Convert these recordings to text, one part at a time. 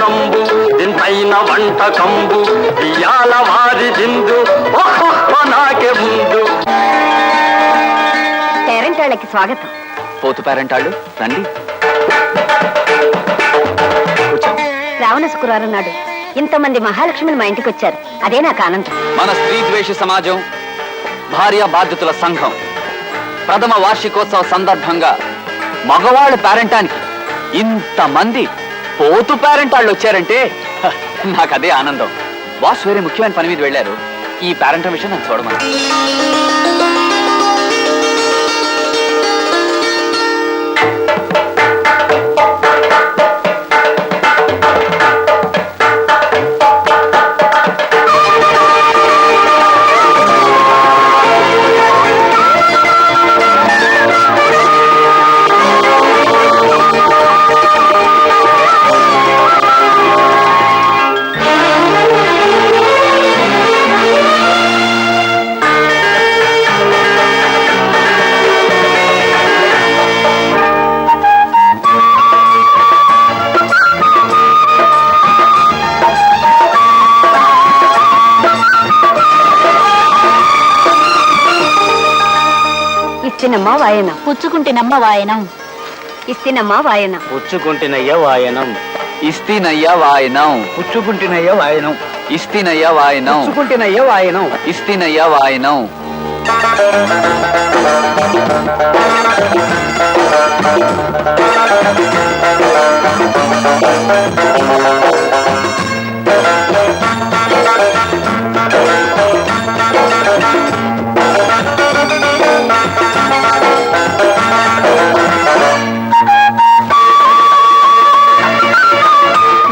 నంబు దీనిపైన వంట కంబు ఇయాల వారి దిందు నాకే ముందు. పేరెంటాళ్ళకి స్వాగతం. పోతు పేరెంటాళ్ళు రండి. శ్రావణ శుక్రవారం నాడు ఇంతమంది మహాలక్ష్మిని మా ఇంటికి వచ్చారు. అదే నాకు ఆనందం. మన స్త్రీ ద్వేష సమాజం భార్య బాధ్యతల సంఘం ప్రథమ వార్షికోత్సవ సందర్భంగా మగవాళ్ళ పేరెంటానికి ఇంతమంది పోతు పేరెంటాళ్ళు వచ్చారంటే నాకు అదే ఆనందం. బాస్ వేరే ముఖ్యమైన పని మీద వెళ్ళారు. ఈ పేరెంట్ విషయం నన్ను చూడమని. ఇస్తినమ్మ వాయనం పుచ్చుకుంటేనమ్మ వాయనం. ఇస్తినమ్మ వాయనం పుచ్చుకుంటున్నయ్య వాయనం ఇస్తీనయ్య వాయనం పుచ్చుకుంటున్నయ్య వాయనం ఇస్తీనయ్య వాయనం పుచ్చుకుంటున్నయ్య వాయనం ఇస్తీనయ్య వాయనం.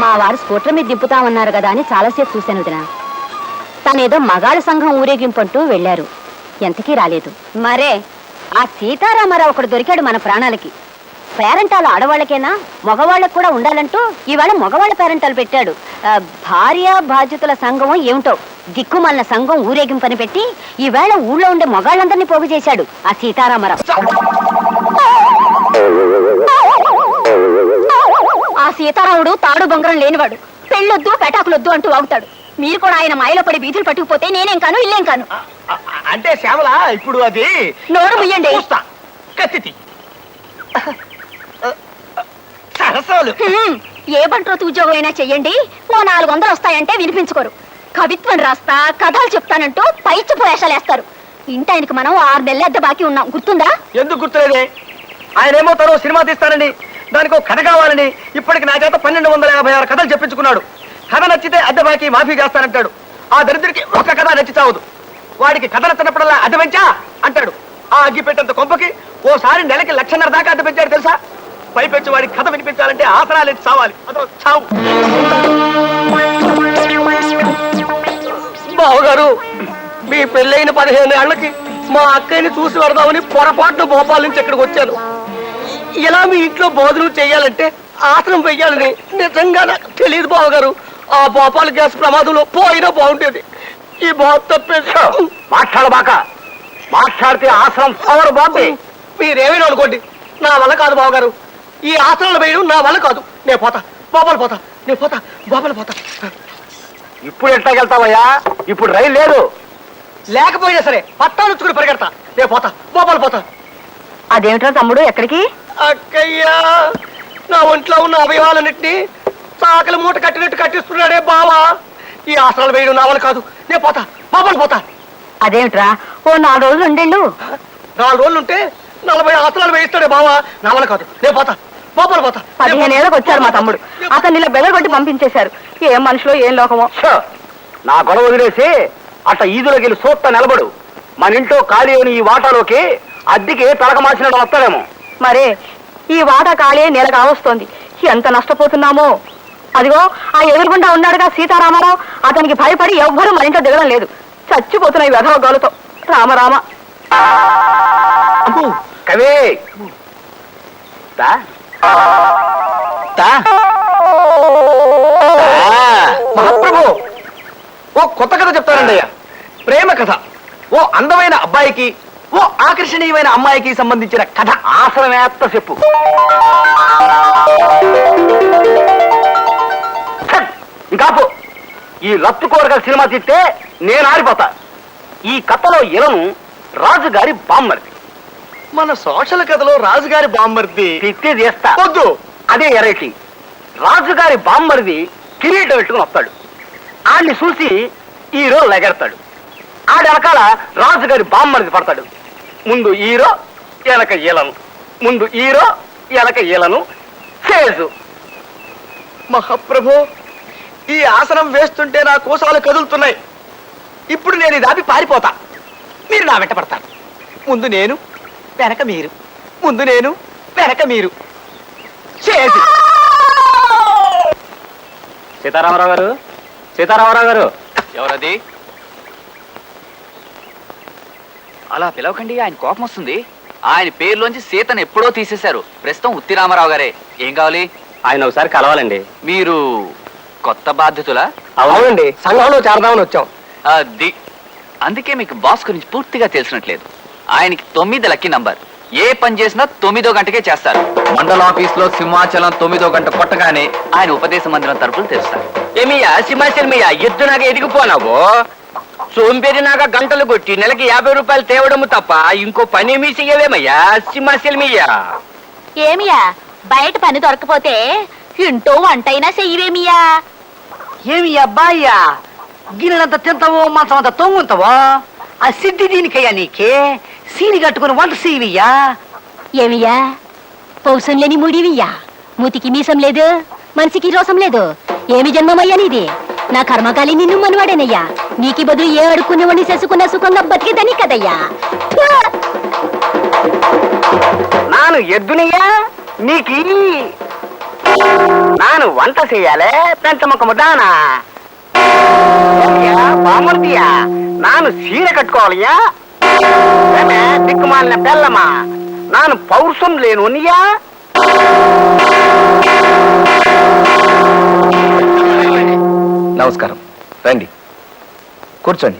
మా వారు స్కూటర్ మీద దింపుతామన్నారు కదా అని చాలాసేపు చూశాను వదినా. తనేదో మగాళ్ళ సంఘం ఊరేగింపంటూ వెళ్లారు. ఎంతకీ రాలేదు. మరే ఆ సీతారామారావు ఒకడు దొరికాడు మన ప్రాణాలకి. పేరెంటాలు ఆడవాళ్ళకేనా మగవాళ్ళకు కూడా ఉండాలంటూ ఈవేళ మగవాళ్ళ పేరెంటాలు పెట్టాడు. భార్య బాధ్యతల సంఘం ఏమిటో దిక్కుమాలిన సంఘం ఊరేగింపని పెట్టి ఈవేళ ఊళ్ళో ఉండే మగాళ్ళందరినీ పోగు చేశాడు ఆ సీతారామారావు. ఆ సీతారాముడు తాడు బొంగరం లేనివాడు. పెళ్ళొద్దు పెటాకులొద్దు అంటూ వాగుతాడు. మీరు కూడా ఆయన మాయలో పడి బీతులు పట్టుకుపోతే నేనేం కాను ఇల్లేం కాను. అంటే శ్యామల ఇప్పుడు అది నోరు ముయ్యండి. కత్తి సరసాలు ఏ బంట్రోతు ఉద్యోగం అయినా చెయ్యండి, ఓ 400 వస్తాయంటే వినిపించుకోరు. కవిత్వం రాస్తా కథలు చెప్తానంటూ పైచ్చి వేషాలేస్తారు. ఇంటాయనకి మనం 6 నెలల అద్దె బాకీ ఉన్నాం, గుర్తుందా? ఎందుకు గుర్తులేదే? ఆయన ఏమో తను సినిమా తీస్తానని దానికి కథ కావాలని ఇప్పటికి నా చేత 1256 కథలు చెప్పించుకున్నాడు. కథ నచ్చితే అద్దె బాకీ మాఫీ చేస్తానంటాడు. ఆ దరిద్రుడికి ఒక కథ నచ్చి చావదు. వాడికి కథ నచ్చినప్పుడల్లా అద్దె పెంచా అంటాడు. ఆ అగ్గి పెట్టేంత కొంపకి ఓసారి నెలకి 1,50,000 దాకా అద్దె పెంచాడు తెలుసా? పైపెచ్చి వాడికి కథ వినిపించాలంటే ఆసనాలు ఎత్తి చావాలి. అదో చావు. బావగారు, మీ పెళ్ళైన 15 ఏళ్లకి మా అక్కయ్యని చూసి వరదామని పొరపాటున భోపాల్ నుంచి ఇక్కడికి వచ్చాను. ఇలా మీ ఇంట్లో భోజనం చేయాలంటే ఆసనం వెయ్యాలని నిజంగా నాకు తెలియదు బావగారు. ఆ భోపాల్ గ్యాస్ ప్రమాదంలో పోయినా బాగుండేది. ఈ బాబు తప్పేసి మాట్లాడబాక. మాట్లాడితే ఆసనం పవర్ బాబే. మీరేమైనా అనుకోండి, నా వల్ల కాదు బావగారు. ఈ ఆసనాలు వేయడం నా వల్ల కాదు. నేను పోతా, భోపాల్ పోతా. నేను పోతా, భోపాల్ పోతా. ఇప్పుడు ఎట్లాగెళ్తావయ్యా? ఇప్పుడు రైలు లేదు. లేకపోయినా సరే పట్టాలుచ్చుకుని పరిగెడతా. నేను పోతా, భోపాల్ పోతా. అదేమిటో తమ్ముడు, ఎక్కడికి? అక్కయ్యా, నా ఒంట్లో ఉన్న అవయవాలన్నింటినీ చాకలి మూట కట్టినట్టు కట్టిస్తున్నాడే బావా. ఈ ఆసనాలు వేయడం నా వల్ల కాదు. నేను పోతా, భోపాల్ పోతా. అదేమిట్రా, ఓ 4 రోజులు ఉండేళ్ళు. 4 రోజులు ఉంటే 40 ఆసనాలు వేయిస్తాడే బావా. నా వల్ల కాదు. నేను పోతా, భోపాల్ పోతా. 15 ఏళ్ళకి వచ్చారు మా తమ్ముడు. అతన్ని ఇలా బెదరగొట్టి పంపించేశారు. ఏం మనుషులో ఏం లోకమో. నా గొడవ వదిలేసి అట్ట ఈదులోకి వెళ్ళి సూత్త నిలబడు. మన ఇంట్లో ఖాళీ అయిన ఈ వాటాలోకి అద్దెకి తలక మార్చినట్టు వస్తాడేమో. మరే ఈ వాటా ఖాళీ నెల కావస్తోంది. ఎంత నష్టపోతున్నామో. అదిగో ఆ ఎదురుగుండా ఉన్నాడుగా సీతారామారావు. అతనికి భయపడి ఎవ్వరూ మన ఇంట్లో దిగడం లేదు. చచ్చిపోతున్నాయి వెధవ గాలుతో. రామరామ. కవి మహాప్రభు, ఓ కొత్త కథ చెప్తారండి అయ్యా. ప్రేమ కథ. ఓ అందమైన అబ్బాయికి ఓ ఆకర్షణీయమైన అమ్మాయికి సంబంధించిన కథ. ఆసనమేత్త చెప్పు. రత్తు కోరగల సినిమా తీస్తే నేను ఆరిపోతా. ఈ కథలో ఇలను రాజుగారి బామ్మర్ది. మన సోషల్ కథలో రాజుగారి బామ్మర్ది తిత్తి చేస్తా వద్దు. అదే ఎరైటీ. రాజుగారి బామ్మర్ది కిరీటం పెట్టుకుని వస్తాడు. ఆడిని చూసి హీరో లెగెడతాడు. ఆడి వెనకాల రాజుగారి బామ్మర్ది పడతాడు. ముందు హీరో వెనక ఈలను, ముందు హీరో వెనక ఈలను. చేజు. మహాప్రభు, ఈ ఆసనం వేస్తుంటే నా కోసాలు కదులుతున్నాయి. ఇప్పుడు నేను ఇది ఆపి పారిపోతా. మీరు నా వెంట పడతారు. ముందు నేను వెనక మీరు, ముందు నేను వెనక మీరు. చేసి సీతారామరావు గారు, సీతారామరావు గారు. ఎవరది? అలా పిలవకండి, ఆయన కోపం వస్తుంది. ఆయన పేరులోంచి సీతను ఎప్పుడో తీసేశారు. ప్రస్తుతం ఉత్తి రామారావు గారే. ఏం కావాలి? ఆయన ఒకసారి కలవాలండి. మీరు కొత్త బాధ్యతలా? అవునండి, సంఘంలో చేరదామని వచ్చాం. అది అందుకే మీకు బాస్ గురించి పూర్తిగా తెలిసినట్లేదు. ఆయనకి 9 లక్కీ నంబర్. ఏ పని చేసినా 9వ గంటకే చేస్తారు. మండల ఆఫీస్ లో సింహాచలం 9వ గంట కొట్టగానే ఆయన ఉపదేశ మందిరం తరపులు తెరుస్తారు. ఏమియా సింహాచలమియా, ఎద్దునాగా ఎదిగిపోనావు. సోంపేరినాగా గంటలు కొట్టి నెలకి 50 రూపాయలు తేవడము తప్ప ఇంకో పని ఏమీ చెయ్యవేమయ్యా సింహాచలమియా. ఏమియా, బయట పని దొరకపోతే ఇంటో వంటైనా చెయ్యవేమియా? ఏమి అబ్బాయ్యా, గిన్నెలంత తింటావో మంచం అంత తొంగుంటావో? ఆ సిద్ధి దీనికయ్యా నీకే. సీని కట్టుకుని వంట సీవియ్యా. ఏమియా, పౌసం లేని ముడివియ్యా, మూతికి మీసం లేదు, మనిషికి రోసం లేదు. ఏమి జన్మమయ్యా నీది? నా కర్మకాలి నిన్ను మనవాడేనయ్యా. నీకి బదులు ఏ అడుక్కునేవాడిని చేసుకున్న సుఖంగా బతికేదని కదయ్యా. నాను ఎద్దునియా నీకి, నాను వంట చెయ్యాలే పెంచముఖము దానా. బామర్దియా, నాను సీర కట్టుకోవాలయ్యా. దిక్కుమాలిన బెల్లమా, నాను పౌరుషం లేనునియా. నమస్కారం, రండి కూర్చోండి.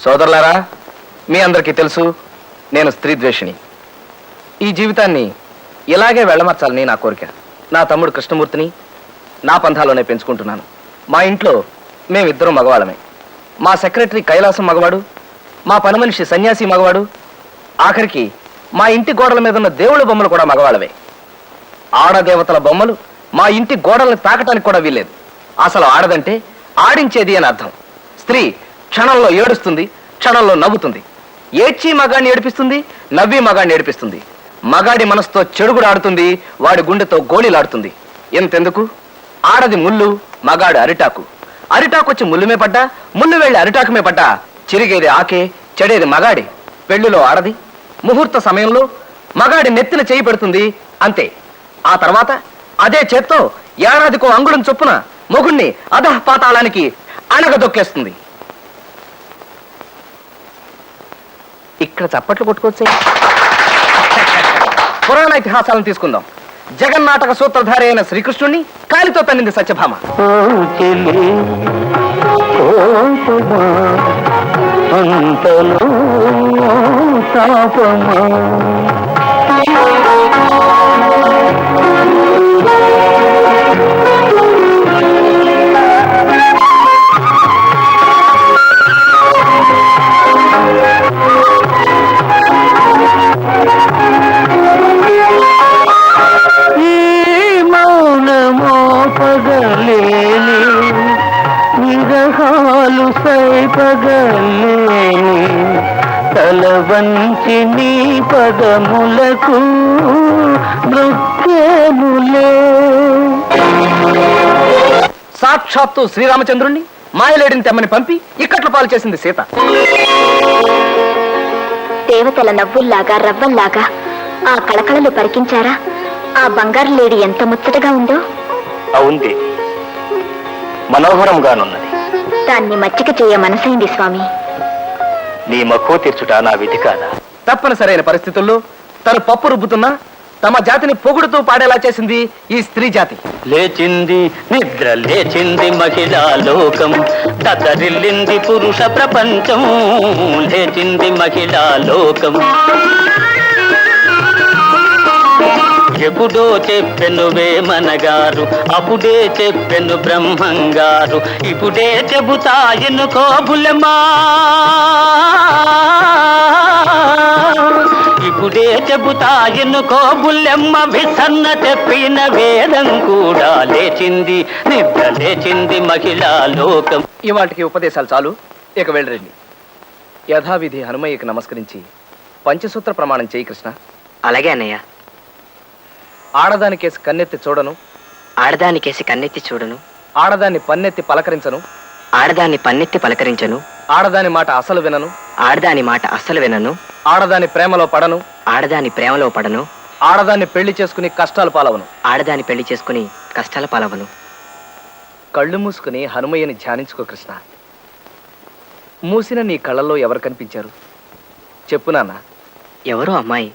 సోదరులారా, మీ అందరికీ తెలుసు నేను స్త్రీ ద్వేషిని. ఈ జీవితాన్ని ఇలాగే వెళ్ళమర్చాలని నా కోరిక. నా తమ్ముడు కృష్ణమూర్తిని నా పంథాలోనే పెంచుకుంటున్నాను. మా ఇంట్లో మేమిద్దరం మగవాళ్ళమే. మా సెక్రటరీ కైలాసం మగవాడు, మా పని మనిషి సన్యాసి మగవాడు, ఆఖరికి మా ఇంటి గోడల మీద ఉన్న దేవుళ్ళ బొమ్మలు కూడా మగవాళ్ళవే. ఆడదేవతల బొమ్మలు మా ఇంటి గోడల్ని తాకటానికి కూడా వీల్లేదు. అసలు ఆడదంటే ఆడించేది అని అర్థం. స్త్రీ క్షణంలో ఏడుస్తుంది, క్షణంలో నవ్వుతుంది. ఏడ్చి మగాడిని ఏడిపిస్తుంది, నవ్వి మగాడిని ఏడిపిస్తుంది. మగాడి మనసుతో చెడుగుడు ఆడుతుంది, వాడి గుండెతో గోళీలాడుతుంది. ఎంతెందుకు, ఆడది ముళ్ళు, మగాడు అరిటాకు. అరిటాకు వచ్చి ముళ్ళుమే పడ్డా, ముళ్ళు వెళ్ళి అరిటాకుమే పడ్డా చిరిగేది ఆకే, చెడేది మగాడి. పెళ్లిలో ఆడది ముహూర్త సమయంలో మగాడి నెత్తిన చేయి పెడుతుంది, అంతే. ఆ తర్వాత అదే చేత్తో ఏడాదికో అంగుళం చొప్పున మొగుణ్ణి అధః పాతాళానికి అణగదొక్కేస్తుంది. ఇక్కడ చప్పట్లు కొట్టుకోవచ్చే. పురాణ ఇతిహాసాలను తీసుకుందాం. జగన్నాటక సూత్రధారి అయిన శ్రీకృష్ణుణ్ణి కాలితో తన్నింది సత్యభామ. తలవంచి నీ పదములకు నృత్యములే. సాక్షాత్తు శ్రీరామచంద్రుణ్ణి మాయలేడిని తెమ్మని పంపి ఇక్కట్ల పాలు చేసింది సీత. దేవతల నవ్వుల్లాగా రవ్వల్లాగా ఆ కళకళలు పరికించారా? ఆ బంగారు లేడి ఎంత ముచ్చటగా ఉందో. అవుంది, మనోహరంగానున్నది. దాన్ని మచ్చిక చేయ మనసైంది స్వామి. నీ మక్కువ తీర్చుట నా విధి కాదా? తప్పనిసరైన పరిస్థితుల్లో తను పప్పు రుబ్బుతున్నా తమ జాతిని పొగుడుతూ పాడేలా చేసింది ఈ స్త్రీ జాతి. లేచింది నిద్ర లేచింది మహిళా లోకం, దద్దరిల్లింది పురుష ప్రపంచం. లేచింది మహిళా లోకం. ఎప్పుడో చెప్పెను వేమనగారు, అప్పుడే చెప్పెను బ్రహ్మంగారు, ఇప్పుడే చెబుతా ఎన్నుకో బుల్లెమ్మా, ఇప్పుడే చెబుతా ఎన్నుకో బుల్లెమ్మ. విసన్న చెప్పిన వేదం కూడా లేచింది, నిద్ర లేచింది మహిళా లోకం. ఇవాటికి ఉపదేశాలు చాలు, ఇక వెళ్ళరండి. యథావిధి హనుమయ్యకి నమస్కరించి పంచసూత్ర ప్రమాణం చేయి కృష్ణ. అలాగే అన్నయ్య. ఆడదానికేసి కన్నెత్తి చూడను, ఆడదానికేసి కన్నెత్తి చూడను, ఆడదాన్ని పన్నెత్తి పలకరించను, ఆడదాన్ని పన్నెత్తి పలకరించను, ఆడదాని మాట అసలు వినను, ఆడదాని మాట అస్సలు వినను, ఆడదాని ప్రేమలో పడను, ఆడదాని ప్రేమలో పడను, ఆడదాన్ని పెళ్లి చేసుకుని కష్టాలు పాలవను. ఆడదాని పెళ్లి చేసుకుని కష్టాల పాలవను. కళ్ళు మూసుకుని హనుమయ్యని ధ్యానించుకో కృష్ణ. మూసిన నీ కళ్ళల్లో ఎవరు కనిపించారు చెప్పు నాన్న. ఎవరో అమ్మాయి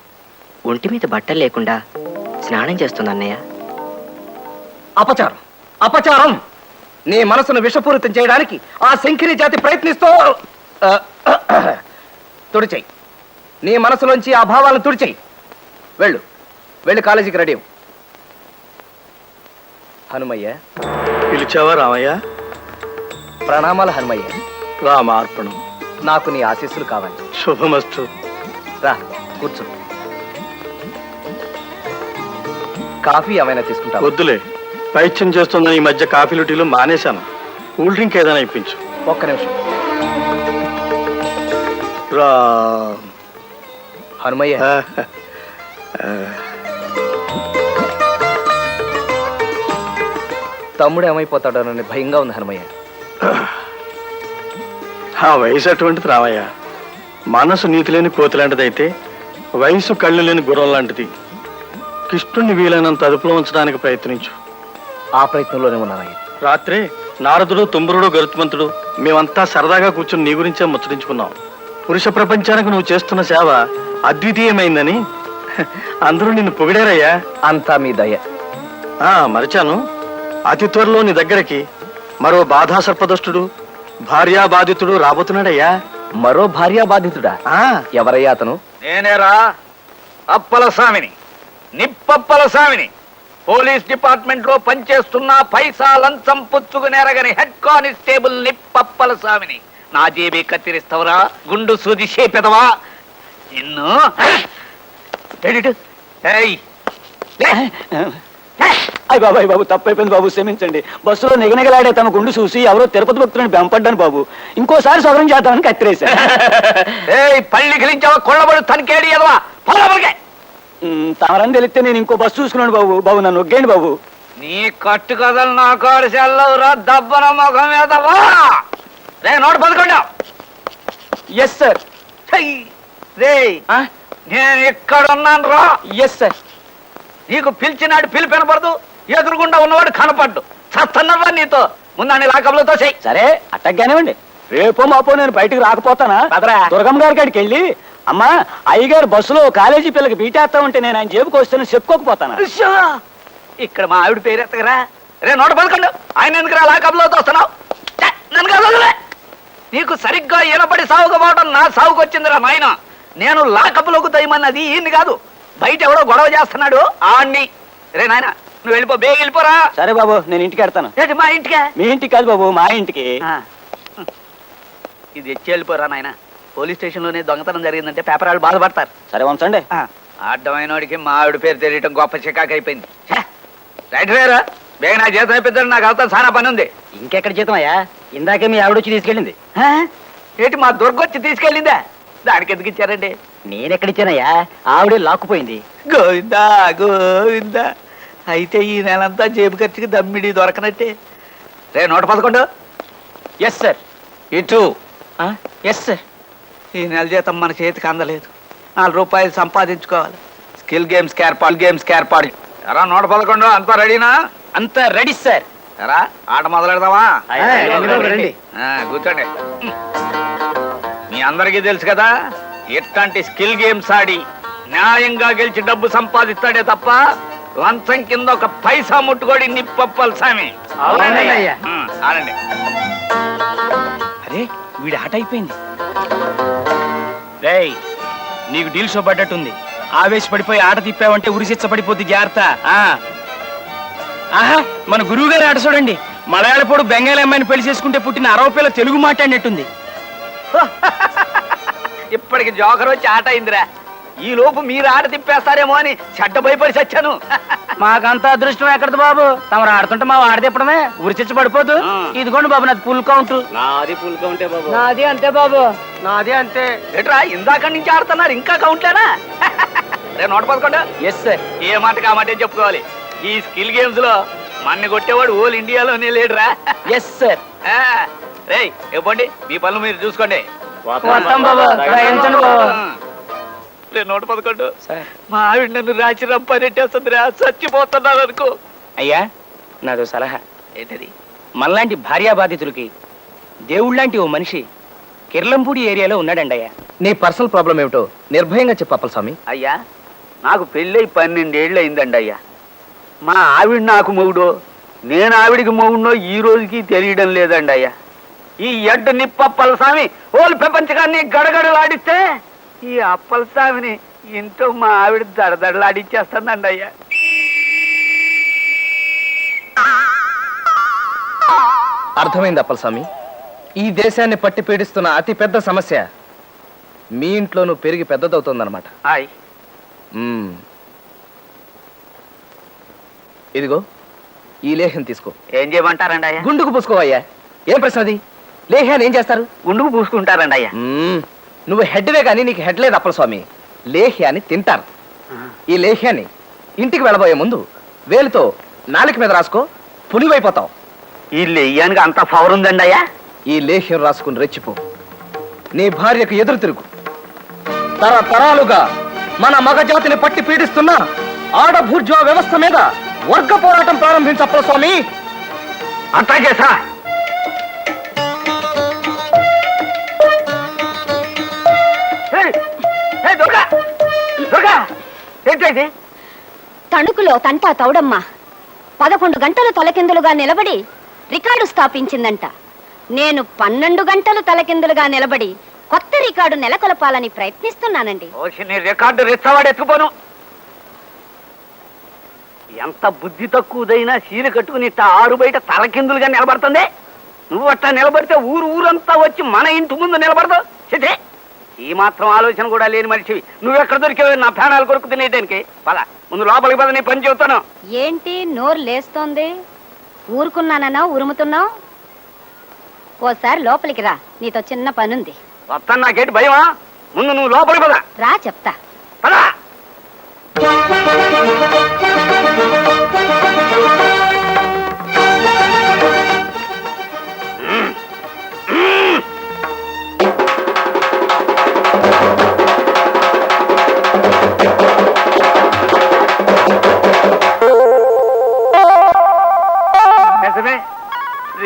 ఒంటి మీద బట్టలు లేకుండా స్నానం చేస్తుంది అన్నయ్య. అపచారం, అపచారం! నీ మనసును విషపూరితం చేయడానికి ఆ శంకిని జాతి ప్రయత్నిస్తూ తుడిచేయి. నీ మనసులోంచి ఆ భావాలను తుడిచేయి. వెళ్ళు, వెళ్ళి కాలేజీకి రెడీ అవ్వు. హనుమయ్య. పిలిచావా రామయ్య? ప్రణామాలు హనుమయ్య. రామార్పణం. నాకు నీ ఆశీస్సులు కావాలి. శుభమస్తు. రా కూర్చో. కాఫీ ఏమైనా తీసుకుంటా? వద్దులే, పైత్యం చేస్తుందని ఈ మధ్య కాఫీలు టీలు మానేశాను. కూల్ డ్రింక్ ఏదైనా ఇప్పించు. ఒక్క నిమిషం. రా హనుమయ్య, తమ్ముడు ఏమైపోతాడోనని భయంగా ఉంది హనుమయ్య. ఆ వయసు అటువంటిది రామయ్య. మనసు నీతి లేని కోతి లాంటిదైతే వయసు కళ్ళు లేని గుర్రం లాంటిది. కృష్ణుణ్ణి వీలైనంత అదుపులో ఉంచడానికి ప్రయత్నించు. ఆ ప్రయత్నంలోనే ఉన్నానయ్య. రాత్రే నారదుడు, తుంబురుడు, గరుత్మంతుడు మేమంతా సరదాగా కూర్చుని నీ గురించే ముచ్చరించుకున్నాం. పురుష ప్రపంచానికి నువ్వు చేస్తున్న సేవ అద్వితీయమైందని అందరూ నిన్ను పొగిడారయ్యా. అంతా మీ దయ. మరిచాను, అతి త్వరలో నీ దగ్గరికి మరో బాధా సర్పదష్టుడు, భార్యా బాధితుడు రాబోతున్నాడయ్యా. మరో భార్యా బాధితుడా? ఎవరయ్యా అతను? నేనేరా, అప్పల స్వామిని, నిప్పప్పల స్వామిని. పోలీస్ డిపార్ట్మెంట్ లో పనిచేస్తున్న పైసా లంచం పుచ్చుకునేరగని హెడ్ కానిస్టేబుల్ నిప్పప్పల స్వామిని. నా జేబీ కత్తిరిస్తావురా, గుండు సూది చేపెదవా నిన్ను. అయ్య బాబు, అయ్య బాబు, తప్పైపోయింది బాబు, క్షమించండి. బస్సులో నిగనిగలాడే తమ గుండు చూసి ఎవరో తిరుపతి భక్తులను బెంపడ్డాను బాబు. ఇంకోసారి సౌకర్యం చేద్దామని కత్తిరేశా. పళ్ళి గిలించావా, కొళ్ళబడి తనికేడి ఎదవా, పొలబడికే. తమరని తెలిస్తే నేను ఇంకో బస్సు చూసుకున్నాను బాబు. బాబు నన్ను ఒగ్గేయండి బాబు. నీ కట్టు కథలు నా కాడు సెల్లవురా, దబ్బన ముఖం మీదవా. రే నోటు పదకొండా. Yes sir. రే నేను ఇక్కడ ఉన్నాను రా. Yes sir. నీకు పిలిచినాడు పిలిపి వినపడదు, ఎదురుగుండా ఉన్నవాడు కనపడ్డు. చస్తున్నావా నీతో ముందాన్ని లాకబులతో చెయ్యి. సరే అట్టగ్గానేవ్వండి. రేపో మాపో నేను బయటకు రాకపోతానా? దుర్గమ్మ గారి కాడికి వెళ్ళి, అమ్మా అయ్యగారు బస్సులో కాలేజీ పిల్లకి బీటేస్తా ఉంటే నేను ఆయన జేబుకి వస్తాను చెప్పుకోకపోతానా? ఇక్కడ మా ఆవిడ పేరు ఎత్తగరా. రే నోట పదకొండు. ఆయన ఎందుకురా లాకబులతో వస్తున్నావు? నన్ను కాదు, నీకు సరిగ్గా ఈనపడి సాగుకపోవడం నా సాగుకు వచ్చిందిరా నాయన. నేను లాకబులోకి తయమన్నది ఈయన్ని కాదు, బయట ఎవడో గొడవ చేస్తున్నాడు ఆణ్ణి. రే నాయన నువ్వు వెళ్ళిపో, బేగ వెళ్ళిపోరా. సరే బాబు, నేను ఇంటికి వెళ్తాను. మా ఇంటికే? మీ ఇంటికి కాదు బాబు, మా ఇంటికి. ఇది ఎచ్చి వెళ్ళిపోరా నాయన. పోలీస్ స్టేషన్ లోనే దొంగతనం జరిగిందంటే పేపర్ వాళ్ళు బాధపడతారు. సరే ఉంచండి. అడ్డమైన వాడికి మా ఆవిడ పేరు తెలియటం గొప్ప చికాకు అయిపోయింది. రైట్ వేరా, బేగ నా జీతం అయిపోతాడు, నాకు అవుతా చాలా పని ఉంది. ఇంకెక్కడ జీతం అయ్యా? ఇందాకే మీ ఆవిడ వచ్చి తీసుకెళ్ళింది. ఏంటి మా దుర్గొచ్చి తీసుకెళ్ళిందా? దానికి ఎందుకు ఇచ్చారండి? నేనెక్కడిచ్చానయ్యా? ఆవిడే లాక్కుపోయింది. గోవిందా గోవిందా, అయితే ఈ నెలంతా జేబు ఖర్చుకి దమ్మిడి దొరకనట్టే. రే నోట పదకొండు. Yes sir. ఇటు. Yes sir. ఈ నెల జీతం మన చేతికి అందలేదు, 4 రూపాయలు సంపాదించుకోవాలి. స్కిల్ గేమ్స్కి ఏర్పాటు. ఎరా నోట పదకొండు, అంతా రెడీనా? అంతా రెడీ సార్. ఎరా ఆట మొదలెడదామా? రండి. కూర్చోండి. మీ అందరికీ తెలుసు కదా, ఇట్లాంటి స్కిల్ గేమ్స్ ఆడి న్యాయంగా గెలిచి డబ్బు సంపాదిస్తాడే తప్ప లంచం కింద ఒక పైసా ముట్టుకోడి నిప్పప్పల స్వామి. ఆడండి. అరే వీడి ఆట అయిపోయింది. రేయ్ నీకు డీల్ షో పడ్డట్టుంది. ఆవేశపడిపోయి ఆట తిప్పావంటే ఉరిశిచ్చ పడిపోద్ది జాగ్రత్త. ఆహా, మన గురువు గారి ఆట చూడండి. మలయాళపోడు బెంగాలీ అమ్మాయిని పెళ్లి చేసుకుంటే పుట్టిన 60 పిల్ల తెలుగు మాట్లాడినట్టుంది. ఇప్పటికి జోకర్ వచ్చి ఆట అయిందిరా. ఈ లోపు మీరు ఆట తిప్పేస్తారేమో అని చెడ్డ భయపడి చచ్చాను. మాకంత అదృష్టం ఎక్కడది బాబు, తమరు ఆడుతుంటే మా ఆడ తిప్పడమే ఉరిచిచ్చ పడిపోదు. ఇదిగోండి బాబు, నాది ఫుల్ కౌంట్. నాది ఫుల్ కౌంటే బాబు. నాది అంతే బాబు. నాదే అంతే. ఏట్రా ఇందాక నుంచి ఆడుతున్నారు, ఇంకా కౌంట్లేనా? రే 111. Yes sir. ఏ మాట కామాటే చెప్పుకోవాలి. ఈ స్కిల్ గేమ్స్ లో మన్ని కొట్టేవాడు ఓల్ ఇండియాలోనే లేడురా. Yes sir. రే ఇవ్వండి, మీ పనులు మీరు చూసుకోండి. వస్తాం బాబు, రాయించండి బాబు. రే 111, మా ఆవిడ నన్ను రాచి రంపనెట్టేస్తుందిరా, చచ్చిపోతున్నాను అనుకో. అయ్యా, నాదో సలహా. ఏంటది? మనలాంటి భార్యా బాధితులకి దేవుళ్ళంటి ఓ మనిషి కిర్లంపూడి ఏరియాలో ఉన్నాడండి అయ్యా. నీ పర్సనల్ ప్రాబ్లం ఏమిటో నిర్భయంగా చెప్పు అప్పలస్వామి. అయ్యా, నాకు పెళ్ళై 12 ఏళ్ళు అయిందండి అయ్యా. మా ఆవిడ నాకు మొగుడో, నేను ఆవిడికి మొగుడో ఈ రోజుకి తెలియడం లేదండి అయ్యా. ఈ ఎడ్డు నిప్పప్పల స్వామి ఓలు ప్రపంచకాన్ని గడగడలాడిస్తే ఈ అప్పల స్వామిని ఇంట్లో మా ఆవిడ దడదడలాడిచ్చేస్తుందండి అయ్యా. అర్థమైంది అప్పలస్వామి. ఈ దేశాన్ని పట్టి పీడిస్తున్న అతి పెద్ద సమస్య మీ ఇంట్లోనూ పెరిగి పెద్దదవుతోందన్నమాట. హాయ్. మ్మ్. ఇదిగో ఈ లేహ్యం తీసుకో. ఏం చేయమంటారండి అయ్యా? గుండుకు పూసుకోవయ్యా. ఏం ప్రశ్న అది? లేహ్యాన్ని ఏం చేస్తారు? గుండుకు పూసుకుంటారండి అయ్యా. నువ్వు హెడ్వే కానీ నీకు హెడ్ లేదు అప్పలస్వామి. లేహ్యాన్ని తింటారు. ఈ లేహ్యాన్ని ఇంటికి వెళ్ళబోయే ముందు వేలుతో నాలుక మీద రాసుకో, పులివైపోతావు. ఈ లెయ్యానికి అంత పవర్ ఉందండి అయ్యా? ఈ లేహ్యం రాసుకుని రెచ్చిపో. నీ భార్యకు ఎదురు తిరుగు. తరతరాలుగా మన మగజాతిని పట్టి పీడిస్తున్న ఆడభూర్జువా వ్యవస్థ మీద వర్గ పోరాటం ప్రారంభించు అప్పలస్వామి. అట్లాగే సార్. ఏంటండి? తణుకులో తంటా తౌడమ్మ 11 గంటలు తలకిందులుగా నిలబడి రికార్డు స్థాపించిందంట. నేను 12 గంటలు తలకిందులుగా నిలబడి కొత్త రికార్డు నెలకొల్పాలని ప్రయత్నిస్తున్నానండి. నీ రికార్డు రెచ్చవాడెత్తుకోను. ఎంత బుద్ధి తక్కువదైనా చీర కట్టుకుని ఆరు బయట తలకిందులుగా నిలబడుతుంది. నువ్వు అట్లా నిలబడితే ఊరంతా వచ్చి మన ఇంటి ముందు నిలబడదు. చిటే, ఈ మాత్రం ఆలోచన కూడా లేని మనిషివి. నువ్వెక్కడ దొరికేవి నా ప్రాణాలు కొరకు తినేటానికి? పద, ముందు లోపలికి పద, నీ పని చెబుతాను. ఏంటి నోరు లేస్తోంది? ఊరుకున్నానన్నా ఉరుముతున్నావు? ఓసారి లోపలికి రా, నీతో చిన్న పనుంది. వస్తాను, నాకేంటి భయమా? ముందు నువ్వు లోపలికి పద. రా చెప్తా. పదా.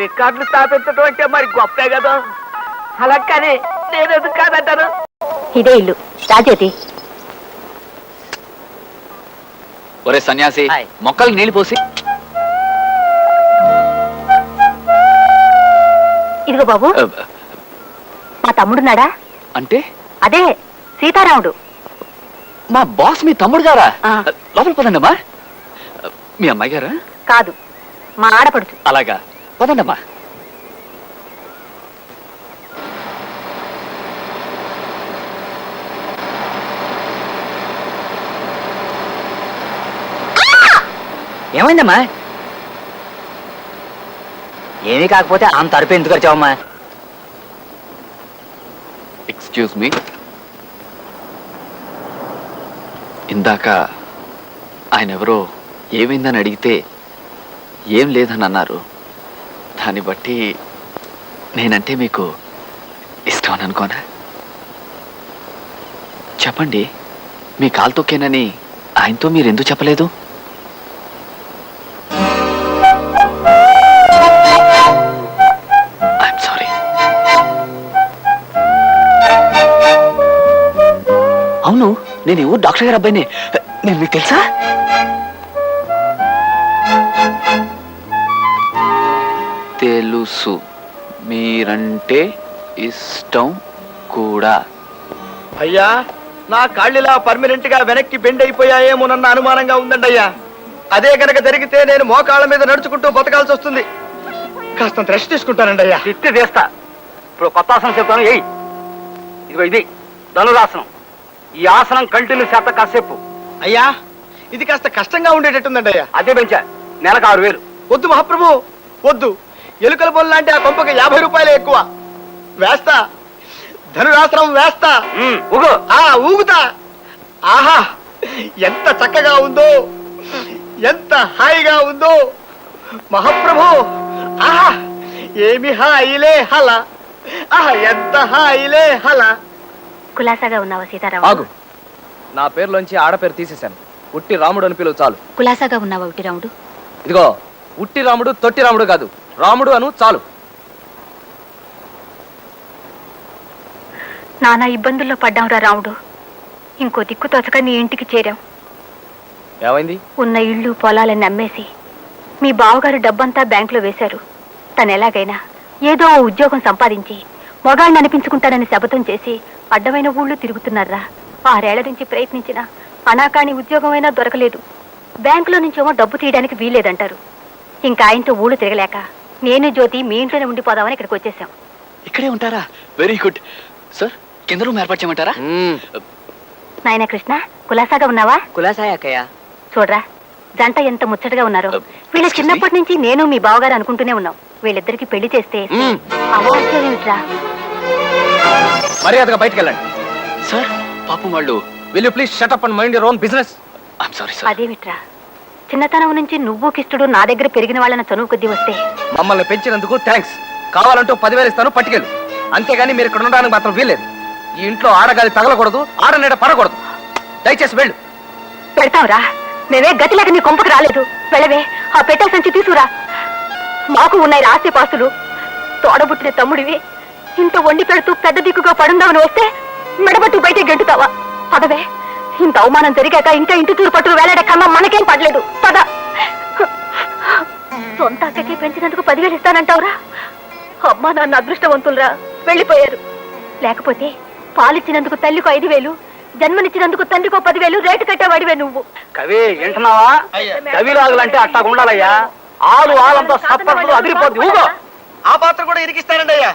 రికార్డులు స్థాపించడం అంటే మరి గొప్పే కదా. అలా కానీ నేను ఎందుకు కాదంటాను? ఇదే ఇల్లు, రాజేది. ఒరే సన్యాసి, మొక్కలు నీళ్లు పోసి. ఇదిగో బాబు, మా తమ్ముడున్నాడా? అంటే అదే సీతారాముడు. మా బాస్ మీ తమ్ముడు గారా? ఆ. లోపల పదండమ్మా. మీ అమ్మాయి గారా? కాదు, మా ఆడపడుచు. అలాగా, పదండమ్మా. ఏమైందమ్మా? ఏమీ కాకపోతే అంత అరుపు ఎందుకు వచ్చావమ్మా? Excuse me. ఇందాక ఆయన ఎవరో ఏమైందని అడిగితే ఏం లేదని అన్నారు. దాన్ని బట్టి నేనంటే మీకు ఇష్టం అని అనుకోనా? చెప్పండి, మీ కాలు తొక్కేనని ఆయనతో మీరు ఎందుకు చెప్పలేదు? I'm sorry. అవును, నేను ఈ ఊరు డాక్టర్ గారు అబ్బాయిని. నేను మీకు తెలుసా? తెలుసు, మీరంటే ఇష్టం కూడా. అయ్యా, నా కాళ్ళిలా పర్మనెంట్ గా వెనక్కి బెండ్ అయిపోయాయేమోనన్న అనుమానంగా ఉందండి అయ్యా. అదే కనుక జరిగితే నేను మోకాళ్ళ మీద నడుచుకుంటూ బతకాల్సి వస్తుంది. కాస్తంత రెస్ట్ తీసుకుంటానండి అయ్యా. తిట్టి తీస్తా. ఇప్పుడు కొత్త ఆసనం చెప్తాను. ఏయ్, ఇదిగో ఇది ధనురాసనం. ఈ ఆసనం కంటిన్యూ చేత కాసేపు. అయ్యా, ఇది కాస్త కష్టంగా ఉండేటట్టుందండి అయ్యా. అదే పెంచా, నెలకు 6000. వద్దు మహాప్రభు, వద్దు. ఎలుకల బొల్ల లాంటి ఆ కొంపకి 50 రూపాయలే ఎక్కువ. వేస్తా, ధనురాశ్రమం వేస్తా. ఊగు. ఊగుతా. ఆహా, ఎంత చక్కగా ఉందో, ఎంత హాయిగా ఉందో మహాప్రభు. ఆహా, ఏమి హాయిలే హల. ఆహా, ఎంత హాయిలే హల. కులాసాగా ఉన్నావా సీతారాము? ఆగు, నా పేరులోంచి ఆడపేరు తీసేశాను. ఉట్టి రాముడు అని పిలువు చాలు. కులాసాగా ఉన్నావా ఉట్టి రాముడు? ఇదిగో, ఉట్టి రాముడు తొట్టి రాముడు కాదు, రాముడు అను చాలు. నానా ఇబ్బందుల్లో పడ్డాంరా రాముడు. ఇంకో దిక్కు తోచక నీ ఇంటికి చేరాం. ఏమైంది? ఉన్న ఇళ్ళు పొలాలని అమ్మేసి మీ బావగారు డబ్బంతా బ్యాంకులో వేశారు. తను ఎలాగైనా ఏదో ఓ ఉద్యోగం సంపాదించి మొగాళ్ళని అనిపించుకుంటానని శపథం చేసి అడ్డమైన ఊళ్ళు తిరుగుతున్నారా. 6 ఏళ్ల నుంచి ప్రయత్నించినా అనాకాని ఉద్యోగమైనా దొరకలేదు. బ్యాంకులో నుంచేమో డబ్బు తీయడానికి వీల్లేదంటారు. ఇంకా ఆయనతో ఊళ్ళు తిరగలేక నేను జ్యోతి మీ ఇంట్లోనే ఉండిపోదామని ఇక్కడికి వచ్చేసాం. ఇక్కడే ఉంటారా? Very good sir. కింద రూమ్ ఏర్పాటు చేయమంటారా? నాయనా కృష్ణ, కులాసాగా ఉన్నావా? కులాసాయక్కయ్య. చూడరా, జంట ఎంత ముచ్చటగా ఉన్నారో. వీళ్ళ excuse me? చిన్నప్పటి నుంచి నేను మీ బావగారు అనుకుంటూనే ఉన్నాం. వీళ్ళిద్దరికి పెళ్లి చేస్తే అవాంఛనీయమిట్రా. మర్యాదగా బయటికి వెళ్ళండి. సార్, పాపం వాళ్ళు. Will you please shut up and mind your own business. I'm sorry sir. అదేమిట్రా, చిన్నతనం నుంచి నువ్వు కిష్టుడు నా దగ్గర పెరిగిన వాళ్ళని చనువు కొద్దీ వస్తే మమ్మల్ని పెంచినందుకు థ్యాంక్స్. కావాలంటూ 10,000 ఇస్తాను, పట్టుకెళ్ళు. అంతేగాని మీరు ఇక్కడ ఉండడానికి మాత్రం వీల్లేదు. ఈ ఇంట్లో ఆడగాలి తగలకూడదు, ఆడనీడ పడకూడదు. దయచేసి వెళ్ళు. పెడతావురా. మేమే గతి లేక నీ కొంపకు రాలేదు. వెళ్ళవే, ఆ పెట్టెల సంచి తీసుకురా. మాకు ఉన్నాయి ఆస్తి పాస్తులు. తోడబుట్టిన తమ్ముడివి ఇంత వండి పెడుతూ పెద్ద దిక్కుగా పడుందామని వస్తే మెడబట్టు బయట గెంటుతావా? పదవే, ఇంత అవమానం జరిగాక ఇంకా ఇంటి తూరు పట్టు వేలాడే కన్నా మనకేం పడలేదు. పద. సొంత అక్కకి పెంచినందుకు 10,000 ఇస్తానంటావురా? అమ్మా నాన్న అదృష్టవంతులరా, వెళ్ళిపోయారు. లేకపోతే పాలిచ్చినందుకు తల్లికో 5,000, జన్మనిచ్చినందుకు తండ్రికో 10,000 రేటు కట్టేవాడివే నువ్వు. కవి వింటున్నావా? కవిరాజులంటే అట్టా ఉండాలయ్యా. ఆలంతా సప్పట్లు అదిరిపోద్ది. ఊగో. ఆ పాత్ర కూడా ఇరికిస్తానండి అయ్యా.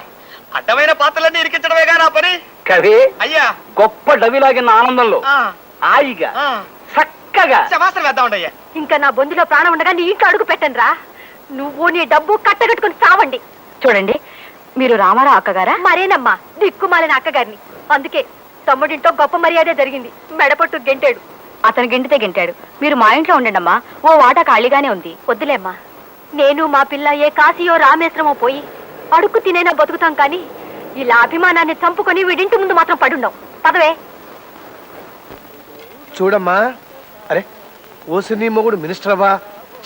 అడ్డమైన పాత్రలన్నీ ఇరికించడమేగా నా పని. కవి అయ్యా, గొప్ప డవిలాగిన ఆనందంలో హాయిగా చక్కగా శమాసనం వేద్దామండి అయ్యా. ఇంకా నా బొందులో ప్రాణం ఉండగా నీ ఇంట్లో అడుగు పెట్టండి రా. నువ్వు నీ డబ్బు కట్టగట్టుకుని చావండి. చూడండి, మీరు రామారావు అక్కగారా? మరేనమ్మా, దిక్కుమాలిన అక్కగారిని. అందుకే తమ్ముడింటో గొప్ప మర్యాద జరిగింది. మెడపట్టు గెంటాడు. అతను గెంటితే గెంటాడు. మీరు మా ఇంట్లో ఉండండమ్మా, ఓ వాటా ఖాళీగానే ఉంది. వద్దులేమ్మా, నేను మా పిల్ల ఏ కాశీయో రామేశ్వరమో పోయి అడుక్కు తినైనా బతుకుతాం, కానీ ఇలా అభిమానాన్ని చంపుకొని వీడింటి ముందు మాత్రం పడుండం. పదవే. చూడమ్మా, అరే ఓసిని మొగుడు మినిస్టర్ అవ్వా,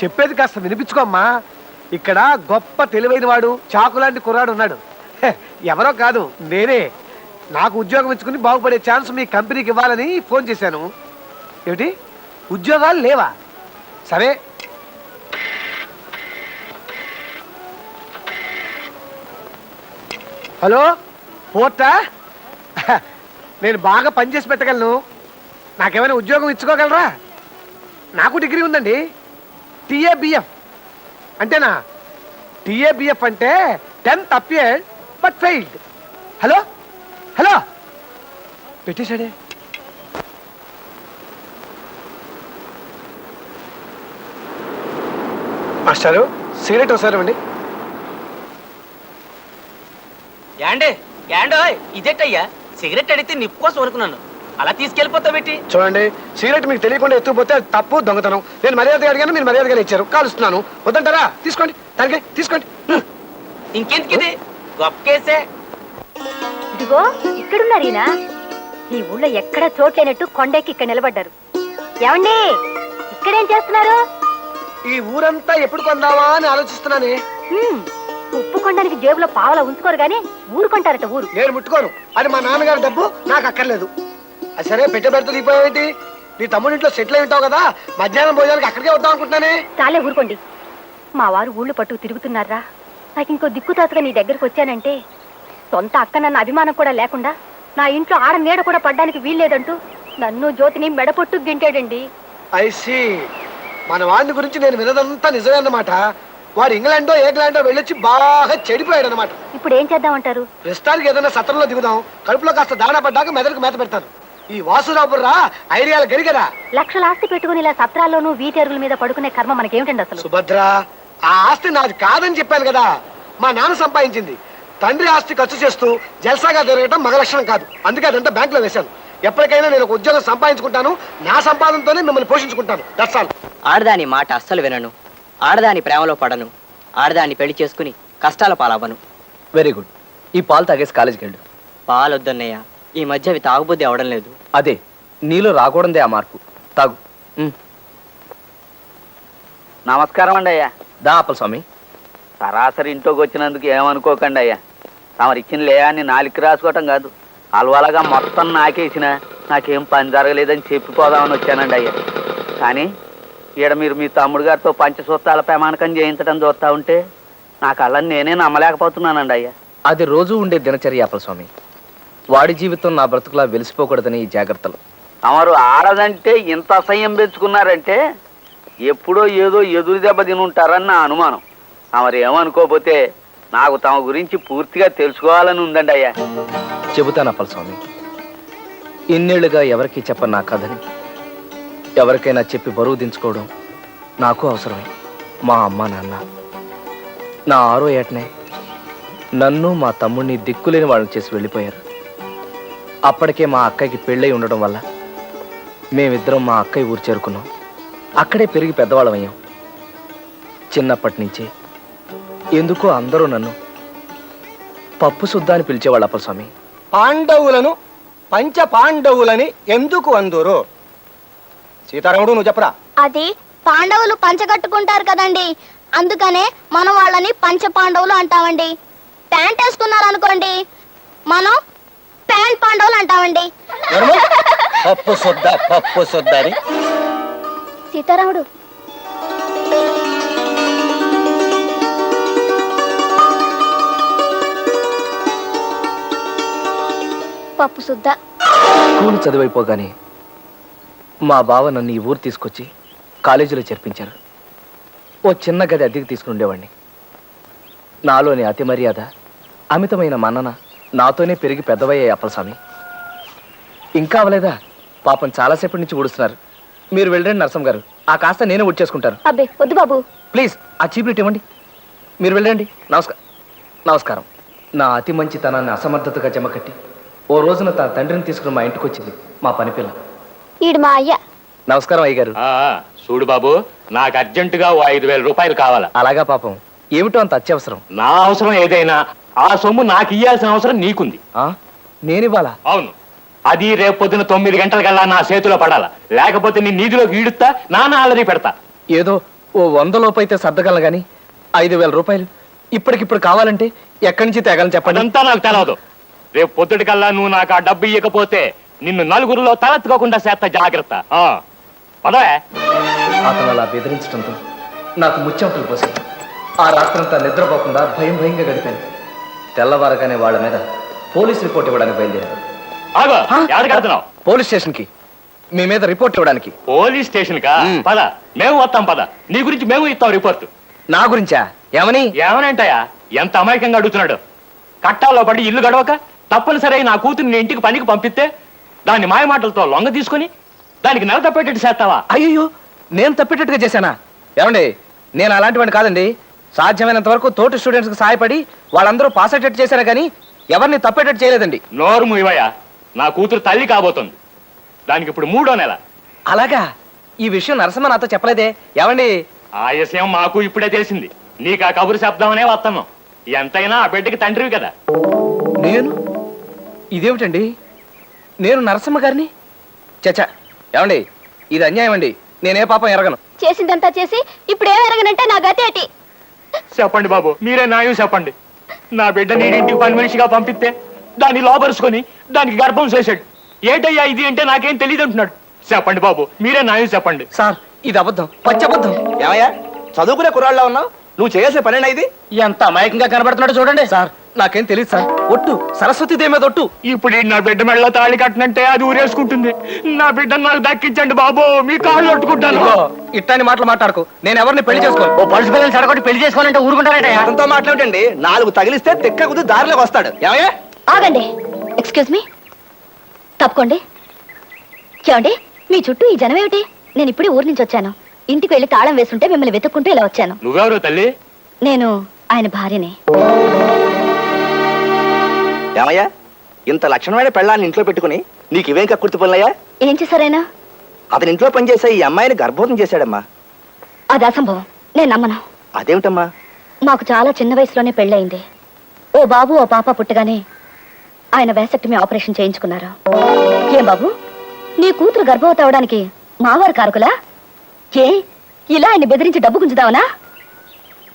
చెప్పేది కాస్త వినిపించుకోమ్మా. ఇక్కడ గొప్ప తెలివైన వాడు, చాకులాంటి కుర్రాడు ఉన్నాడు. ఎవరో కాదు, నేనే. నాకు ఉద్యోగం ఇచ్చుకుని బాగుపడే ఛాన్స్ మీ కంపెనీకి ఇవ్వాలని ఫోన్ చేశాను. ఏమిటి, ఉద్యోగాలు లేవా? సరే, హలో పోర్టా? నేను బాగా పనిచేసి పెట్టగలను. నాకేమైనా ఉద్యోగం ఇచ్చుకోగలరా? నాకు డిగ్రీ ఉందండి. టీఏబిఎఫ్ అంటేనా? టీఏబిఎఫ్ అంటే 10th appeared but failed. Hello hello, పెట్టేశాడే. మాస్టారు, సిగరెట్ ఒకసారి ఇవ్వండి. ఇదేటయ్యా, సిగరెట్ అడిగితే నిప్పు కోసం అనుకున్నాను. అలా తీసుకెళ్ళిపోతా పెట్టి. చూడండి, సిగరెట్ మీకు తెలియకుండా ఎత్తుకుపోతే అది తప్పు, దొంగతనం. నేను మర్యాదగా అడిగాను, మీరు మర్యాదగా ఇచ్చారు. కాలుస్తున్నాను. వద్దంటారా? తీసుకోండి, తనకే తీసుకోండి. ఇంకెందుకు ఇది గొప్ప కేసే. ఇదిగో ఇక్కడున్నారు ఈయన. ఈ ఊళ్ళో ఎక్కడ చోట్లేనట్టు కొండెక్కి ఇక్కడ నిలబడ్డారు. ఏమండి, ఇక్కడేం చేస్తున్నారు? ఈ ఊరంతా ఎప్పుడు కొందావా అని ఆలోచిస్తున్నానే. ఉప్పు కొండానికి జేబులో పావలా ఉంచుకోరు గానీ ఊరు కొంటారట. ఊరు నేను ముట్టుకోను. అది మా నాన్నగారి డబ్బు, నాకు అక్కర్లేదు. అది సరే, పెట్టబెడతా దిగిపోయావేంటి? నీ తమ్ముడి ఇంట్లో సెటిల్ అయి ఉంటావు కదా, మధ్యాహ్నం భోజనానికి అక్కడికే వద్దాం అనుకుంటున్నానే. చాలే ఊరుకోండి. మా వారు ఊళ్ళు పట్టుకు తిరుగుతున్నారా? నాకు ఇంకో దిక్కుతాతగా నీ దగ్గరకు వచ్చానంటే సొంత అక్క నన్న అభిమానం కూడా లేకుండా నా ఇంట్లో ఆడ నీడ కూడా పడ్డానికి వీల్లేదంటూ నన్ను జ్యోతిని మెడపొట్టు గింటాడండి. ఐసి మన వాడిని గురించి నేను వినదంతా నిజమే అన్నమాట. వాడు ఇంగ్లాండో ఇంగ్లాండో వెళ్ళొచ్చి బాగా చెడిపోయాడు అనమాట. ఇప్పుడు ఏం చేద్దామంటారు? ప్రస్తుతానికి ఏదైనా సత్రంలో దిగుదాం. కడుపులో కాస్త దాణా పడ్డాక మెదడుకు మేత పెడతాను. ఈ వాసురావు బుర్రా ఐడియాలు గరిగరా. లక్షల ఆస్తి పెట్టుకుని ఇలా సత్రాల్లోనూ వీటెరుగుల మీద పడుకునే కర్మ మనకేమిటండి అసలు? సుభద్ర, ఆ ఆస్తి నాది కాదని చెప్పాను కదా. మా నాన్న సంపాదించింది. తండ్రి ఆస్తి ఖర్చు చేస్తూ జల్సాగా తిరగటం మగ లక్షణం కాదు. అందుకే అదంతా బ్యాంకులో వేశాను. ఎప్పటికైనా నేను ఒక ఉద్యోగం సంపాదించుకుంటాను. నా సంపాదనతోనే మిమ్మల్ని పోషించుకుంటాను. That's all. ఆడదాని మాట అస్సలు వినను, ఆడదాని ప్రేమలో పడను, ఆడదాన్ని పెళ్లి చేసుకుని కష్టాల పాలవ్వను. Very good. ఈ పాలు తాగేసి కాలేజీకి వెళ్ళు. పాలొద్దన్నయ్య, ఈ మధ్య అవి తాగుబుద్ధి అవడం లేదు. అదే నీలో రాకూడదే ఆ మార్పు. తాగు. నమస్కారం అండి అయ్యా. దా అప్పల స్వామి. సరాసరి ఇంట్లోకి వచ్చినందుకు ఏమనుకోకండి అయ్యా. తమరిచ్చిన లేయాన్ని నాలుగు రాసుకోవటం కాదు, అలవాలగా మొత్తం నాకేసిన నాకేం పని జరగలేదని చెప్పిపోదామని వచ్చానండి అయ్యా. కానీ ఈడ మీరు మీ తమ్ముడు గారితో పంచసూత్రాల ప్రమాణకం చేయించడం చూస్తా ఉంటే నా కళ్ళని నేనే నమ్మలేకపోతున్నానండి అయ్యా. అది రోజు ఉండే దినచర్య అప్పల స్వామి. వాడి జీవితం నా బ్రతుకులా వెలిసిపోకూడదని ఈ జాగ్రత్తలు. తమరు ఆడదంటే ఇంత అసహ్యం పెంచుకున్నారంటే ఎప్పుడో ఏదో ఎదురు దెబ్బ తినుంటారని నా అనుమానం. తమరు ఏమనుకోకపోతే నాకు తమ గురించి పూర్తిగా తెలుసుకోవాలని ఉందండి అయ్యా. చెబుతాను అప్పల స్వామి. ఇన్నేళ్లుగా ఎవరికి చెప్పను నా కథని ఎవరికైనా చెప్పి బరువు దించుకోవడం నాకు అవసరమే. మా అమ్మ నాన్న నా 6వ ఏటనే నన్ను మా తమ్ముడిని దిక్కులేని వాళ్ళని చేసి వెళ్ళిపోయారు. అప్పటికే మా అక్కకి పెళ్ళై ఉండడం వల్ల మేమిద్దరం మా అక్కయ్య ఊరు చేరుకున్నాం. అక్కడే పెరిగి పెద్దవాళ్ళం అయ్యాం. చిన్నప్పటి నుంచి ఎందుకో అందరూ నన్ను పప్పు సుద్దా అని పిలిచేవాళ్ళు అప్పల స్వామి. పాండవులను పంచ పాండవులని ఎందుకు అందురు? సీతారాముడు నువ్వు చెప్పరా. అది పాండవులు పంచగట్టుకుంటారు కదండి, అందుకనే మనం వాళ్ళని పంచ పాండవులు అంటామండి. ప్యాంట్ వేసుకున్నారనుకోండి, మనం ప్యాంట్ పాండవులు అంటామండి. పప్పు సుద్దా అని. సీతారాముడు, పప్పు సుద్ద. స్కూల్ చదివైపోగానే మా బావ నన్ను ఈ ఊరు తీసుకొచ్చి కాలేజీలో చేర్పించారు. ఓ చిన్న గది అద్దెకి తీసుకుని ఉండేవాడిని. నాలోని అతి మర్యాద, అమితమైన మన్నన నాతోనే పెరిగి పెద్దవయ్యాయి అప్పల స్వామి. ఇంకా అవలేదా? పాపం చాలాసేపటి నుంచి ఊడుస్తున్నారు. మీరు వెళ్ళండి నరసం గారు, ఆ కాస్త నేనే ఊడ్చేసుకుంటాను. అబ్బే వద్దు బాబు. ప్లీజ్ ఆ చీపురిట్ ఇవ్వండి. మీరు వెళ్ళండి. నమస్కారం. నా అతి మంచితనాన్ని అసమర్థతగా జమకట్టి ఓ రోజున తన తండ్రిని తీసుకుని మా ఇంటికి వచ్చింది మా పని పిల్ల. ఈడు మా అయ్య. నమస్కారం అయ్యగారు. చూడు బాబు, నాకు అర్జెంటుగా 5,000 రూపాయలు కావాలా. అలాగా పాపం, ఏమిటో అంత అత్యవసరం. నా అవసరం ఏదైనా ఆ సొమ్ము నాకు ఇయ్యాల్సిన అవసరం నీకుంది. నేనివ్వాలా? అవును. అది రేపు పొద్దున 9 గంటలకల్లా నా చేతిలో పడాలా, లేకపోతే నీ నీటిలోకి ఈడుస్తా, నాన్న అల్లరి పెడతా. ఏదో ఓ 100 లోపు అయితే సర్దగలను గాని 5,000 రూపాయలు ఇప్పటికిప్పుడు కావాలంటే ఎక్కడి నుంచి తేగలని చెప్పండి. అదంతా నాకు తెలవదు. రేపు పొద్దుటికల్లా నువ్వు నాకు ఆ డబ్బు ఇవ్వకపోతే నిన్ను నలుగురిలో తలెత్తుకోకుండా చేస్తా, జాగ్రత్త. పదవే. అతను అలా బెదిరించడంతో నాకు ముచ్చెమటలు పోసాయి. ఆ రాత్రంతా నిద్రపోకుండా భయంగా గడిపాను. తెల్లవారగానే వాళ్ళ మీద పోలీస్ రిపోర్ట్ ఇవ్వడానికి బయలుదేరారు. పోలీస్ స్టేషన్ కి మీ మీద రిపోర్ట్ ఇవ్వడానికి. పోలీస్ స్టేషన్ కా? పద, మేము వస్తాం. పద, నీ గురించి మేము ఇస్తాం రిపోర్ట్. నా గురించా? ఏమనంటాయా? ఎంత అమాయకంగా అడుగుతున్నాడు. కట్టాల్లో పడి ఇల్లు గడవక తప్పనిసరి నా కూతురు ఇంటికి పనికి పంపిస్తే దాన్ని మాయమాటలతో లొంగ తీసుకుని దానికి నెల తప్పేటట్టు చేస్తావా? అయ్యో, నేను తప్పేటట్టుగా చేశానా? ఏమండి, నేను అలాంటి వాడిని కాదండి. సాధ్యమైనంత వరకు తోటి స్టూడెంట్స్ కి సహాయపడి వాళ్ళందరూ పాస్ అయ్యేటట్టు చేశారా కానీ ఎవరిని తప్పేటట్టు చేయలేదండి. నోరు మూయవయ్యా. నా కూతురు తల్లి కాబోతుంది. దానికి ఇప్పుడు 3వ నెల. అలాగా? ఈ విషయం నరసింహ నాతో చెప్పలేదే. ఏమండి? ఆ విషయం మాకు ఇప్పుడే తెలిసింది. నీకు ఆ కబురు శబ్దమనే వస్తున్నాం. ఎంతైనా ఆ బిడ్డకి తండ్రివి కదా. ఇదేమిటండి, నేను నరసింహ గారిని? చచ్చా, ఏమండి, ఇది అన్యాయం అండి. నేనే పాపం ఎరగను. చేసిందంతా చేసి ఇప్పుడు ఏం ఎరగనంటే నా గతి ఏంటి? చెప్పండి బాబు, మీరే న్యాయం చెప్పండి. నా బిడ్డ నేను ఇంటికి పని మనిషిగా పంపిస్తే దాన్ని లోపరుచుకొని దానికి గర్భం చేశాడు. ఏటయ్యా ఇది అంటే నాకేం తెలియదు అంటున్నాడు. చెప్పండి బాబు, మీరే న్యాయం చెప్పండి. సార్, ఇది అబద్ధం, పచ్చి అబద్ధం. ఏమయ్యా, చదువుకునే కుర్రాళ్ళ ఉన్నావు? నువ్వు చేసే పనేనా ఇది? ఎంత అమాయకంగా కనబడుతున్నాడు చూడండి. సార్, నాకేం తెలియదు సార్. ఒట్టు సరస్వతి దేవి మీద ఒట్టు. ఇప్పుడు ఈ నా బిడ్డ మెళ్ళ తాళి కట్టనంటే అది ఊరేసుకుంటుంది. నా బిడ్డను నాకు దక్కించండి బాబు, మీ కాళ్ళు కొట్టుకుంటాను. ఇదిగో, ఇట్లాంటి మాటలు మాట్లాడుకో. నేను ఎవరిని పెళ్లి చేసుకోను. ఓ పలుసు పిల్లలు సడగొట్టి పెళ్లి చేసుకోవాలంటే ఊరుకుంటారట. అతనితో మాట్లాడండి. 4 తగిలిస్తే తెక్క కుది దారిలోకి వస్తాడు. ఏమయ్యా? ఆగండి. ఎక్స్క్యూజ్ మీ, తప్పుకోండి. ఏమండి, మీ చుట్టూ ఈ జనం ఏమిటి? నేను ఇప్పుడే ఊరి నుంచి వచ్చాను. ఇంటికి వెళ్ళి తాళం వేస్తుంటే మిమ్మల్ని వెతుక్కుంటూ ఇలా వచ్చాను. నువ్వెవరు తల్లి? నేను ఆయన భార్యని. ఏమయ్యా, ఇంత లక్షణమైన పెళ్ళాన్ని ఇంట్లో పెట్టుకుని నీకు ఇవేం కక్కుర్తి పనులయ్యా? ఏం చేశారైనా? అతని ఇంట్లో పనిచేసే ఈ అమ్మాయిని గర్భవతం చేశాడమ్మా. అది అసంభవం. నేను నమ్మను. అదేమిటమ్మా? మాకు చాలా చిన్న వయసులోనే పెళ్ళయింది. ఓ బాబు ఓ పాప పుట్టగానే ఆయన వేసక్టమీ ఆపరేషన్ చేయించుకున్నారు. ఏం బాబు, నీ కూతురు గర్భవతి అవడానికి మావారు కారకులా? ఏ ఇలా ఆయన బెదిరించి డబ్బు గుంజుదావనా?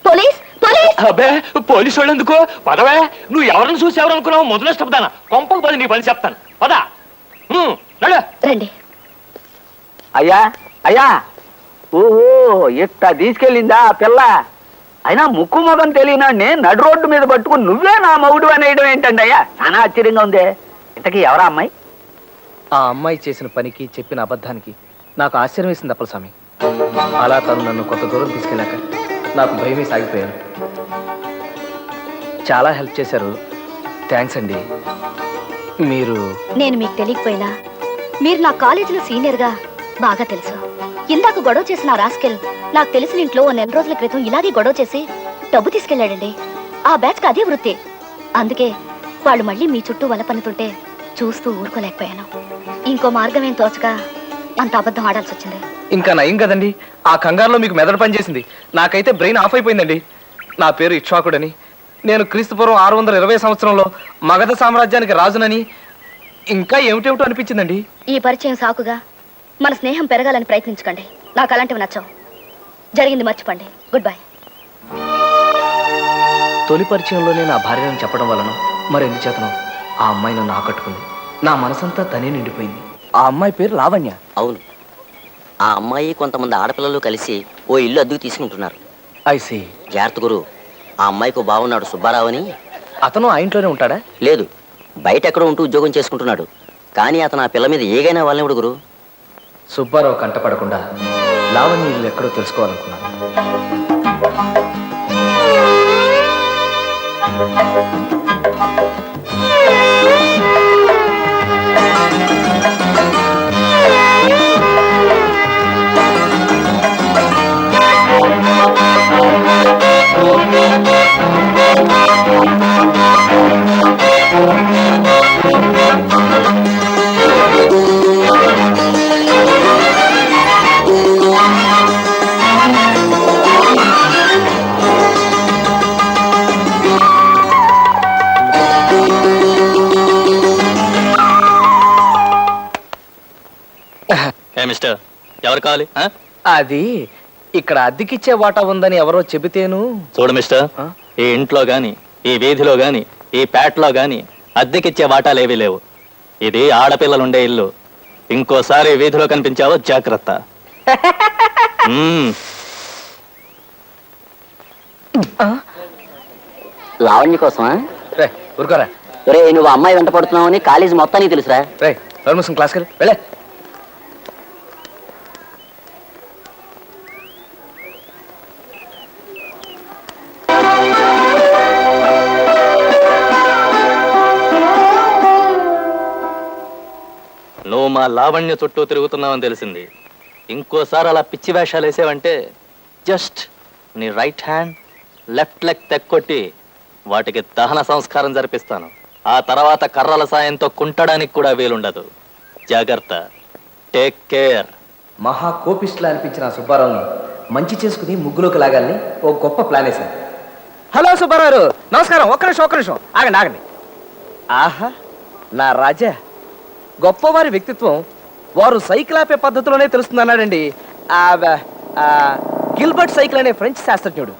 Police police! అబ్బే, పోలీసు వాళ్ళు ఎందుకు? పదవే, నువ్వు ఎవరిని చూసి ఎవరు అనుకున్నావు? మొదలు ఇష్టపడతానా? కొంపకు పది నీ పని చెప్తాను. పదా రండి. అయ్యా అయ్యా, ఓహో ఇట్ట తీసుకెళ్ళిందా ఆ పిల్ల? అయినా ముక్కు మొదం తెలియనాడిని నడు రోడ్డు మీద పట్టుకుని నువ్వే నా మగుడు అనేయడం ఏంటండి అయ్యా? చాలా ఆశ్చర్యంగా ఉంది. ఇంతకీ ఎవరా అమ్మాయి? ఆ అమ్మాయి చేసిన పనికి, చెప్పిన అబద్ధానికి నాకు ఆశ్చర్యం వేసింది అప్పలస్వామి. అలా తను నన్ను కొంత దూరం తీసుకెళ్ళాక నాకు భయమే సాగిపోయాను. చాలా హెల్ప్ చేశారు. థ్యాంక్స్ అండి. మీరు నేను మీకు తెలియకపోయినా మీరు నా కాలేజీలో సీనియర్గా బాగా తెలుసు. ఇందాక గొడవ చేసిన ఆ రాస్కెల్ నాకు తెలిసిన ఇంట్లో ఓ 4 రోజుల క్రితం ఇలాగే గొడవ చేసి డబ్బు తీసుకెళ్లాడండి. ఆ బ్యాచ్కి అదే వృత్తి. అందుకే వాళ్ళు మళ్ళీ మీ చుట్టూ వల పన్నుతుంటే చూస్తూ ఊరుకోలేకపోయాను. ఇంకో మార్గం ఏం తోచగా అంత అబద్ధం ఆడాల్సి వచ్చింది. ఇంకా నయం కదండి. ఆ కంగారులో మీకు మెదడు పనిచేసింది. నాకైతే బ్రెయిన్ ఆఫ్ అయిపోయిందండి. నా పేరు ఇక్ష్వాకుడని, నేను క్రీస్తుపూర్వం 620 సంవత్సరంలో మగధ సామ్రాజ్యానికి రాజునని, ఇంకా ఏమిటేమిటో అనిపించిందండి. ఈ పరిచయం సాకుగా మన స్నేహం పెరగాలని ప్రయత్నించకండి. నాకు అలాంటివి నచ్చవు. జరిగింది మర్చిపోండి. Good bye. తొలి పరిచయంలోనే నా భార్యను చెప్పడం వలన మరెందుచేతనో ఆ అమ్మాయి నన్ను ఆకట్టుకుంది. నా మనసంతా తనే నిండిపోయింది. ఆ అమ్మాయి పేరు లావణ్య. అవును, ఆ అమ్మాయి కొంతమంది ఆడపిల్లలు కలిసి ఓ ఇల్లు అద్దెకు తీసుకుంటున్నారు. I see. జాగ్రత్త గురు, ఆ అమ్మాయికి బాగున్నాడు సుబ్బారావు అని. అతను ఆ ఇంట్లోనే ఉంటాడా? లేదు, బయట ఎక్కడో ఉంటూ ఉద్యోగం చేసుకుంటున్నాడు. కానీ అతను ఆ పిల్ల మీద ఏగైనా వాళ్ళనివ్వడు గురు. సుబ్బారావు కంటపడకుండా లావణ్య ఇల్లు ఎక్కడో తెలుసుకోవాలనుకున్నాను. మిస్టర్, ఎవరు కావాలి? అది ఇక్కడ అద్దెకిచ్చే వాటా ఉందని ఎవరో చెబితేను. చూడు మిస్టర్, ఈ ఇంట్లో గాని, ఈ వీధిలో గాని, ఈ పేటలో గాని అద్దెకిచ్చే వాటాలేవీ లేవు. ఇది ఆడపిల్లలుండే ఇల్లు. ఇంకోసారి వీధిలో కనిపించావో జాగ్రత్త. లావణ్య కోసమా? రే ఊరుకోరా. రే, నువ్వు అమ్మాయి వెంట పడుతున్నావు అని కాలేజీ మొత్తానికి తెలుసురా. రే పర్మిషన్ క్లాస్కి వెళ్ళే. నువ్వు మా లావణ్య చుట్టూ తిరుగుతున్నావని తెలిసింది. ఇంకోసారి అలా పిచ్చి వేషాలు వేసావంటే జస్ట్ నీ రైట్ హ్యాండ్ లెఫ్ట్ లెగ్ తెక్కొట్టి వాటికి దహన సంస్కారం జరిపిస్తాను. ఆ తర్వాత కర్రల సాయంతో కుంటడానికి కూడా వీలుండదు. జాగ్రత్త. Take care. మహా కోపిస్టులా అనిపించిన సుబ్బారావుని మంచి చేసుకుని ముగ్గులోకి లాగాలని ఓ గొప్ప ప్లాన్ వేశాను. హలో సుబ్బారావు, నమస్కారం. ఒక్క నిమిషం ఆగండి. ఆహా, నా రాజా, గొప్పవారి వ్యక్తిత్వం వారు సైకిల్ ఆపే పద్ధతిలోనే తెలుస్తుందన్నాడండి. గిల్బర్ట్ సైకిల్ అనే ఫ్రెంచ్ శాస్త్రజ్ఞుడు.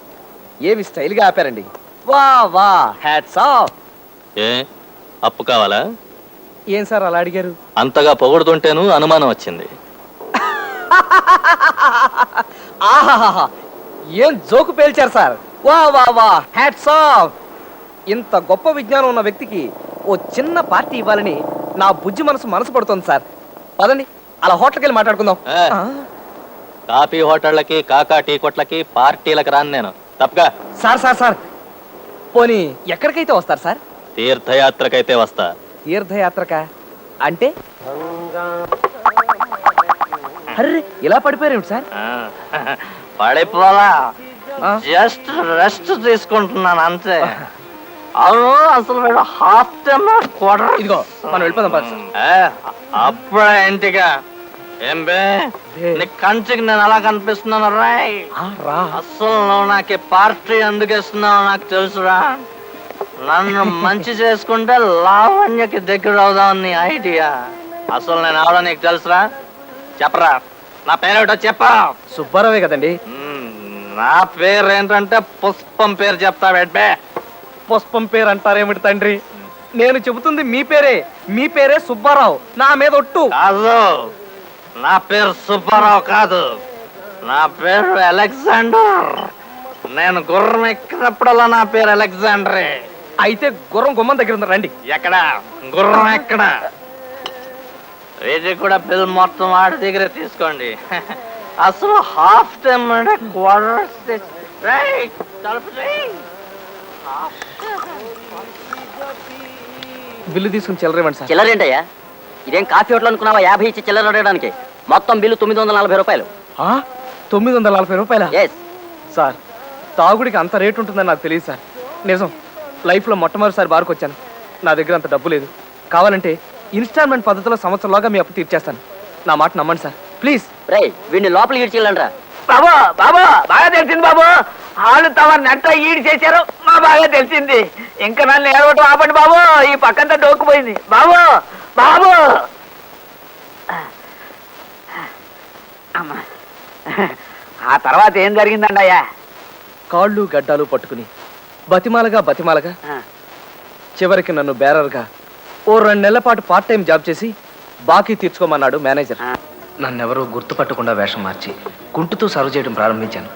ఏవి స్టైల్గా ఆపారండి. వా వా, హ్యాట్స్ ఆఫ్. ఏ అప్పు కావాలా? ఏం సార్ అలా అడిగారు? అంతగా పొగుడుతుంటేను అనుమానం వచ్చింది. ఆహాహా, ఏం జోకు పేల్చారు సార్. వా వా వా, హ్యాట్స్ ఆఫ్. ఇంత గొప్ప విజ్ఞానం ఉన్న వ్యక్తికి ఓ చిన్న పార్టీ ఇవ్వాలని నా బుజ్జి మనసు పడుతోంది సార్. పదండి అలా హోటల్కి వెళ్ళి మాట్లాడుకుందాం. కాఫీ హోటళ్ళకి కాకా టీ కొట్లకి పార్టీలకు రాను నేను తప్పగా. సార్ పోనీ ఎక్కడికైతే వస్తారు సార్? తీర్థయాత్రకైతే వస్తా. తీర్థయాత్రక అంటే? అర్రే ఇలా పడిపోయారు సార్? పడిపోలా, జస్ట్ రెస్ట్ తీసుకుంటున్నాను అంతే. అవును, అసలు వీడు హాఫ్ టైమ్ క్వార్టర్. ఇదిగో మనం వెళ్ళిపోదాం పద సార్. అప్పుడే ఇంటిగా ఏం బే, నీ కంచికి నేను అలా కనిపిస్తున్నాను రాయ్. అసలు నువ్వు నాకు పార్టీ ఎందుకు ఇస్తున్నావు నాకు తెలుసురా. నన్ను మంచి చేసుకుంటే లావణ్యకి దగ్గర అవుదాం నీ ఐడియా. అసలు నేను అవడం నీకు తెలుసురా? చెప్పరా, నా పేరేటో చెప్పా. సుబ్బారావే కదండి. నా పేరు ఏంటంటే పుష్పం పేరు చెప్తా బెడ్బే. పుష్పం పేరు అంటారేమిటి తండ్రి? నేను చెబుతుంది మీ పేరే. మీ పేరే సుబ్బారావు. నా మీద ఒట్టు. కాదు, నా పేరు సుబ్బారావు కాదు, నా పేరు అలెగ్జాండర్. నేను గుర్రం ఎక్కినప్పుడల్లా నా పేరు అలెగ్జాండరే. అయితే గుర్రం గుమ్మం దగ్గర ఉంది, రండి. ఎక్కడ గుర్రం ఎక్కడ? ఇది కూడా బిల్ మొత్తం వాడి దగ్గర తీసుకోండి. అసలు హాఫ్ టైం అంటే క్వార్టర్. బిల్లు తీసుకుని చిల్లరేమండి సార్. చిల్లరేంటయ్యా? ఇదేం కాఫీ హోటల్ అనుకున్నావా 50 ఇచ్చి చిల్లర అడగడానికి? మొత్తం బిల్లు 940 రూపాయలు. 940 రూపాయల? ఎస్ సార్, తాగుడికి అంత రేటు ఉంటుందని నాకు తెలియదు సార్. నిజం, లైఫ్లో మొట్టమొదటిసారి బార్కు వచ్చాను. నా దగ్గర అంత డబ్బు లేదు. కావాలంటే ఇన్స్టాల్మెంట్ పద్ధతిలో సంవత్సరంలోగా మీ అప్పు తీర్చేస్తాను. నా మాట నమ్మండి సార్, ప్లీజ్. రే, వీడిని లోపలికి ఇడ్చిల్లండ్రా. బాబు బాబు బాగా తెలిసింది బాబు. వాళ్ళు తమ నెట్ట ఈడి చేశారు, మా బాగా తెలిసింది. ఇంకా నన్ను ఏడవటం ఆపండి బాబు, ఈ పక్కంతా డోక్కుపోయింది. బాబు బాబు అమ్మా, ఆ తర్వాత ఏం జరిగిందండి అయ్యా? కాళ్ళు గడ్డాలు పట్టుకుని బతిమాలగా చివరికి నన్ను బేరర్గా ఓ 2 నెలల పాటు పార్ట్ టైం జాబ్ చేసి బాకీ తీర్చుకోమన్నాడు మేనేజర్. నన్నెవరూ గుర్తుపట్టకుండా వేషం మార్చి కుంటుతూ సర్వ్ చేయడం ప్రారంభించాను.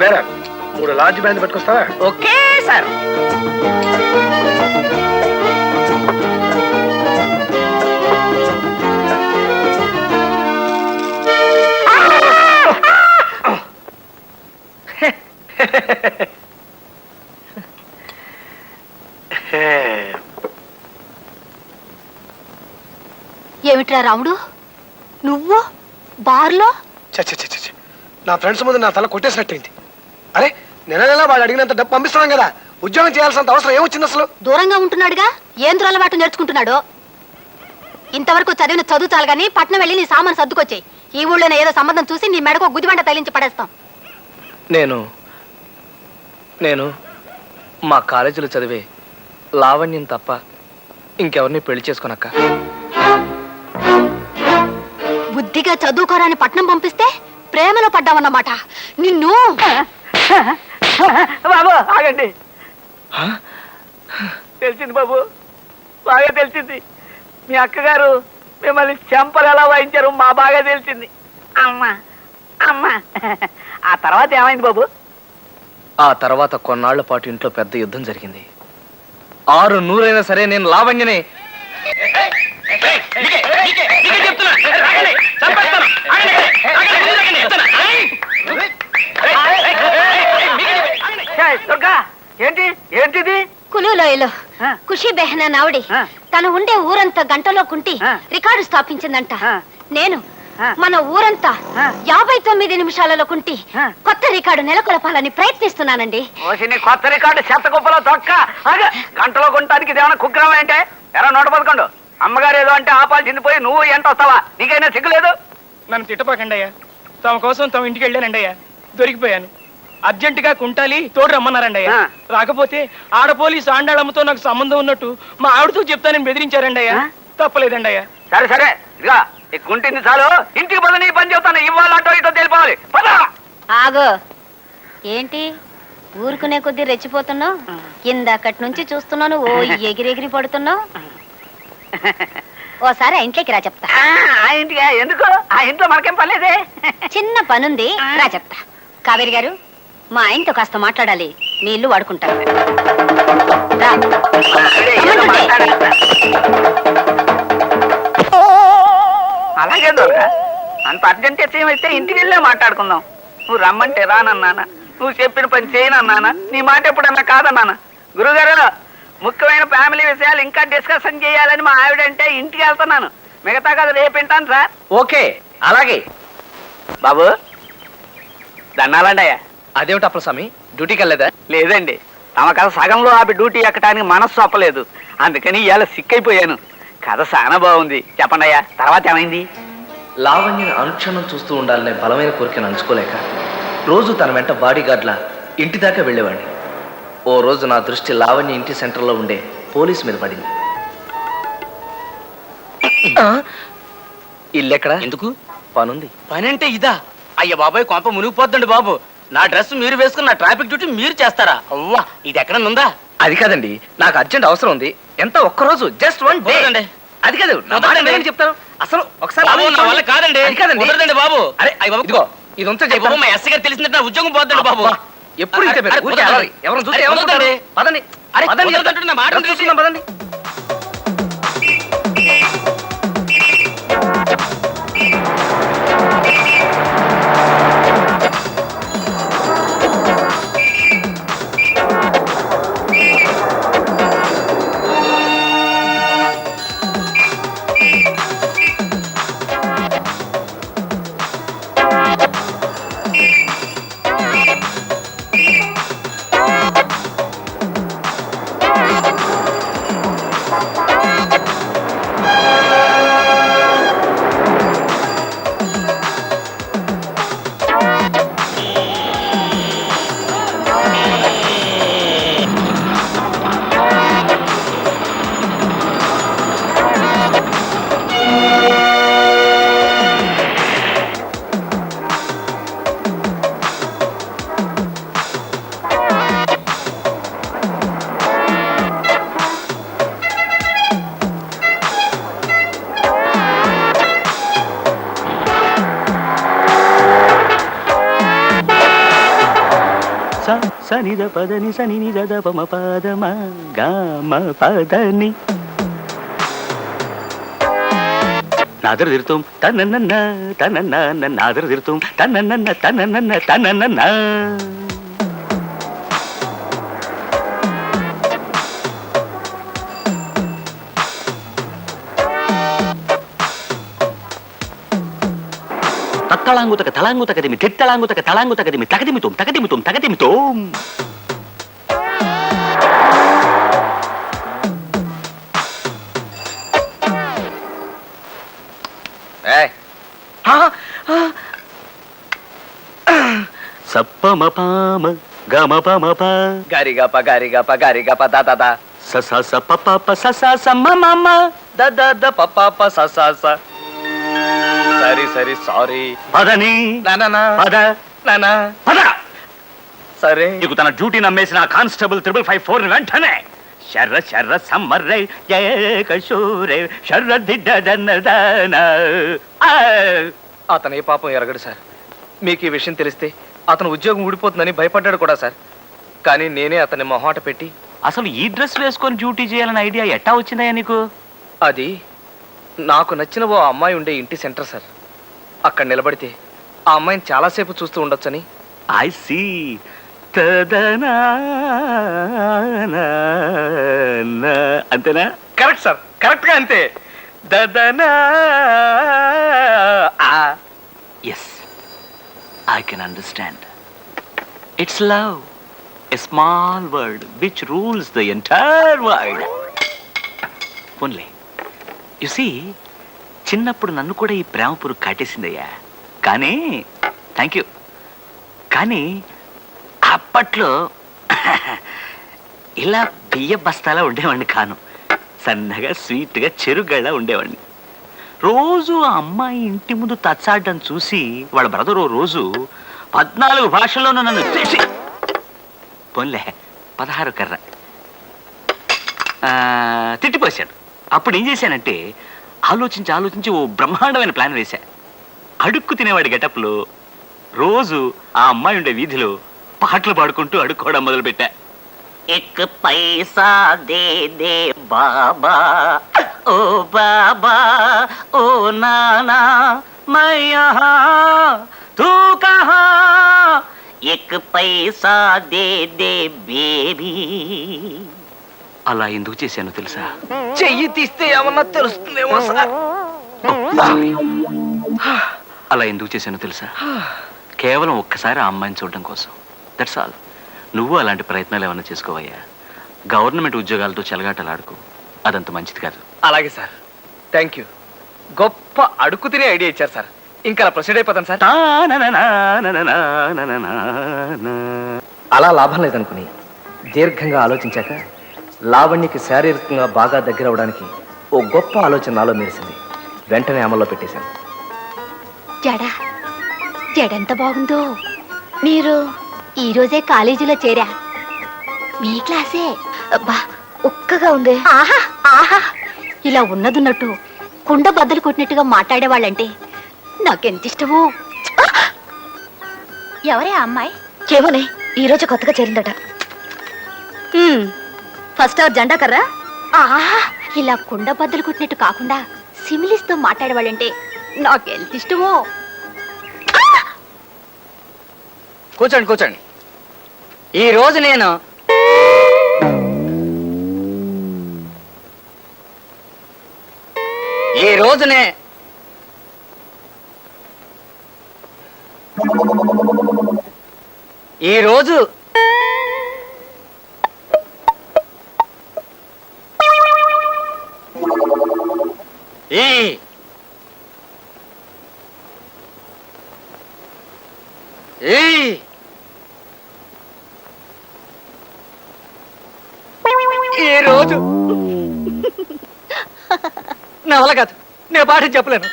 బేరా 3 లార్జ్ బ్యాండ్ పట్టుకొస్తావా? Okay sir. ఏమిట్రా రాముడు, నువ్వు బార్లో? నా ఫ్రెండ్స్ ముందు నా తల కొట్టేసినట్టయింది. అరే నెల వాడు అడిగినంత డబ్బు పంపిస్తున్నాం కదా, ఉద్యోగం చేయాల్సినంత అవసరం ఏమొచ్చింది అసలు? దూరంగా ఉంటున్నాడుగా, ఏం దురలవాటు నేర్చుకుంటున్నాడు? ఇంతవరకు చదివిన చదువు చాలు గానీ పట్నం వెళ్ళి నీ సామాను సర్దుకొచ్చాయి. ఈ ఊళ్ళోనే ఏదో సంబంధం చూసి నీ మెడకు గుదిబండ తగిలించి పడేస్తాం. నేను మా కాలేజీలో చదివే లావణ్యం తప్ప ఇంకెవరిని పెళ్లి చేసుకోనక్క. బుద్ధిగా చదువుకోరాని పట్నం పంపిస్తే ప్రేమలో పడ్డావన్నమాట. నిన్ను బాబు ఆగండి. తెలిసింది బాబు, బాగా తెలిసింది. మీ అక్కగారు మిమ్మల్ని చెంపలు ఎలా వాయించారు మా బాగా తెలిసింది. అమ్మా అమ్మా. ఆ తర్వాత ఏమైంది బాబు? ఆ తర్వాత కొన్నాళ్ల పాటు ఇంట్లో పెద్ద యుద్ధం జరిగింది. 600 సరే నేను లావణ్యనే. దుర్గా, ఏంటి ఏంటిది? కులులోయలో ఖుషి బెహనా నావుడి తను ఉండే ఊరంతా గంటలో కుంటి రికార్డు స్థాపించిందంట. నేను మన ఊరంతా 59 నిమిషాలలో కుంటి కొత్త రికార్డు నెలకొల్పాలని ప్రయత్నిస్తున్నానండి. కొత్త రికార్డు చెత్త కుప్పలో తొక్క గంటలో కొనడానికి ఇదేమన్నా కుగ్రహం ఏంటే? ఎలా 111 అమ్మగారు ఏదో అంటే ఆపాల్సింది పోయి నువ్వు ఎంత వస్తావా? నీకైనా సిగ్గులేదు? నన్ను తిట్టపాకండి అయ్యా. తమ కోసం తమ ఇంటికి వెళ్ళానండి అయ్యా, దొరికిపోయాను. అర్జెంటుగా కుంటాలి తోడు రమ్మన్నారండి అయ్యా. రాకపోతే ఆడ పోలీసు ఆండాళమ్మతో నాకు సంబంధం ఉన్నట్టు మా ఆవిడతో చెప్తానని బెదిరించారండి అయ్యా. తప్పలేదండి అయ్యా. సరే సరే, ఇదిగా ఈ కుంటింది చాలు, ఇంటికి పద. నీ పని చెప్తాను, ఇవ్వాలంటో ఇటో తెలిపోవాలి. పద. ఆగు. ఏంటి ఊరుకునే కొద్దీ రెచ్చిపోతున్నావు. ఇందాకటి నుంచి చూస్తున్నాను ఓ ఎగిరెగిరి పడుతున్నావు. ఓసారి ఆ ఇంట్లోకి రా చెప్తా. ఆ ఇంటికి ఎందుకు? ఆ ఇంట్లో మనకేం పర్లేదే. చిన్న పనుంది, రా చెప్తా. కావేరి గారు, మా ఆయనతో కాస్త మాట్లాడాలి. మీ ఇల్లు వాడుకుంటారు. రా. అలాగే దొరక అంత అర్జెంట్ అయితే ఇంటికి వెళ్ళే మాట్లాడుకుందాం. నువ్వు రమ్మంటే రానన్నానా, నువ్వు చెప్పిన పని చేయనన్నానా, నీ మాట ఎప్పుడన్నా కాదన్నానా? గురుగారు, ముఖ్యమైన ఫ్యామిలీ విషయాలు ఇంకా డిస్కషన్ చేయాలని మా ఆవిడంటే ఇంటికి వెళ్తున్నాను. మిగతా కదా రేపు వింటాను సార్. ఓకే, అలాగే. బాబు దండాలండి అయ్యా. అదేమిటి అప్పలస్వామి, డ్యూటీకి వెళ్ళలేదా? లేదండి, తమ కథ సగంలో ఆపి డ్యూటీ ఎక్కడానికి మనస్సు ఒప్పలేదు. అందుకని ఇవాళ సిక్కైపోయాను. కథ చాలా బాగుంది. చెప్పండి అయ్యా, తర్వాత ఏమైంది? లావణ్యని అనుక్షణం చూస్తూ ఉండాలనే బలమైన కోరికను అంచుకోలేక రోజు తన వెంట బాడీ గార్డ్లా ఇంటి దాకా వెళ్ళేవాడిని. ఓ రోజు నా దృష్టి లావణ్య ఇంటి సెంటర్లో ఉండే పోలీస్ మీద పడింది. ఇల్లెక్కడ? ఎందుకు? పనుంది. పని అంటే ఇదా? అయ్య బాబాయ్, కొంప మునిగిపోద్దండి బాబు. నా డ్రెస్ మీరు వేసుకున్న ట్రాఫిక్ డ్యూటీ మీరు చేస్తారా? అవ్వా, ఇది ఎక్కడ ఉందా? అది కాదండి, నాకు అర్జెంట్ అవసరం ఉంది. ఎంత ఒక్కరోజు, జస్ట్ వన్ డే. అది కాదు, నా మాట వినని చెప్తాను. అసలు ఒకసారి కాదండి, అది కాదండి. కుదరదండి బాబు. అరే ఇదిగో, ఇది ఉంటే చెప్పు. మా ఎస్ఐ గారు తెలిసిందంటే నా ఉద్యోగం పోద్దండి బాబు. ఎప్పుడు ఇంతే పేరు. ఊరికే అలరి. ఎవరిని చూస్తే ఏమనుకుంటారు? పదండి. అరే, పదండి, కుదరదంటే నా మాట డ్రెస్ చూసుకుందాం, పదండి. సనిద పదని సని నిజ పమ పదమ గామ పదని నాదర తిరుతాం తనన్న తనన్న నాదర తిరుతాం తనన్న తనన్న తనన్న. తత్తళాంగుతక తలాంగుతకదిమి తిత్తళాంగుతక తలాంగుతకదిమి తగదిమితోం తగదిమితోం తగదిమితోం. సప్పమ పామ గమ పమ ప గారిగప గారిగప గారిగప ద సస స ప ప ప స స స మ మ మ ద ప ప ప స స స. సరి సరి సారీ. పదని నానా పద నానా పద. సరే. నీకు తన డ్యూటీ నమ్మేసిన కానిస్టేబుల్ 5554 ని వెంటనే శర్ర శర్ర సమ్మర్రే కశూరే శర్ర దిడ్డదన్నదాన. అతను ఏ పాపం ఎరగడు సార్. మీకు ఈ విషయం తెలిస్తే అతను ఉద్యోగం ఊడిపోతుందని భయపడ్డాడు కూడా సార్. కానీ నేనే అతన్ని మొహాట పెట్టి అసలు ఈ డ్రెస్ వేసుకొని డ్యూటీ చేయాలనే ఐడియా ఎట్టా వచ్చిందయ్యా నీకు? అది నాకు నచ్చిన ఓ అమ్మాయి ఉండే ఇంటి సెంటర్ సార్. అక్కడ నిలబడితే ఆ అమ్మాయిని చాలాసేపు చూస్తూ ఉండొచ్చని. I see. తదనా అంతేనా? కరెక్ట్ సార్, కరెక్ట్ గా అంతే. దదనా. Yes, I can understand. It's love, a small word which rules the entire world. Only you see, చిన్నప్పుడు నన్ను కూడా ఈ ప్రేమ పురుగు కాటేసిందయ్యా. కానీ థ్యాంక్ యూ. కానీ అప్పట్లో ఇలా బియ్య బస్తాలా ఉండేవాడిని కాను. సన్నగా స్వీట్గా చెరుగళ్ళ ఉండేవాడిని. రోజు ఆ అమ్మాయి ఇంటి ముందు తచ్చాడడం చూసి వాళ్ళ బ్రదర్ ఓ రోజు 14 భాషల్లోనూ నన్ను పోన్లే 16 కర్ర తిట్టిపోశాడు. అప్పుడు ఏం చేశానంటే ఆలోచించి ఓ బ్రహ్మాండమైన ప్లాన్ వేశా. అడుక్కు తినేవాడి గెటప్లో రోజు ఆ అమ్మాయి ఉండే వీధిలో పాటలు పాడుకుంటూ అడుక్కోవడం మొదలుపెట్టా. ఎక్ పైసా దే దే బాబా ఓ బాబా ఓ నానా मैं यहाँ तू कहाँ एक पैसा दे दे బేబీ. అలా ఎందుకు చేశానో తెలుసా? చెయ్యి తీస్తే ఏమన్నా తెలుస్తుందేమో సార్. అలా ఎందుకు చేశానో తెలుసా? కేవలం ఒక్కసారి ఆ అమ్మాయిని చూడడం కోసం. That's all. నువ్వు అలాంటి ప్రయత్నాలు ఏమైనా చేసుకోవయ్యా. గవర్నమెంట్ ఉద్యోగాలతో చెలగాటలాడుకో, అదంత మంచిది కాదు. అలాగే సార్, థ్యాంక్ యూ. గొప్ప అడుక్కు తినే ఐడియా ఇచ్చారు సార్. ఇంకా ప్రొసీడ్ అయిపోతాను సార్. అలా లాభం లేదనుకుని దీర్ఘంగా ఆలోచించాక లావణ్యకి శారీరకంగా బాగా దగ్గర అవడానికి ఓ గొప్ప ఆలోచన నాలో మెరిసింది. వెంటనే అమల్లో పెట్టేశాను. జడెంత బాగుందో. మీరు ఈ రోజే కాలేజీలో చేరా? మీ క్లాసే. అబ్బా ఒక్కగా ఉంది. ఆహా ఆహా, ఇలా ఉన్నదున్నట్టు కుండ బద్దలు కొట్టినట్టుగా మాట్లాడేవాళ్ళంటే నాకెంత ఇష్టమో. ఎవరే ఆ అమ్మాయి? ఏమోనే, ఈ రోజు కొత్తగా చేరిందట. ఫస్ట్ అవర్ జెండా కర్రా. ఆహా, ఇలా కుండ బద్దలు కొట్టినట్టు కాకుండా సిమిలిస్తో మాట్లాడేవాళ్ళంటే నాకెంత ఇష్టమో. కూర్చోండి. ఈ రోజు నేను ఈ రోజునే ఈ రోజు ఈ రోజు నా వల్ల కాదు, నేను పాఠం చెప్పలేను.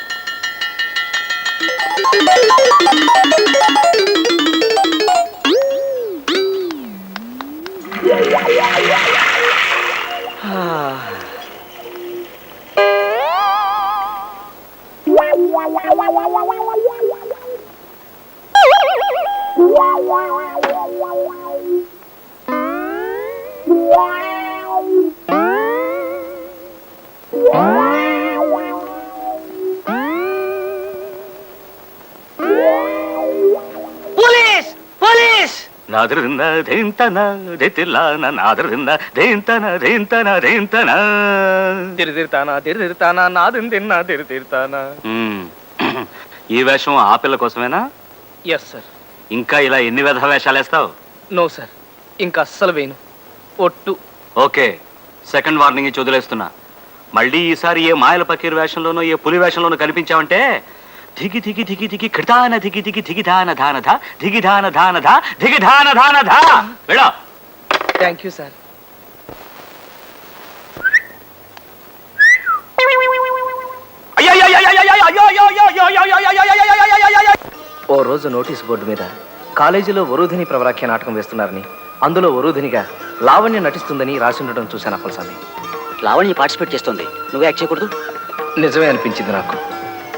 ఈ వేషం ఆ పిల్ల కోసమేనా? Yes sir. ఇంకా ఇలా ఎన్ని విధ వేషాలు వేస్తావు? నో సార్, ఇంకా అస్సలు వేయను. ఒట్టు. ఓకే, సెకండ్ వార్నింగ్ ఇచ్చి వదిలేస్తున్నా. మళ్ళీ ఈసారి ఏ మాయల పకీర్ వేషంలోనో ఏ పులి వేషంలోనో కనిపించావంటే ధిగి ధిగి ధిగి ధిగి కృతాన ధిగి ధిగి ధిగిధాన ధాన ధ ధిగిధాన ధాన ధ ధిగిధాన ధాన ధ. వెళ్ళా. Thank you sir. ఓ రోజు నోటీస్ బోర్డు మీద కాలేజీలో వరూధిని ప్రవరాఖ్య నాటకం వేస్తున్నారని, అందులో వరూధినిగా లావణ్య నటిస్తుందని రాసి ఉండటం చూశాను అప్పలస్వామి. లావణ్య పార్టిసిపేట్ చేస్తుంది, నువ్వు యాక్ట్ చేయకూడదు? నిజమే అనిపించింది నాకు.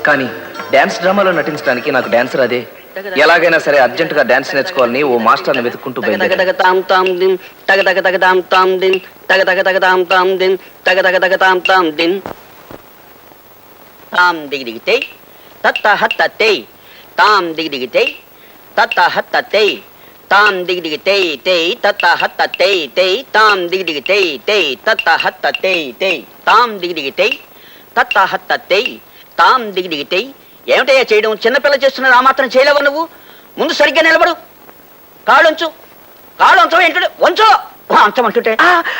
కానీ డాన్స్ డ్రామాలో నటించడానికి నాకు డాన్సర్ అదే. ఎలాగైనా సరే అర్జెంట్ గా డాన్స్ నేర్చుకోవాలని ఓ మాస్టర్ని వెతుక్కుంటూ ఏమిటయ్యా చేయడం? చిన్నపిల్ల చేస్తున్నది ఆ మాత్రం చేయలేవు నువ్వు? ముందు సరిగ్గా నిలబడు. కాళ్ళొంచు. ఏంటంటే వంచు. అంచమంటుంటే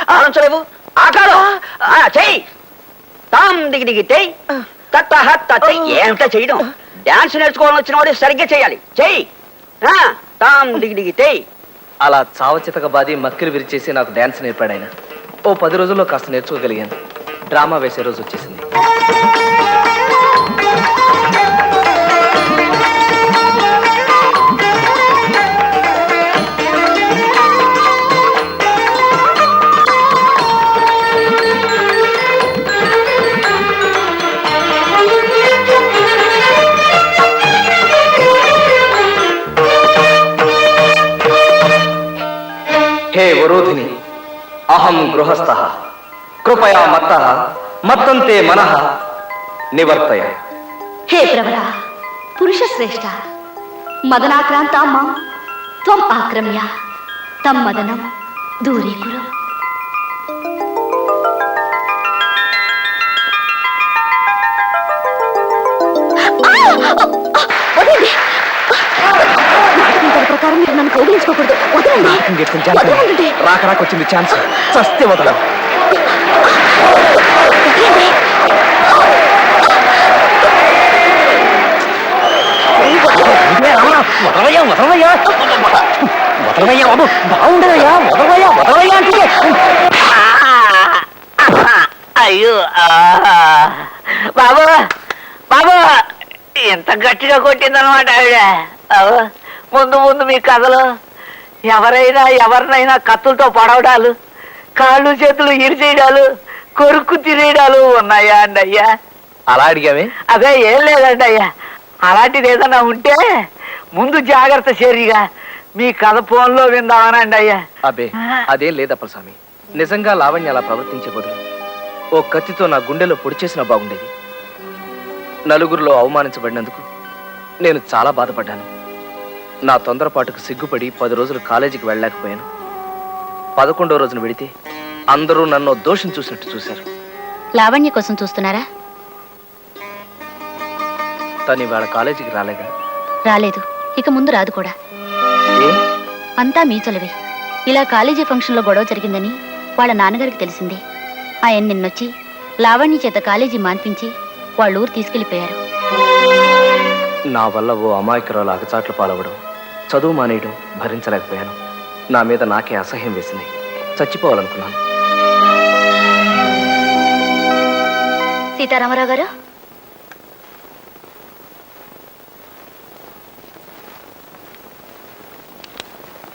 కాళ్ళొంచలేవు. ఆ కాడు చెయ్యి. తాం దిగి దిగి తెయ్ తత్త హత్త తెయ్. ఏమిటా చేయడం? డాన్స్ నేర్చుకోవాలని వచ్చిన వాడు సరిగ్గా చేయాలి. చెయ్యి. తాం దిగి దిగి తెయ్. అలా చావచితక బాది మక్కిలు విరిచేసి నాకు డాన్స్ నేర్పాడు ఆయన. ఓ 10 రోజుల్లో కాస్త నేర్చుకోగలిగాను. డ్రామా వేసే రోజు వచ్చేసింది. గృహస్థ కృపయా మత్త మత్తంతే మనః నివర్తయ. హే ప్రవర పురుష శ్రేష్ఠ మదనాక్రాంత మాం త్వం ఆక్రమ్య తం మదనం దూరీకురు. ప్రకారం మీరు నన్ను కౌగిలించుకోకూడదు. వదలండి. రాక వచ్చింది ఛాన్స్, చస్తే వదల. అయ్యో బాబు బాబు ఎంత గట్టిగా కొట్టిందనమాట ఆవిడ. ముందు ముందు మీ కథలో ఎవరైనా ఎవరినైనా కత్తులతో పడవడాలు, కాళ్ళు చేతులు ఇరిచేయడాలు, కొరుక్కు తినేయడాలు ఉన్నాయా అండి అయ్యా? అలా అడిగామే? అదే ఏం లేదండి అయ్యా. అలాంటిది ఏదన్నా ఉంటే ముందు జాగ్రత్త చేరిగా మీ కథ ఫోన్లో విందామనండి అయ్యా. అబ్బే అదేం లేదప్పలస్వామి. నిజంగా లావణ్య అలా ప్రవర్తించే బదులు ఓ కత్తితో నా గుండెలో పొడి చేసినా బాగుండేది. నలుగురిలో అవమానించబడినందుకు నేను చాలా బాధపడ్డాను. నా తొందరపాటుకు సిగ్గుపడి 10 రోజులు కాలేజీకి వెళ్ళలేకపోయాను. 11వ రోజున వెడితే అందరూ నన్ను దోషం చూసినట్టు చూశారు. లావణ్య కోసం చూస్తున్నారా? తను ఇవాళ కాలేజీకి రాలేదా? రాలేదు, ఇక ముందు రాదు కూడా. ఏ? అంతా మీ చొలవే. ఇలా కాలేజీ ఫంక్షన్లో గొడవ జరిగిందని వాళ్ళ నాన్నగారికి తెలిసింది. ఆయన నిన్నొచ్చి లావణ్య చేత కాలేజీ మాన్పించి వాళ్ళ ఊరు తీసుకెళ్లిపోయారు. నా వల్ల ఓ అమాయకురాలు అగచాట్లు పాలవడం, చదువు మానేయడం భరించలేకపోయాను. నా మీద నాకే అసహ్యం వేసింది. చచ్చిపోవాలనుకున్నాను. సీతారామరావు గారు,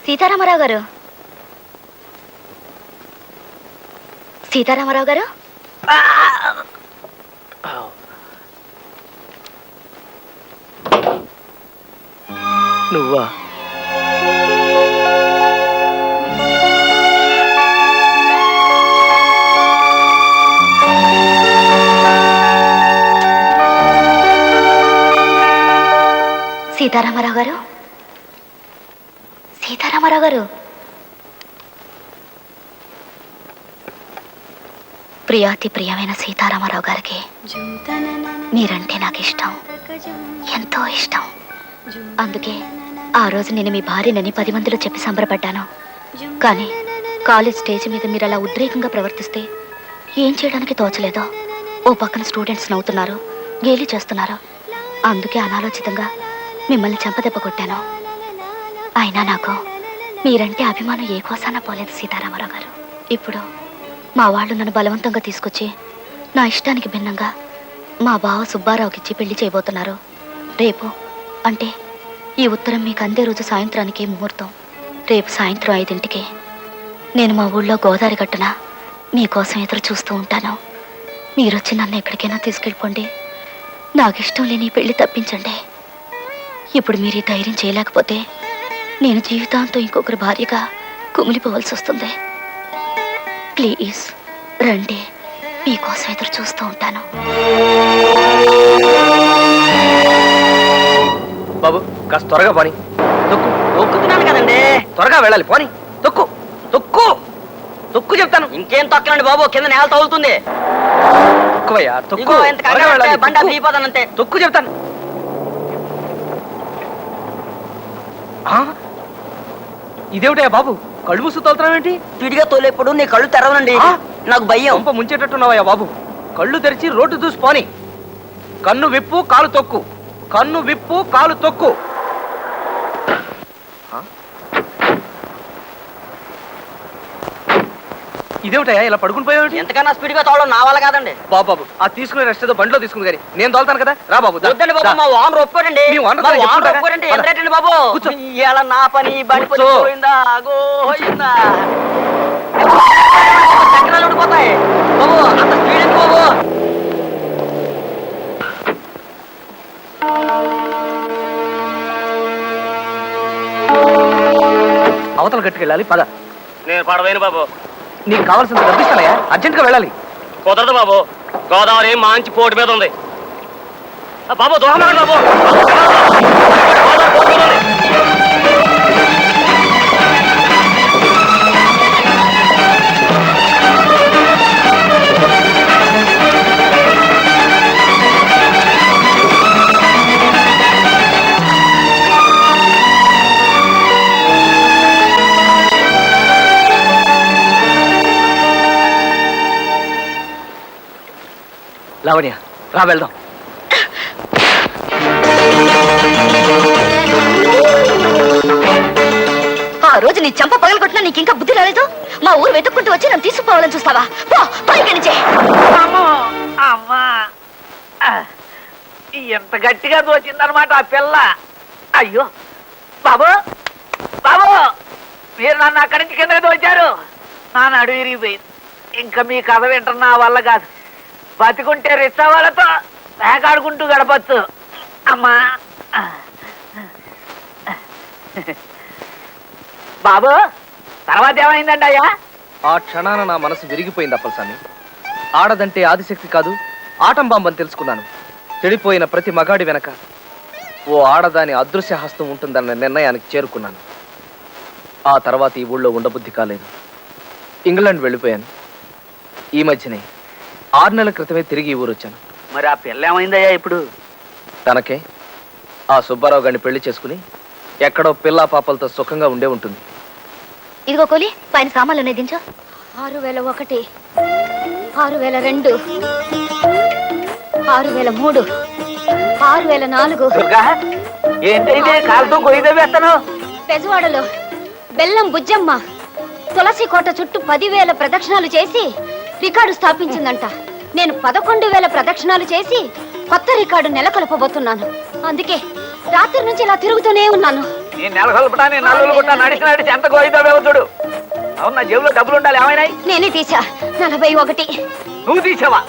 సీతారామరావు గారు, సీతారామరావు గారు, నువ్వా? సీతారామరావు గారు, సీతారామరావు గారు, ప్రియాతి ప్రియమైన సీతారామరావు గారికి మీరంటే నాకు ఇష్టం, ఎంతో ఇష్టం. అందుకే ఆ రోజు నేను మీ భార్యనని 10 మందిలో చెప్పి సంబరపడ్డాను. కానీ కాలేజ్ స్టేజ్ మీద మీరు అలా ఉద్రేకంగా ప్రవర్తిస్తే ఏం చేయడానికి తోచలేదో. ఓ పక్కన స్టూడెంట్స్ నవ్వుతున్నారు, గేలి చేస్తున్నారు. అందుకే అనాలోచితంగా మిమ్మల్ని చెంపదెబ్బ కొట్టాను. అయినా నాకు మీరంటే అభిమానం ఏ కోసానా పోలేదు సీతారామరావు గారు. ఇప్పుడు మా వాళ్ళు నన్ను బలవంతంగా తీసుకొచ్చి నా ఇష్టానికి భిన్నంగా మా బావ సుబ్బారావుకి ఇచ్చి పెళ్లి చేయబోతున్నారు. రేపు అంటే ఈ ఉత్తరం మీకు అందే రోజు సాయంత్రానికి ముహూర్తం. రేపు సాయంత్రం 5ంటికి నేను మా ఊళ్ళో గోదావరి గట్టున మీకోసం ఎదురు చూస్తూ ఉంటాను. మీరొచ్చి నన్ను ఎక్కడికైనా తీసుకెళ్ళిపోండి. నాకు ఇష్టం లేని పెళ్లి తప్పించండి. ఇప్పుడు మీరు ఈ ధైర్యం చేయలేకపోతే నేను జీవితాంతం ఇంకొకరి భార్యగా కుమిలిపోవలసి వస్తుంది. ప్లీజ్ రండి, మీకోసం ఎదురు చూస్తూ ఉంటాను. బాబు కాస్త త్వరగా పోని. తొక్కు. ఒక్కుతున్నాను కదండి. త్వరగా వెళ్ళాలి, పోని. తొక్కు తొక్కు తొక్కు చెప్తాను. ఇంకేం తొక్కలండి బాబు, కింద నేల తగులుతుంది. తొక్కువయ్యా, తొక్కు. ఇదిగో ఇంత త్వరగా కంగారు వెళ్ళాలి, పడితే బండ తొక్కు. దిగిపోతానంతే. తొక్కు చెప్తాను. ఆ? ఇదేమిటయ్యా బాబు, కళ్ళు మూసు తోలుతున్నావేంటి? స్పీడ్గా తోలేప్పుడు నీ కళ్ళు తెరవనండి. ఆ? నాకు భయం. పంప ముంచేటట్టున్నావయ్యా బాబు. కళ్ళు తెరిచి రోడ్డు చూసి పోని. కన్ను విప్పు, కాలు తొక్కు. కన్ను విప్పు, కాలు తొక్కు. ఇదేమిటయ్యా ఇలా పడుకుని పోయావు? ఎంతకన్నా స్పీడ్గా తోవడం నా వల్ల కాదండి. బాబు ఆ తీసుకునే రెస్ట్ ఏదో బండిలో తీసుకుని కానీ నేను తోలుతాను కదా. రా బాబు. వద్దండి బాబు, మా ఓనర్ ఒప్పుకోరండి. మీ ఓనర్ మా తో ఓనర్ చెప్పుకుంటా. ఒప్పుకోరండి. పద. ఎంతరేటండి బాబు? కూర్చో. ఇవాళ నా పని బండి పని కూర్చో. పోయిందా గోయిందా. చక్రాలు ఉండిపోతాయి బాబు, అంత స్పీడ్ ఎందుకు బాబు? అవతల గట్టుకెళ్ళాలి, పద. నేను పడవేను బాబు. నీకు కావాల్సినంత డబ్బిస్తానయ్యా, అర్జెంట్గా వెళ్ళాలి. కుదరదు బాబు, గోదావరి మంచి పోటు మీద ఉంది. బాబు దూరం బాబు, గోదావరి పోటు మీద ఉంది. లావణ్య రా వెళ్దాం. ఆ రోజు నీ చంప పగలగొట్టినా నీకు ఇంకా బుద్ధి రాలేదు. మా ఊరు వెతుక్కుంటూ వచ్చి నన్ను తీసుకుపోవాలని చూస్తావా? పో పరిగణించే. అమ్మా ఎంత గట్టిగా దోచిందనమాట ఆ పిల్ల. అయ్యో బాబు, బాబు మీరు నన్ను అక్కడి నుంచి కింద దోచారు. నా నడు విరిగిపోయింది. ఇంకా మీ కథ వింటున్నా వల్ల కాదు. బతికుంటే రిచ్చా వాళ్ళతో వేకాడుకుంటూ గడపచ్చు. అమ్మా బాబు, తర్వాత ఏమైందండి అయ్యా? ఆ క్షణాన నా మనసు విరిగిపోయింది అప్పలస్వామి. ఆడదంటే ఆదిశక్తి కాదు, ఆటం బాంబని తెలుసుకున్నాను. చెడిపోయిన ప్రతి మగాడి వెనక ఓ ఆడదాని అదృశ్య హస్తం ఉంటుందన్న నిర్ణయానికి చేరుకున్నాను. ఆ తర్వాత ఈ ఊళ్ళో ఉండబుద్ధి కాలేదు. ఇంగ్లాండ్ వెళ్ళిపోయాను. ఈ మధ్యనే 6 నెలల క్రితమే తిరిగి ఈ ఊరు వచ్చాను. మరి ఆ పిల్ల ఏమైందయ్యా ఇప్పుడు? తనకే ఆ సుబ్బారావు గారిని పెళ్లి చేసుకుని ఎక్కడో పిల్లా పాపలతో సుఖంగా ఉండే ఉంటుంది. ఇదిగో కోలి, పైన సామాన్లు ఉన్నాయి దించు. 6001, 6002, 6003, 6004. దుర్గా, ఏంటైతే కాలుతో గొయ్యి వేస్తాను? పెజవాడలో బెల్లం బుజ్జమ్మ తులసి కోట చుట్టూ 10,000 ప్రదక్షిణాలు చేసి రికార్డు స్థాపించిందంట. నేను 11,000 ప్రదక్షిణాలు చేసి కొత్త రికార్డు నెలకొల్పబోతున్నాను. అందుకే రాత్రి నుంచి ఇలా తిరుగుతూనే ఉన్నాను. నీ నెలకొల్పడా, నీ నల్లులు గుట్టా నడిచి నడిచి ఎంత గోయితో చూడు. అవును, నా జేబులో డబ్బులు ఉండాలి. ఏమైనాయి? నేనే తీసా 41. నువ్వు తీసావా?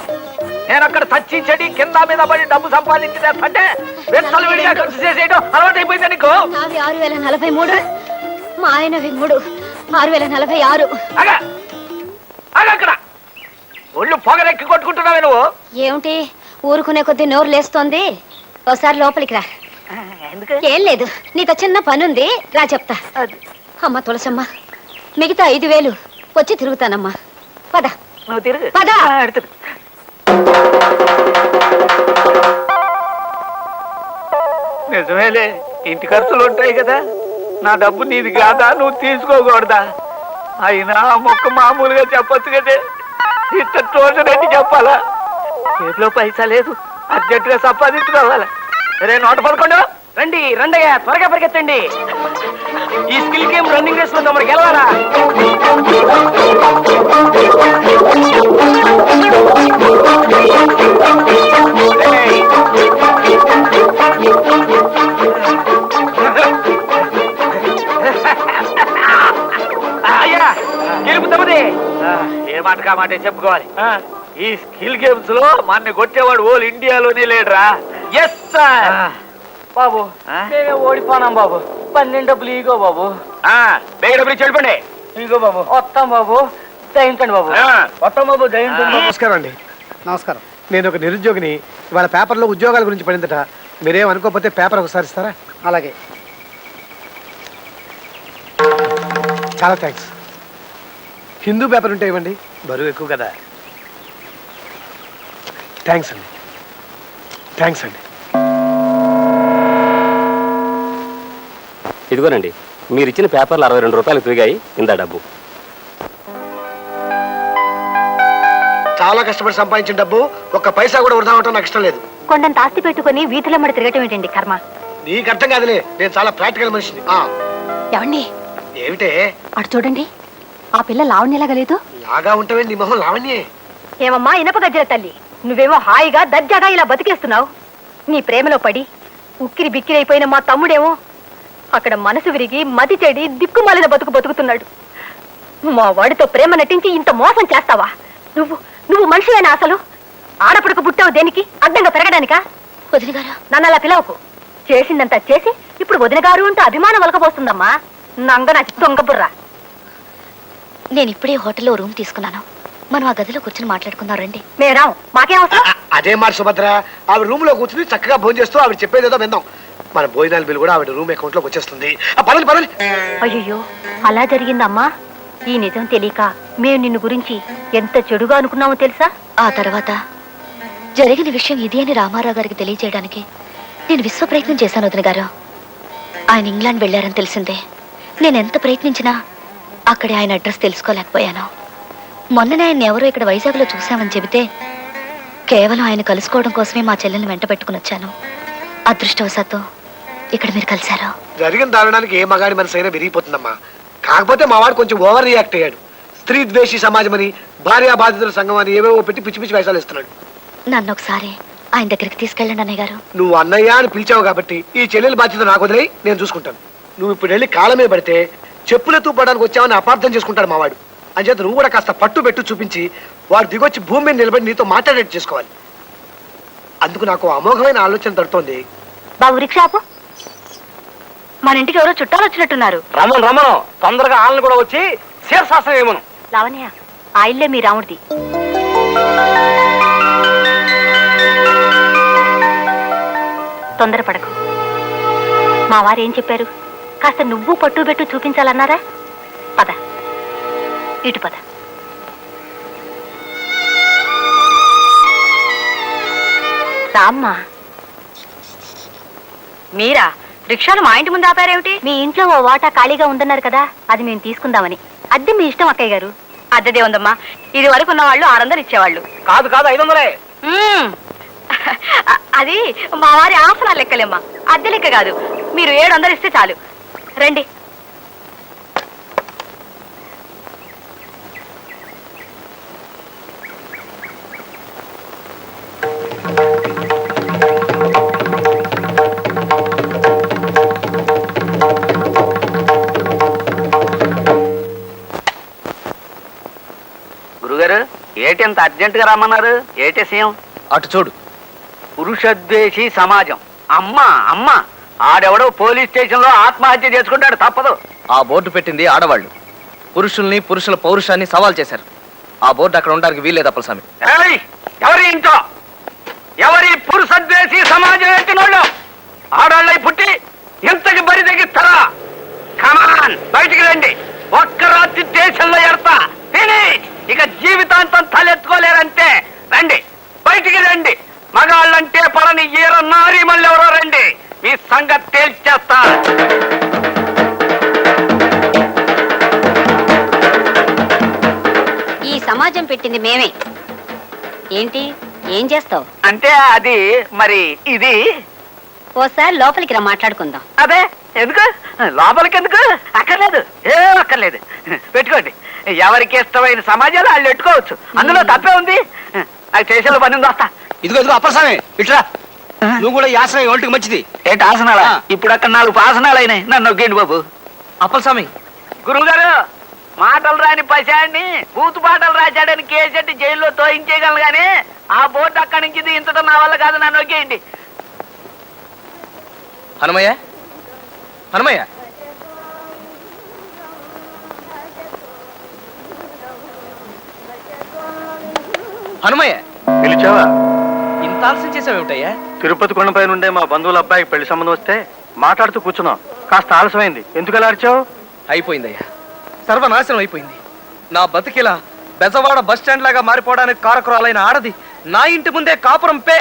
నేను అక్కడ చచ్చి చెడి కింద మీద పడి డబ్బు సంపాదించి తెస్తుంటే వెచ్చలు విడిగా ఖర్చు చేసేయడం అలవాటు అయిపోయింది నీకు. నావి 6043, మా ఆయనవి 3, 6046. అక్కడ ఒళ్ళు పొగరెక్కి కొట్టుకుంటున్నావే నువ్వు. ఏమిటి ఊరుకునే కొద్ది నోరు లేస్తోంది? ఒకసారి లోపలికి రా. ఏం లేదు, నీతో చిన్న పనుంది, రా చెప్తా. అమ్మ తులసమ్మ, మిగతా 5,000 వచ్చి తిరుగుతానమ్మా. పద నువ్వు తిరుగు. పద. నిజమేలే, ఇంటి ఖర్చులు ఉంటాయి కదా. నా డబ్బు నీది కాదా, నువ్వు తీసుకోకూడదా? అయినా మొక్క మామూలుగా చెప్పొచ్చు కదే, ఇంత తోటనట్టు చెప్పాలా? చేతిలో పైసా లేదు, అర్జెంటుగా సంపాదించుకోవాలా. రే 111, రండి రండయ్యా, త్వరగా పరిగెత్తండి. ఈ స్కిల్ గేమ్ రన్నింగ్ రేస్ లో మనకి గెలవాలా? అయ్యా గెలుపు తమది. ఏ మాట కా మాట చెప్పుకోవాలి. ఈ స్కిల్ గేమ్స్ లో మన కొట్టేవాడు ఓల్ ఇండియాలోనే లేడురా. Yes sir. బాబు మేమే ఓడిపోనాం బాబు. 12 డబ్బులు ఇగో బాబు. బేగ డబ్బులు చెడిపండి. ఇగో బాబు. వస్తాం బాబు, దయించండి బాబు. వస్తాం బాబు, దయించండి. నమస్కారం అండి. నమస్కారం. నేను ఒక నిరుద్యోగిని. ఇవాళ పేపర్లో ఉద్యోగాల గురించి పడిందట. మీరేం అనుకోకపోతే పేపర్ ఒకసారి ఇస్తారా? అలాగే, చాలా థ్యాంక్స్. హిందూ పేపర్ ఉంటే ఇవ్వండి, బరువు ఎక్కువ కదా. థ్యాంక్స్ అండి, థ్యాంక్స్ అండి. ఇదిగోనండి, మీరు ఇచ్చిన పేపర్లు 62 రూపాయలు తిరిగాయి. ఇందా డబ్బు. చాలా కష్టపడి సంపాదించిన డబ్బు ఒక్క పైసా కూడా వృధా అవటం నాకు ఇష్టం లేదు. కొండంత ఆస్తి పెట్టుకుని వీధిలో మడి తిరగటం ఏంటండి కర్మ? నీకు అర్థం కాదులే, నేను చాలా ప్రాక్టికల్ మనిషిని. ఏమండి, ఏమిటే అటు చూడండి, ఆ పిల్ల లావణ్యలాగలేదు? లాగా ఉంటావే, నీ మొహం లావణ్యే. ఏమమ్మా ఇనప గజ్జల తల్లి, నువ్వేమో హాయిగా దర్జాగా ఇలా బతికేస్తున్నావు. నీ ప్రేమలో పడి ఉక్కిరి బిక్కిరి అయిపోయిన మా తమ్ముడేమో అక్కడ మనసు విరిగి మతి చెడి దిక్కుమాలిన బతుకుతున్నాడు. మా వాడితో ప్రేమ నటించి ఇంత మోసం చేస్తావా? నువ్వు నువ్వు మనిషివేనా అసలు? ఆడపడకు పుట్టావు దేనికి? అడ్డంగా పెరగడానికా? వదిన గారు, నన్ను అలా పిలవకు. చేసిందంతా చేసి ఇప్పుడు వదిన గారు అంటూ అభిమానం వలకపోస్తుందమ్మా. నంగ నాచి దొంగ బుర్ర. నేను ఇప్పుడే హోటల్లో రూమ్ తీసుకున్నాను. మనం ఆ గదిలో కూర్చొని మాట్లాడుకుందాం రండి. మేరాం మాకేం అవసరం? అదే మాట సుభద్ర, ఆవిడ రూమ్ లో కూర్చుని చక్కగా భోజనం చేస్తూ ఆవిడ చెప్పేదేదో విందాం. మన భోజనాల బిల్లు కూడా ఆవిడ రూమ్ అకౌంట్ లోకి వచ్చేస్తుంది. పదండి పదండి. అయ్యో అలా జరిగిందమ్మా. ఈ నిజం తెలియక మేము నిన్ను గురించి ఎంత చెడుగా అనుకున్నామో తెలుసా? ఆ తర్వాత జరిగిన విషయం ఇది అని రామారావు గారికి తెలియజేయడానికి నేను విశ్వ ప్రయత్నం చేశాను వదిన గారు. ఆయన ఇంగ్లాండ్ వెళ్ళారని తెలిసిందే. నేను ఎంత ప్రయత్నించినా అక్కడే ఆయన అడ్రస్ తెలుసుకోలేకపోయాను. మొన్ననే ఆయన ఎవరో ఇక్కడ వైజాగ్లో చూశామని చెబితే కేవలం ఆయన కలుసుకోవడం కోసమే మా చెల్లెల్ని వెంట పెట్టుకుని వచ్చాను. అదృష్టవశాత్తు ఇక్కడ మీరు కలిశారు. జరిగిన దారుణానికి ఏ మగాడి మనసు అయినా విరిగిపోతుందమ్మా. కాకపోతే మా వాడు కొంచెం ఓవర్ రియాక్ట్ అయ్యాడు. స్త్రీ ద్వేషి సమాజం అని, భార్యా బాధితుల సంఘం అని ఏవేవో పెట్టి పిచ్చి పిచ్చి వేషాలు ఇస్తున్నాడు. నన్ను ఒకసారి ఆయన దగ్గరికి తీసుకెళ్ళండి అన్నయ్య గారు. నువ్వు అన్నయ్య అని పిలిచావు కాబట్టి ఈ చెల్లెల బాధ్యత నాకు వదిలేయి, నేను చూసుకుంటాను. నువ్వు ఇప్పుడు వెళ్ళి కాళ్ళ మీద పడితే చెప్పులెత్తు పడడానికి వచ్చావని అపార్థం చేసుకుంటాడు మా వాడు. అంచేత నువ్వు కూడా కాస్త పట్టు పెట్టు చూపించి వాడు దిగొచ్చి భూమి మీద నిలబడి నీతో మాట్లాడేట్టు చేసుకోవాలి. అందుకు నాకు అమోఘమైన ఆలోచన తడుతోంది. బాబు రిక్షాపు, మన ఇంటికి ఎవరో చుట్టాలు వచ్చినట్టున్నారు. రమను తొందరగా ఆళ్ళని కూడా వచ్చి శీర్షాసనం ఏమను. లావణ్య, ఆ ఇల్లే మీ రాముడిది. తొందరపడకు. మా వారు ఏం చెప్పారు? కాస్త నువ్వు పట్టు పెట్టు చూపించాలన్నారా? పద, ఇటు పద. రామ్మా. మీరా రిక్షాలు మా ఇంటి ముందు ఆపారేమిటి? మీ ఇంట్లో ఓ వాటా ఖాళీగా ఉందన్నారు కదా, అది మేము తీసుకుందామని. అద్దె మీ ఇష్టం అక్కయ్య గారు. అద్దెదే ఉందమ్మా. ఇది వరకు ఉన్న వాళ్ళు 600 ఇచ్చేవాళ్ళు. కాదు 500. అది మా వారి ఆసనా లెక్కలేమ్మా, అద్దె లెక్క కాదు. మీరు 700 ఇస్తే చాలు. రండి. గురుగారు, ఏటి అంత అర్జెంట్ గా రమ్మన్నారు? ఏటి సీఎం? అటు చూడు. పురుషద్వేషి సమాజం. అమ్మా అమ్మా, ఆడెవడో పోలీస్ స్టేషన్ లో ఆత్మహత్య చేసుకుంటాడు, తప్పదు. ఆ బోర్డు పెట్టింది ఆడవాళ్ళు. పురుషుల్ని, పురుషుల పౌరుషాన్ని సవాల్ చేశారు. ఆ బోర్డు అక్కడ ఉండడానికి వీల్లేదు అప్పలస్వామి. ఎవరి ఇంట్లో ఎవరి పురుషద్వేషి సమాజం ఎట్టినోళ్ళు ఆడవాళ్ళై పుట్టి ఇంతకి బరి తెగిస్తారా? కమాన్, బయటికి రండి. ఒక్క రాత్రి దేశంలో ఎడతా తిని ఇక జీవితాంతం తలెత్తుకోలేరంటే రండి, బయటికి రండి. మగాళ్ళంటే పడని ఈర నారీ మళ్ళీ ఎవరో రండి, మీ సంగతి తేల్చేస్తా. ఈ సమాజం పెట్టింది మేమే. ఏంటి, ఏం చేస్తావు? అంటే అది మరి ఇది ఓసారి లోపలికి రా, మాట్లాడుకుందాం. అదే ఎందుకు లోపలికి ఎందుకు? అక్కర్లేదు, ఏం అక్కర్లేదు. పెట్టుకోండి. ఎవరికి ఇష్టమైన సమాజాలు వాళ్ళు పెట్టుకోవచ్చు, అందులో తప్పే ఉంది. అది చేసేలో పని ఉంది. వస్తా. ఇదిగో అప్పలస్వామి ఇట్లా. నువ్వు కూడా ఈ ఆసనం ఒంటికి మంచిది. ఏంటి ఆసనాలా? ఇప్పుడు అక్కడ 4 ఆసనాలు అయినాయి. నన్ను నొక్కేండి బాబు. అప్పలస్వామి, గురువుగారు, మాటలు రాని పశాన్ని బూతు పాటలు రాశాడని కేసెట్టి జైల్లో తోయించేయగలను గానీ ఆ బోర్డు అక్కడి నుంచి దించడం నా వల్ల కాదు. నన్ను నొక్కేయండి. హనుమయ్య, హనుమయ్య. హనుమయ్య, పిలిచావా? ఇంత ఆలస్యం చేసావేమిటయ్యా? తిరుపతి కొండపై నుండే మా బంధువుల అబ్బాయికి పెళ్లి సంబంధం వస్తే మాట్లాడుతూ కూర్చున్నాం. కాస్త ఆలస్యమైంది. ఎందుకు అలా అరిచావు? అయిపోయిందయ్యా, సర్వనాశనం అయిపోయింది. నా బతికిలా బెజవాడ బస్ స్టాండ్ లాగా మారిపోవడానికి కారకురాలైన ఆడది నా ఇంటి ముందే కాపురం పే.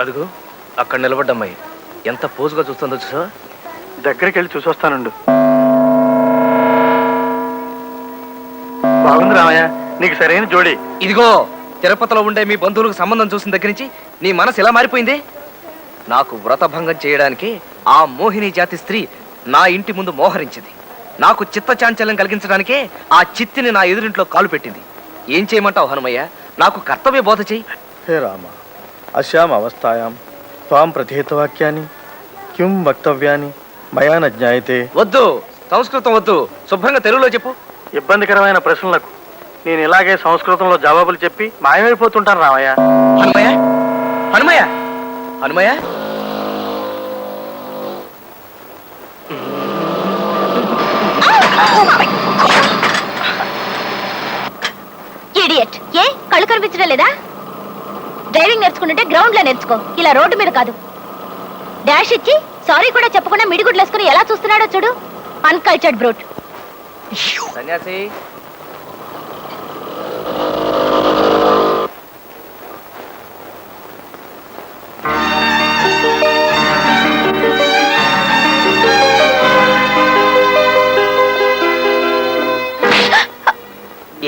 అదుగు అక్కడ నిలబడ్డమ్మాయి ఎంత పోజుగా చూస్తుందో చూసా. దగ్గరికి వెళ్ళి చూసొస్తానుండు. బాగుంది రామయ్య, నీకు సరైన జోడి. ఇదిగో, తిరుపతిలో ఉండే మీ బంధువులకు సంబంధం చూసిన దగ్గర నుంచి నీ మనసు ఎలా మారిపోయింది? నాకు వ్రతభంగం చేయడానికి ఆ మోహిని జాతి స్త్రీ నా ఇంటి ముందు మోహరించింది. నాకు చిత్త చాంచల్యం కలిగించడానికే ఆ చిత్తిని నా ఎదురింట్లో కాలు పెట్టింది. ఏం చేయమంటావు హనుమయ్య? నాకు కర్తవ్య బోధ చెయ్యి. హే రామ, అశ్యాం అవస్థాయాం త్వాం ప్రతిహితవాక్యాన్ని కిం వక్తవ్యాన్ని మయా న జ్ఞాయతే. వద్దు, సంస్కృతం వద్దు, శుభ్రంగా తెలుగులో చెప్పు. ఇబ్బందికరమైన ప్రశ్నలకు నేను ఇలాగే సంస్కృతంలో జవాబులు చెప్పి మాయమైపోతుంటాను రామయ్య. హనుమయ్య, హనుమయ్య, హనుమయ్య. ఇడియట్. ఏ కళ్ళు కనిపించడం లేదా? డ్రైవింగ్ నేర్చుకుంటుంటే గ్రౌండ్ లో నేర్చుకో, ఇలా రోడ్డు మీద కాదు. డాష్ ఇచ్చి సారీ కూడా చెప్పకుండా మిడిగుడ్లు వేసుకుని ఎలా చూస్తున్నాడో చూడు. Uncultured brute. సన్యాసి,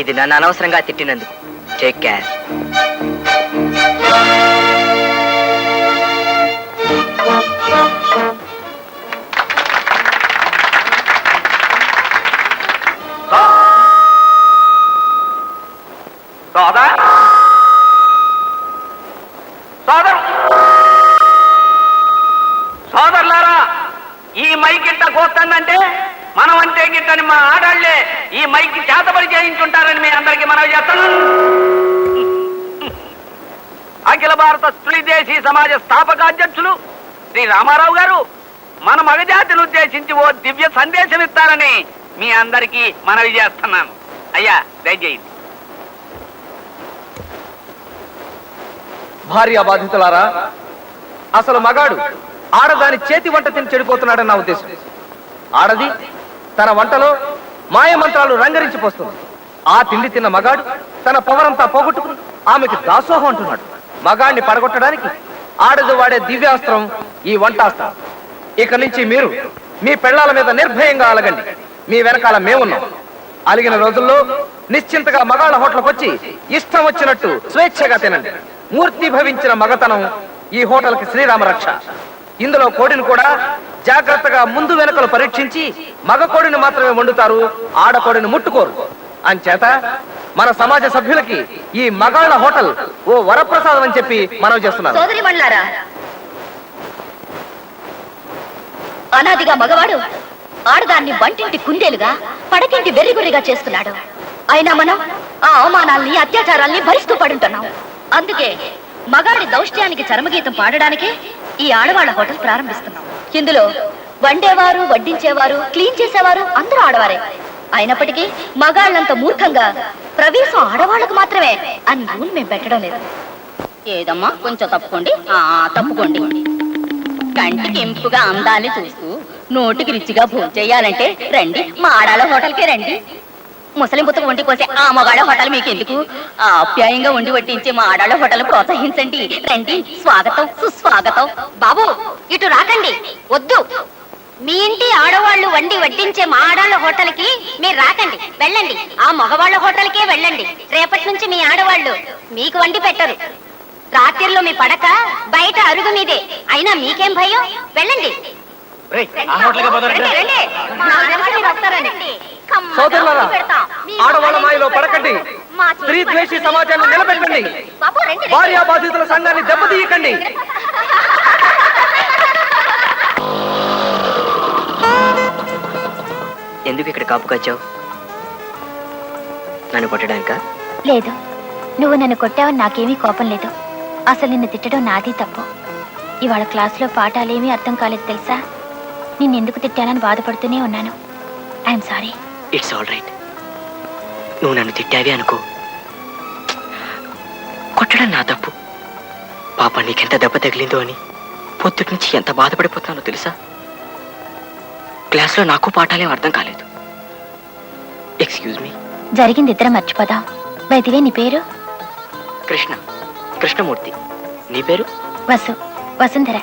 ఇది నన్ను అనవసరంగా తిట్టినందుకు టేక్ కేర్. సోదరులారా, ఈ మైక్ ఇంట కోస్తుందంటే మనం అంటే గిట్టని మా ఆడాళ్లే ఈ మైక్ చేతబడి చేయించుంటారని మీ అందరికీ మనవి చేస్తాను. అఖిల భారత స్త్రీదేశీ సమాజ స్థాపకాధ్యక్షులు శ్రీ రామారావు గారు మన మగజాతిని ఉద్దేశించి ఓ దివ్య సందేశం ఇస్తారని మీ అందరికీ మనవి చేస్తున్నాను. అయ్యా దయచేయండి. భార్య బాధితులారా, అసలు మగాడు ఆడదాని చేతి వంట తిని చెడిపోతున్నాడని నా ఉద్దేశం. ఆడది తన వంటలో మాయమంత్రాలు రంగరించిపోస్తుంది. ఆ తిండి తిన్న మగాడు తన పవరంతా పోగొట్టుకుని ఆమెకి దాసోహం అంటున్నాడు. మగాడిని పడగొట్టడానికి ఆడది వాడే దివ్యాస్త్రం ఈ వంటాస్త్రం. ఇక నుంచి మీరు మీ పెళ్లాల మీద నిర్భయంగా అలగండి. మీ వెనకాల మేమున్నాం. అలిగిన రోజుల్లో నిశ్చింతగా మగాళ్ళ హోటల్కి వచ్చి ఇష్టం వచ్చినట్టు స్వేచ్ఛగా తినండి. మూర్తి భవించిన మగతనం ఈ హోటల్కి శ్రీరామ రక్ష. ఇందులో కోడిని కూడా జాగ్రత్తగా ముందు వెనకలు పరీక్షించి మగ కోడిని మాత్రమే వండుతారు, ఆడకోడిని ముట్టుకోరు. అంచేత మన సమాజ సభ్యులకి ఈ మగాళ్ళ హోటల్ ఓ వరప్రసాదం అని చెప్పి మనవి చేస్తున్నారు. సోదరి మండలారా, అనాదిగా మగవాడు ఆడదాన్ని వంటింటి కుందేలుగా పడకింటి వెర్రిగుర్రిగా చేస్తున్నాడు. అయినా మనం ఆ అవమానాల్ని అత్యాచారాల్ని భరిస్తూ పడుంటున్నాం. అందుకే మగాడి దౌష్ట్యానికి చరమగీతం పాడడానికే ఈ ఆడవాళ్ల హోటల్ ప్రారంభిస్తున్నాం. ఇందులో వండేవారు, వడ్డించేవారు, క్లీన్ చేసేవారు అందరూ ఆడవారే. అయినప్పటికీ మగాళ్ళంత మూర్ఖంగా ప్రవేశం ఆడవాళ్లకు మాత్రమే అని రూల్ మేము పెట్టడం లేదు. ఏదమ్మా కొంచెం తప్పుకోండి. తప్పుకోండి. కంటికి ఇంపుగా అందాన్ని చూస్తూ నోటికి రుచిగా భోజనం చేయాలంటే రండి, మా ఆడాళ్ళ హోటల్కే రండి. ముసలి ముత్తకు వండి కోసే ఆ మగాళ్ళ హోటల్ మీకు ఎందుకు? ఆప్యాయంగా వండి వడ్డించే మా ఆడాళ్ళ హోటల్ ప్రోత్సహించండి. రండి, స్వాగతం సుస్వాగతం. బాబు ఇటు రాకండి, వద్దు. మీ ఇంటి ఆడవాళ్లు వండి వడ్డించే మా ఆడాళ్ళ హోటల్కి మీరు రాకండి, వెళ్ళండి. ఆ మగవాళ్ళ హోటల్కే వెళ్ళండి. రేపటి నుంచి మీ ఆడవాళ్లు మీకు వండి పెట్టరు. రాత్రిలో మీ పడక బయట అరుగు మీదే. అయినా మీకేం భయం? వెళ్ళండి. సోదరులారా, ఆడవాళ్ళ మాయలో పడకండి. స్త్రీ ద్వేషి సమాజాన్ని నిలబెట్టండి. భార్యా బాధితుల సంఘాన్ని దెబ్బతీయకండి. ఎందుకు ఇక్కడ కాపు కాచావు? నన్ను కొట్టడానికా? లేదు, నువ్వు నన్ను కొట్టావని నాకేమీ కోపం లేదు. అసలు నిన్ను తిట్టడం నాది తప్పు. ఇవాళ క్లాసులో పాఠాలేమీ అర్థం కాలేదు తెలుసా? నిన్నెందుకు తిట్టానని బాధపడుతూనే ఉన్నాను. I'm sorry. It's all right. నువ్వు నన్ను తిట్టావి అనుకో, కొట్టడం నా తప్పు. పాప నీకెంత దెబ్బ తగిలిందో అని పొద్దుటి నుంచి ఎంత బాధపడిపోతానో తెలుసా? క్లాస్లో నాకు పాఠాలేం అర్థం కాలేదు. Excuse me. జరిగింది ఇద్దరం మర్చిపోదాం. బయటివే నీ పేరు? కృష్ణమూర్తి. నీ పేరు? వసుంధర.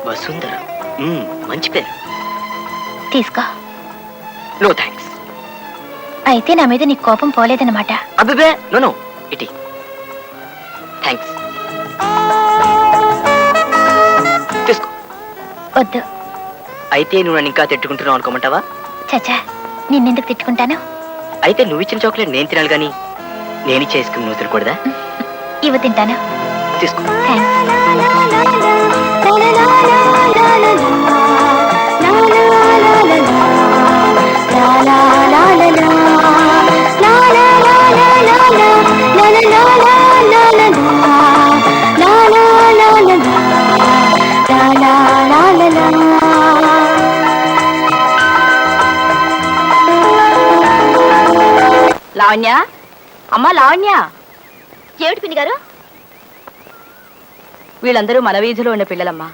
వసుంధర, మంచి పేరు. తీసుకో. No thanks. అయితే నా మీద నీకు కోపం పోలేదన్నమాట. అబ్బే నో, ఇటీ. థ్యాంక్స్. తీసుకో. వద్దు. అయితే నువ్వు నన్ను ఇంకా తిట్టుకుంటున్నావు అనుకోమంటావా? చచ్చా, నిన్నెందుకు తిట్టుకుంటాను? అయితే నువ్వు ఇచ్చిన చాక్లెట్ నేను తినాలి కానీ నేను ఇచ్చే ఐస్ క్రీమ్ నువ్వు తినకూడదా? ఇవ్వ, తింటాను. తీసుకో. లావణ్య, అమ్మా లావణ్య, ఏమిటి పిన్ని గారు? వీళ్ళందరూ మన వీధిలో ఉన్న పిల్లలమ్మా.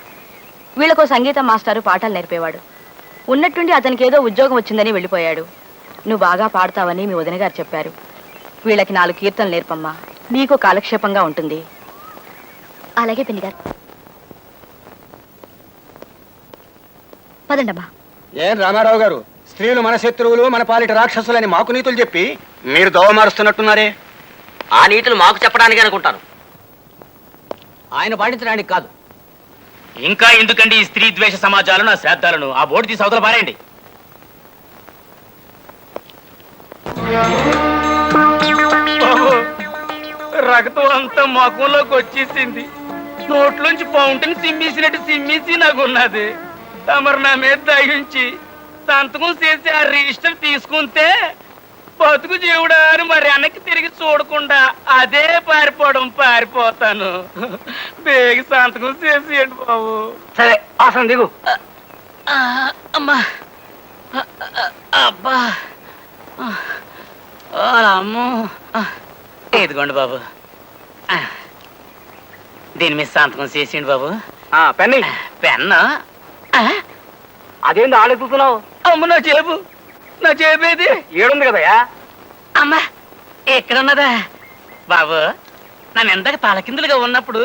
వీళ్ళకో సంగీత మాస్టారు పాఠాలు నేర్పేవాడు. ఉన్నట్టుండి అతనికి ఏదో ఉద్యోగం వచ్చిందని వెళ్ళిపోయాడు. నువ్వు బాగా పాడతావని మీ వదిన గారు చెప్పారు. వీళ్ళకి 4 కీర్తనలు నేర్పమ్మా, నీకు కాలక్షేపంగా ఉంటుంది. అలాగే పిన్ని గారు. పదండమ్మా. ఏం రామారావు గారు, స్త్రీలు మన శత్రువులు, మన పాలిట రాక్షసులని మాకు నీతులు చెప్పి మీరు దోవ మారుస్తున్నట్టున్నారే. ఆ నీతులు మాకు చెప్పడానికి అనుకుంటాను. ఆయన పాటించడానికి కాదు. ఇంకా ఎందుకండి ఈ స్త్రీ ద్వేష సమాజాలను, ఆ శ్రాద్ధాలను? ఆ బోర్డు తీసి అవతల పారేయండి. రక్తం అంతా ముఖంలోకి వచ్చేసింది. నోట్లోంచి ఫౌంటైన్ సిమ్మేసినట్టు సిమ్మేసి నాకున్నది. తమరు నా మీద దయించి సంతకం చేసి ఆ రిజిస్టర్ తీసుకుంటే బతుకు జీవుడా అని మరి వెనక్కి తిరిగి చూడకుండా అదే పారిపోతాను. బేగి సంతకం చేసేయండి బాబు. సరే, ఆసనం దిగు. అమ్మా, అబ్బా, అమ్మో. ఇదిగోండి బాబు, దీని మీద సంతకం చేసేయండి బాబు. పెన్ని పెన్ను? అదేంటి ఆలోచిస్తున్నావు? అమ్మ, నా జేబేది ఏడుంది కదయా. అమ్మా, ఎక్కడున్నదా బాబు? నన్ను ఎందాక తలకిందులుగా ఉన్నప్పుడు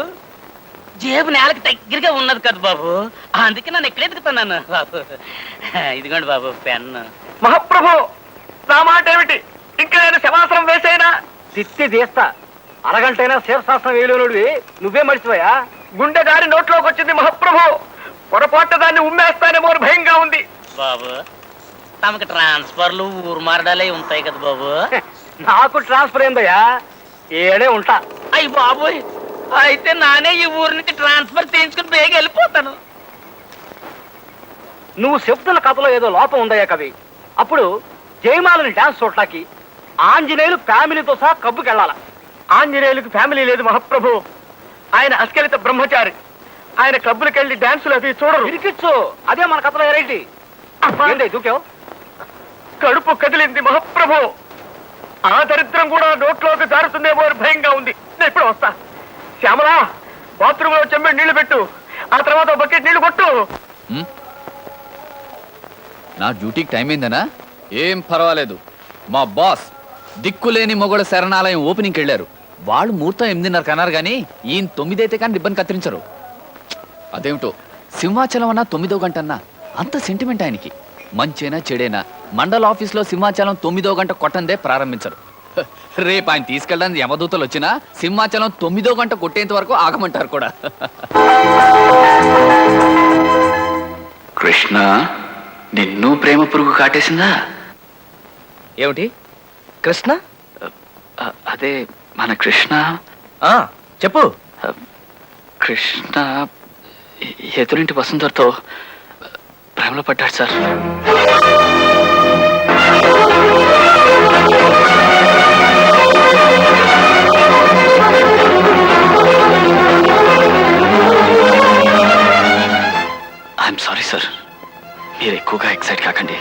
జేబు నేలకి దగ్గరగా ఉన్నది కదా బాబు, అందుకే నన్ను ఎక్కడ ఎదుగుతున్నాను బాబు. ఇదిగోండి బాబు పెన్ను. మహాప్రభు, నా మాట ఏమిటి? ఇంకా నేను శవాసనం వేసేనా? తిత్తి తీస్తా. అరగంటైనా శివశాస్త్రం వేయలేనుడివి నువ్వే మర్చిపోయా. గుండె దారి నోట్లోకి వచ్చింది మహాప్రభు. పొరపాటు దాన్ని ఉమ్మేస్తానేమో అని భయంగా ఉంది. బాబు, తమకు ట్రాన్స్ఫర్లు ఊరు మారడాలే ఉంటాయి కదా బాబు. నాకు ట్రాన్స్ఫర్ అయిందయ్యా, ఏడే ఉంటా. అయ్యి బాబోయ్, అయితే నానే ఈ ఊరు నుంచి ట్రాన్స్ఫర్ చేయించుకుని బేగ వెళ్ళిపోతాను. నువ్వు చెప్తున్న కథలో ఏదో లోపం ఉందయ్యా కవి. అప్పుడు జయమాలని డాన్స్ చూడటానికి ఆంజనేయులు ఫ్యామిలీతో సహా కబ్బుకెళ్ళాల. ఆంజనేయులకు ఫ్యామిలీ లేదు మహాప్రభు. ఆయన అస్కలిత బ్రహ్మచారి. ఆయన క్లబ్బులకెళ్ళి డాన్సులు అవి చూడరు. ఇరికిచ్చు, అదే మన కథలో వెరైటీ. దూకావు? కడుపు కదిలింది మహాప్రభు. ఆ దరిద్రం కూడా నోట్లోకి జారుతుందేమో అని భయంగా ఉంది. నేను ఇప్పుడు వస్తా. శ్యామలా, బాత్రూమ్ లో చెమ్మె నీళ్లు పెట్టు, ఆ తర్వాత బకెట్ నీళ్లు కొట్టు. నా డ్యూటీకి టైం అయిందనా? ఏం పర్వాలేదు. మా బాస్ దిక్కులేని మొగోడ శరణాలయం ఓపెనింగ్కి వెళ్ళారు. వాళ్ళు ముహూర్తం 8:30 అన్నారు కానీ ఈయన 9 అయితే కానీ రిబ్బన్ కత్తిరించరు. అదేమిటో సింహాచలం అన్నా 9వ గంట అన్నా అంత సెంటిమెంట్ ఆయనకి. మంచేనా చెడేనా మండల ఆఫీస్లో సింహాచలం 9వ గంట కొట్టందే ప్రారంభించరు. రేపు ఆయన తీసుకెళ్ళడానికి యమదూతలు వచ్చినా సింహాచలం 9వ గంట కొట్టేంత వరకు ఆగమంటారు కూడా. కృష్ణ, నిన్ను ప్రేమ పురుగు కాటేసిందా? ఏమిటి కృష్ణ? అదే మన కృష్ణ. చెప్పు. కృష్ణ ఎదురింటి వసుంధరతో ప్రేమలో పడ్డాడు సార్. ఐఎమ్ సారీ సార్, మీరు ఎక్కువగా ఎక్సైట్ కాకండి.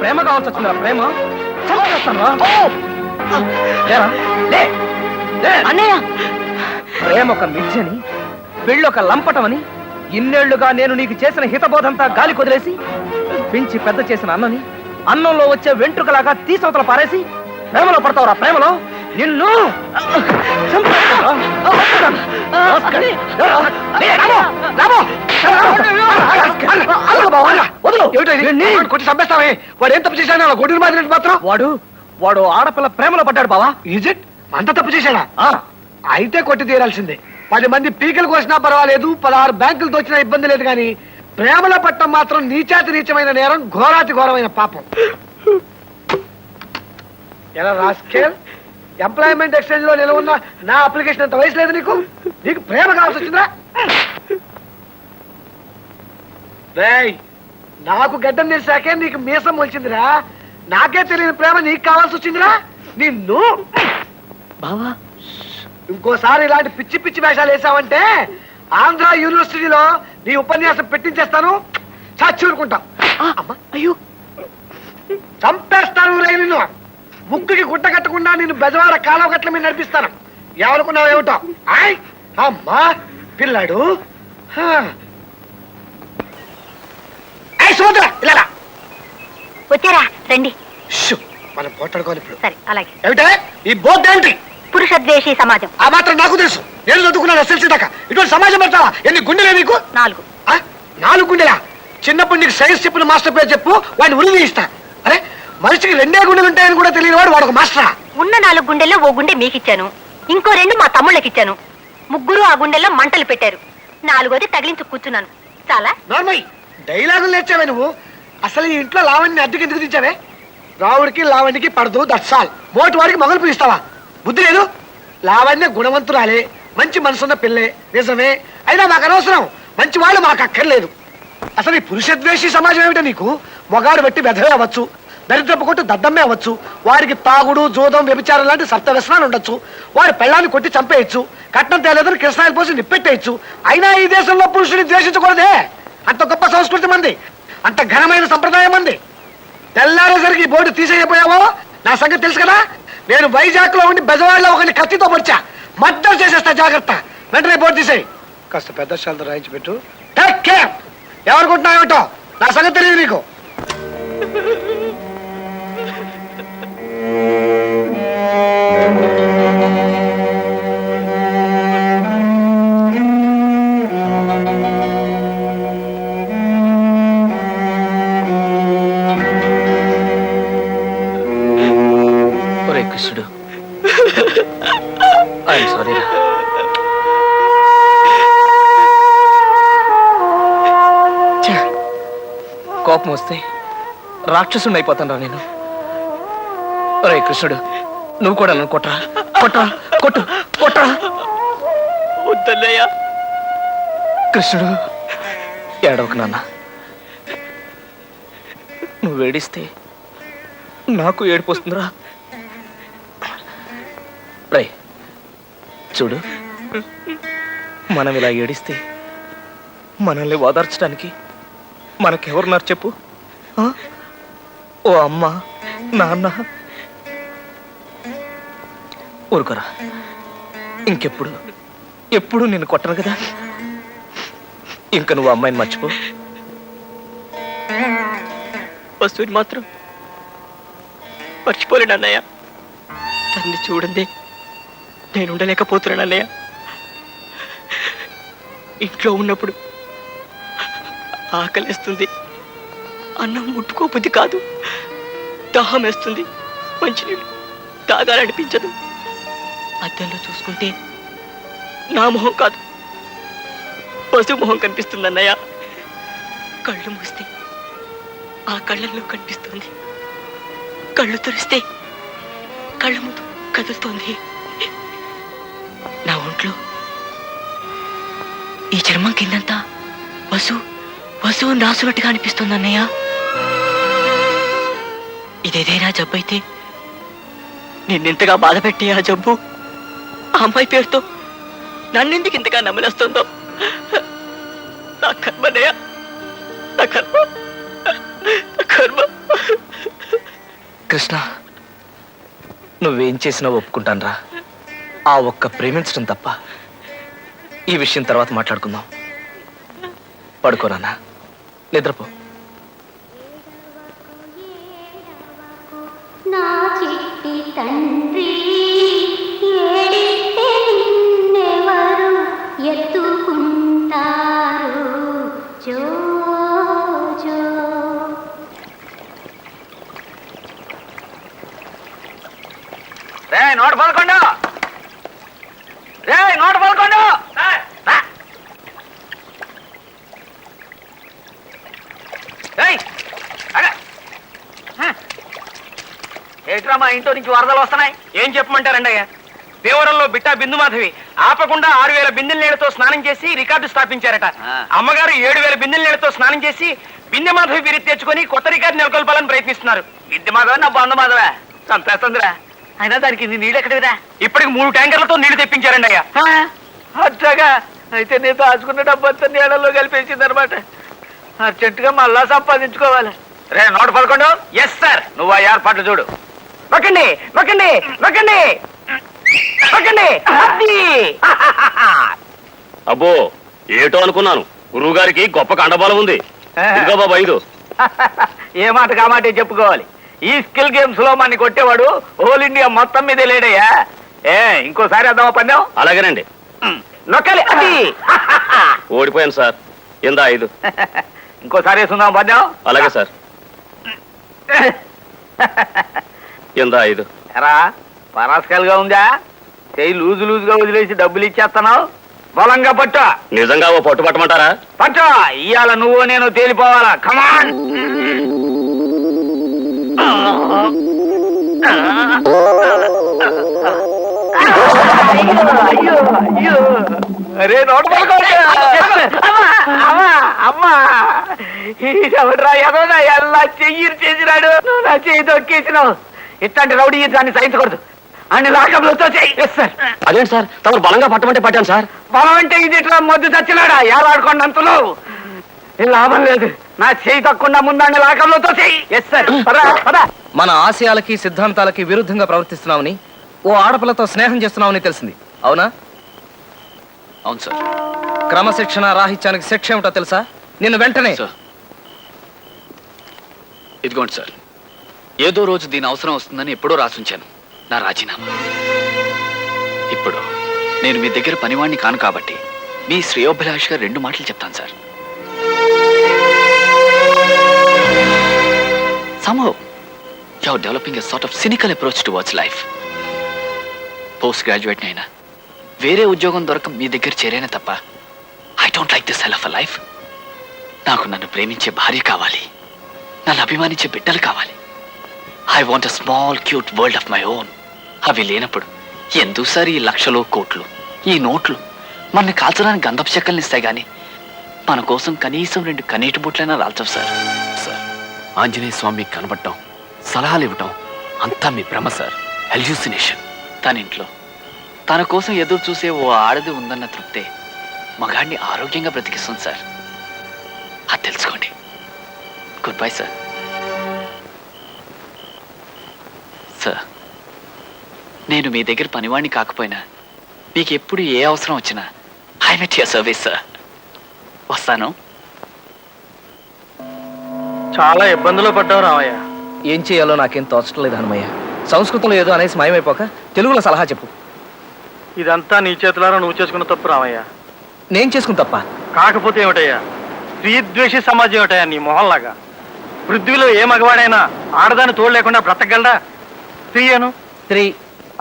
ప్రేమ కావాల్సి వచ్చిందా? ప్రేమ అన్నయ్య, ప్రేమ ఒక మిథ్యని, పెళ్ళొక లంపటమని ఇన్నేళ్లుగా నేను నీకు చేసిన హితబోధంతా గాలి కొదిలేసి పెంచి పెద్ద చేసిన అన్నని అన్నంలో వచ్చే వెంట్రుకలాగా తీసవతల పారేసి ప్రేమలో పడతావురా? ప్రేమలో నిన్ను చంపేస్తావే. వాడు ఏం తప్పు చేశాడు? గొడ్డుని మాదిరి మాత్రం వాడు ఆడపిల్ల ప్రేమలో పడ్డాడు బావా. Is it? అంత తప్పు చేశాడా? అయితే కొట్టి తీరాల్సిందే. 10 మంది పీకలు కోసినా పర్వాలేదు, 16 బ్యాంకులు దోచినా ఇబ్బంది లేదు, కానీ ప్రేమలో పట్టడం మాత్రం నీచాతి నీచమైన నేరం, ఘోరాతి ఘోరమైన పాపం. ఎలా రాస్కేల్, ఎంప్లాయ్మెంట్ ఎక్స్చేంజ్ లో నిలవున్న నా అప్లికేషన్ అంత వయసు లేదు నీకు? నీకు ప్రేమ కావాల్సి వచ్చిందా? రేయ్, నాకు గడ్డం తెలిసాకే నీకు మీసం వచ్చిందిరా. నాకే తెలియని ప్రేమ నీకు కావాల్సి వచ్చిందిరా. నిన్ను బావా ఇంకోసారి ఇలాంటి పిచ్చి పిచ్చి వేషాలు వేసావంటే ఆంధ్ర యూనివర్సిటీలో నీ ఉపన్యాసం పెట్టించేస్తాను. చచ్చి ఊరుకుంటాం. అయ్యో చంపేస్తాను రే నిన్ను. ముక్కుకి గుడ్డ కట్టకుండా నిన్ను బెజవాడ కాలువ గట్ల మీద నడిపిస్తాను. ఏమనుకున్నావు ఏమిటో? ఆయ్ అమ్మా పిల్లాడు. సుభద్ర ఇలా వచ్చారా రండి. మనం పోట్లాడుకోవాలి ఇప్పుడు. సరే అలాగే. ఏమిటే ఈ బోర్డు ఏంటి? పురుషద్వేషి సమాజం. ఆ మాత్రం నాకు తెలుసు. నేను చదువుకున్నాను ఎస్ఎల్సీ దాకా. ఇటువంటి సమాజం పెడతావా? ఎన్ని గుండెలే నీకు? 4. 4 గుండెలా? చిన్నప్పుడు నీకు సైన్స్ చెప్పిన మాస్టర్ పేరు చెప్పు, వాడిని ఉరి ఇస్తా. అరే మనిషికి 2 గుండెలు ఉంటాయని కూడా తెలియని వాడు ఒక మాస్టరా? ఉన్న 4 గుండెల్లో ఓ గుండె మీకిచ్చాను, ఇంకో 2 మా తమ్ముళ్ళకిచ్చాను. 3 ఆ గుండెల్లో మంటలు పెట్టారు. 4వది తగిలించి కూర్చున్నాను. చాలా నార్మల్ డైలాగులు నేర్చావే నువ్వు. అసలు ఈ ఇంట్లో లావణ్ణి అద్దెకి ఎందుకు తెచ్చావే? రావుడికి లావణ్యకి పడదు, దట్స్ ఆల్. మోటి వాడికి మొగలు పిలుస్తావా? బుద్ధి లేదు. లావణ్య గుణవంతురాలే, మంచి మనసున్న పిల్లే, నిజమే. అయినా మాకు అనవసరం. మంచి వాళ్ళు మాకు అక్కర్లేదు. అసలు ఈ పురుషద్వేషి సమాజం ఏమిటో నీకు? మొగాడు పెట్టి వెధవే అవ్వచ్చు, దరిద్రపు కొట్టు దద్దమ్మే అవ్వచ్చు, వారికి తాగుడు జోదం వ్యభిచారం లాంటి సప్త వ్యసనాలు ఉండొచ్చు, వారి పెళ్ళాన్ని కొట్టి చంపేయచ్చు, కట్నం తేలేదని కృష్ణాయిలు పోసి నిప్పెట్టేయచ్చు. అయినా ఈ దేశంలో పురుషుని ద్వేషించకూడదే. అంత గొప్ప సంస్కృతి మంది, అంత ఘనమైన సంప్రదాయం మంది. తెల్లారేసరికి ఈ బోర్డు తీసేయపోయావో నా సంగతి తెలుసు కదా. నేను వైజాగ్ లో ఉండి బెజవాడలో ఒకరిని కత్తితో పొడిచా. మద్దతు చేసేస్తా, జాగ్రత్త. వెంటనే బోర్డు తీసేయి. కాస్త పెద్ద శాలతో రాయించి పెట్టు. Take care. ఎవరుకుంటున్నావేటో నా సంగతి తెలియదు నీకు. కృష్ణుడు, ఐఎమ్ సారీ. కోపం వస్తే రాక్షసుని అయిపోతాను రా నేను. ఒరే కృష్ణుడు, నువ్వు కూడా నన్ను కొట్టరా, కొట్టరా, కొట్టు, కొట్టరా. వద్దన్నయ్యా. కృష్ణుడు ఏడవకు నాన్న. నువ్వు ఏడిస్తే నాకు ఏడుపు వస్తుందిరా. రే చూడు, మనం ఇలా ఏడిస్తే మనల్ని ఓదార్చడానికి మనకెవరున్నారు చెప్పు? ఓ అమ్మ, నాన్న. ఊరుకోరా. ఇంకెప్పుడు ఎప్పుడు నేను కొట్టను కదా. ఇంకా నువ్వు అమ్మాయిని మర్చిపో. వస్తువుని మాత్రం మర్చిపోలేను అన్నయ్య. తన్ని చూడండి నేను ఉండలేకపోతున్నాను అన్నయ్య. ఇంట్లో ఉన్నప్పుడు ఆకలిస్తుంది, అన్నం ముట్టుకోబుద్ధి కాదు, దాహం వేస్తుంది, మంచినీళ్ళు తాగాలనిపించదు. అద్దంలో చూసుకుంటే నా మొహం కాదు, పశు మొహం కనిపిస్తుంది అన్నయ్య. కళ్ళు మూస్తే ఆ కళ్ళల్లో కనిపిస్తుంది, కళ్ళు తెరిస్తే కళ్ళ ముందు కదులుతోంది. నా ఒంట్లో ఈ చర్మం కిందంతా వసువు నాసునట్టుగా అనిపిస్తుంది అన్నయ్య. ఇదేదైనా జబ్బు అయితే నిన్నెంతగా బాధ పెట్టి ఆ జబ్బు ఆ అమ్మాయి పేరుతో నన్నెందుకు ఇంతగా నమ్మలేస్తుందో. నా కర్మనయ్య, నా కర్మ, నా కర్మ. కృష్ణ, నువ్వేం చేసినా ఒప్పుకుంటాను రా. ఆ ఒక్క ప్రేమించడం తప్ప. ఈ విషయం తర్వాత మాట్లాడుకుందాం. పడుకోనా, నిద్రపో. నా చిట్టి తండ్రి ఏడిస్తే నిన్నెవరు ఎత్తుకుంటారు? జో జో. రే 111, రే 111. ఏట్రా మా ఇంట్లో నుంచి వరదలు వస్తున్నాయి? ఏం చెప్పమంటారండి అయ్యా? దేవరంలో బిట్టా బిందు మాధవి ఆపకుండా 6000 బిందెల నీళ్లతో స్నానం చేసి రికార్డు స్థాపించారట. అమ్మగారు 7000 బిందెల నీళ్లతో స్నానం చేసి బిందె మాధవి బిరి తెచ్చుకొని కొత్త రికార్డు నెలకొల్పాలని ప్రయత్నిస్తున్నారు. బిందె మాధవ నా బంధు మాధవా చంపేస్తుందిరా. అయినా దానికి నీళ్ళు ఎక్కడివిరా? ఇప్పటికి 3 ట్యాంకర్లతో నీళ్లు తెప్పించారండి అయ్యా. అట్లాగా అయితే నేను దాచుకున్న డబ్బంతా నీళ్ళలో కలిపేసింది అనమాట. అర్జెంటుగా మళ్ళా సంపాదించుకోవాలి. రే 111. Yes sir. నువ్వు ఆ ఏర్పాట్లు చూడు. నొక్కండి నొక్కండి నొక్కండి నొక్కండి. అబ్బో ఏటో అనుకున్నాను, గురువు గారికి గొప్ప కండబలం ఉంది. ఇదిగో బాబా 5. ఏ మాట కామాటే చెప్పుకోవాలి. ఈ స్కిల్ గేమ్స్ లో మన కొట్టేవాడు హోల్ ఇండియా మొత్తం మీద లేడయ్యా. ఇంకోసారి అద్దామా పందెం? అలాగేనండి. నొక్కాలి. అది ఓడిపోయాను సార్. ఇందా 5. ఇంకోసారి వేసుకుందాం పందెం? అలాగే సార్. ఇందా 5. ఎరా పరాస్కల్గా ఉందా? చెయ్యి లూజుగా వదిలేసి డబ్బులు ఇచ్చేస్తున్నావు. బలంగా పట్టు. నిజంగా ఓ పట్టు పట్టమంటారా? పట్టు. ఇవాళ నువ్వు నేను తేలిపోవాలా. కమాన్. అరే అమ్మా ఎవడ్రా ఎదోనా ఎలా చెయ్యి చేసినాడు. నువ్వు నా చెయ్యి తొక్కేసినావు. ఇట్లాంటి రౌడీ దాన్ని సహించకూడదు. అన్ని లాకంలోతో చెయ్యి. అదేంటి సార్, తమరు బలంగా పట్టమంటే పట్టాను సార్. బలం అంటే ఇది ఇట్లా మొద్దు చచ్చినాడా ఏలాడుకోండి లాభం లేదు. నా చెయ్యి తక్కువ ముందాన్ని లాకంలోతో చెయ్యి. Yes sir. మన ఆశయాలకి సిద్ధాంతాలకి విరుద్ధంగా ప్రవర్తిస్తున్నామని, ఓ ఆడపిల్లతో స్నేహం చేస్తున్నామని తెలిసింది, అవునా? అవును సార్. క్రమశిక్షణ రాహిత్యానికి శిక్ష ఏమిటో తెలుసా? నిన్ను వెంటనే సార్ ఇదిగోండి సార్, ఏదో రోజు దీని అవసరం వస్తుందని ఎప్పుడో రాసుంచాను నా రాజీనామా. ఇప్పుడు నేను మీ దగ్గర పనివాణ్ణి కాను కాబట్టి మీ శ్రేయోభిలాష్గా 2 మాటలు చెప్తాను sir. Somehow you're developing a sort of cynical approach towards life. Post graduate అయినా వేరే ఉద్యోగం దొరక మీ దగ్గర చేరేనే తప్ప I don't like this hell of a life. నాకు నన్ను ప్రేమించే భార్య కావాలి, నన్ను అభిమానించే బిడ్డలు కావాలి. I want a small cute world of my own. అవి లేనప్పుడు ఎందుకు సార్ ఈ లక్షలు కోట్లు, ఈ నోట్లు మనని కాల్చడానికి గంధపు చెక్కల్ని ఇస్తాయి కానీ మన కోసం కనీసం 2 కన్నీటి బుట్లైనా రాల్చవు సార్. సార్ ఆంజనేయ స్వామి కనబడటం, సలహాలు ఇవ్వటం అంతా మీ భ్రమ సార్, హెల్యూసినేషన్. తన ఇంట్లో తన కోసం ఎదురు చూసే ఓ ఆడది ఉందన్న తృప్తే మగాడిని ఆరోగ్యంగా బ్రతికిస్తుంది సార్. అది తెలుసుకోండి. Good bye sir. సార్ నేను మీ దగ్గర పనివాణ్ణి కాకపోయినా మీకు ఎప్పుడు ఏ అవసరం వచ్చినా I'm at your service sir. వస్తాను. చాలా ఇబ్బందులు పడ్డావు రామయ్య. ఏం చేయాలో నాకేం తోచడం లేదు హనుమయ్య. సంస్కృతంలో ఏదో అనేసి మాయమైపోక తెలుగులో సలహా చెప్పు. ఇదంతా నీ చేతులారా నువ్వు చేసుకున్న తప్పు రామయ్య. నేను చేసుకుని తప్ప కాకపోతే ఏమిటయ్యా, స్త్రీద్వేషి సమాజం ఏమిటయ్యా నీ మొహంలాగా. పృథ్వీలో ఏ మగవాడైనా ఆడదాన్ని తోడు లేకుండా బ్రతకగలడా? స్త్రీ అను, స్త్రీ.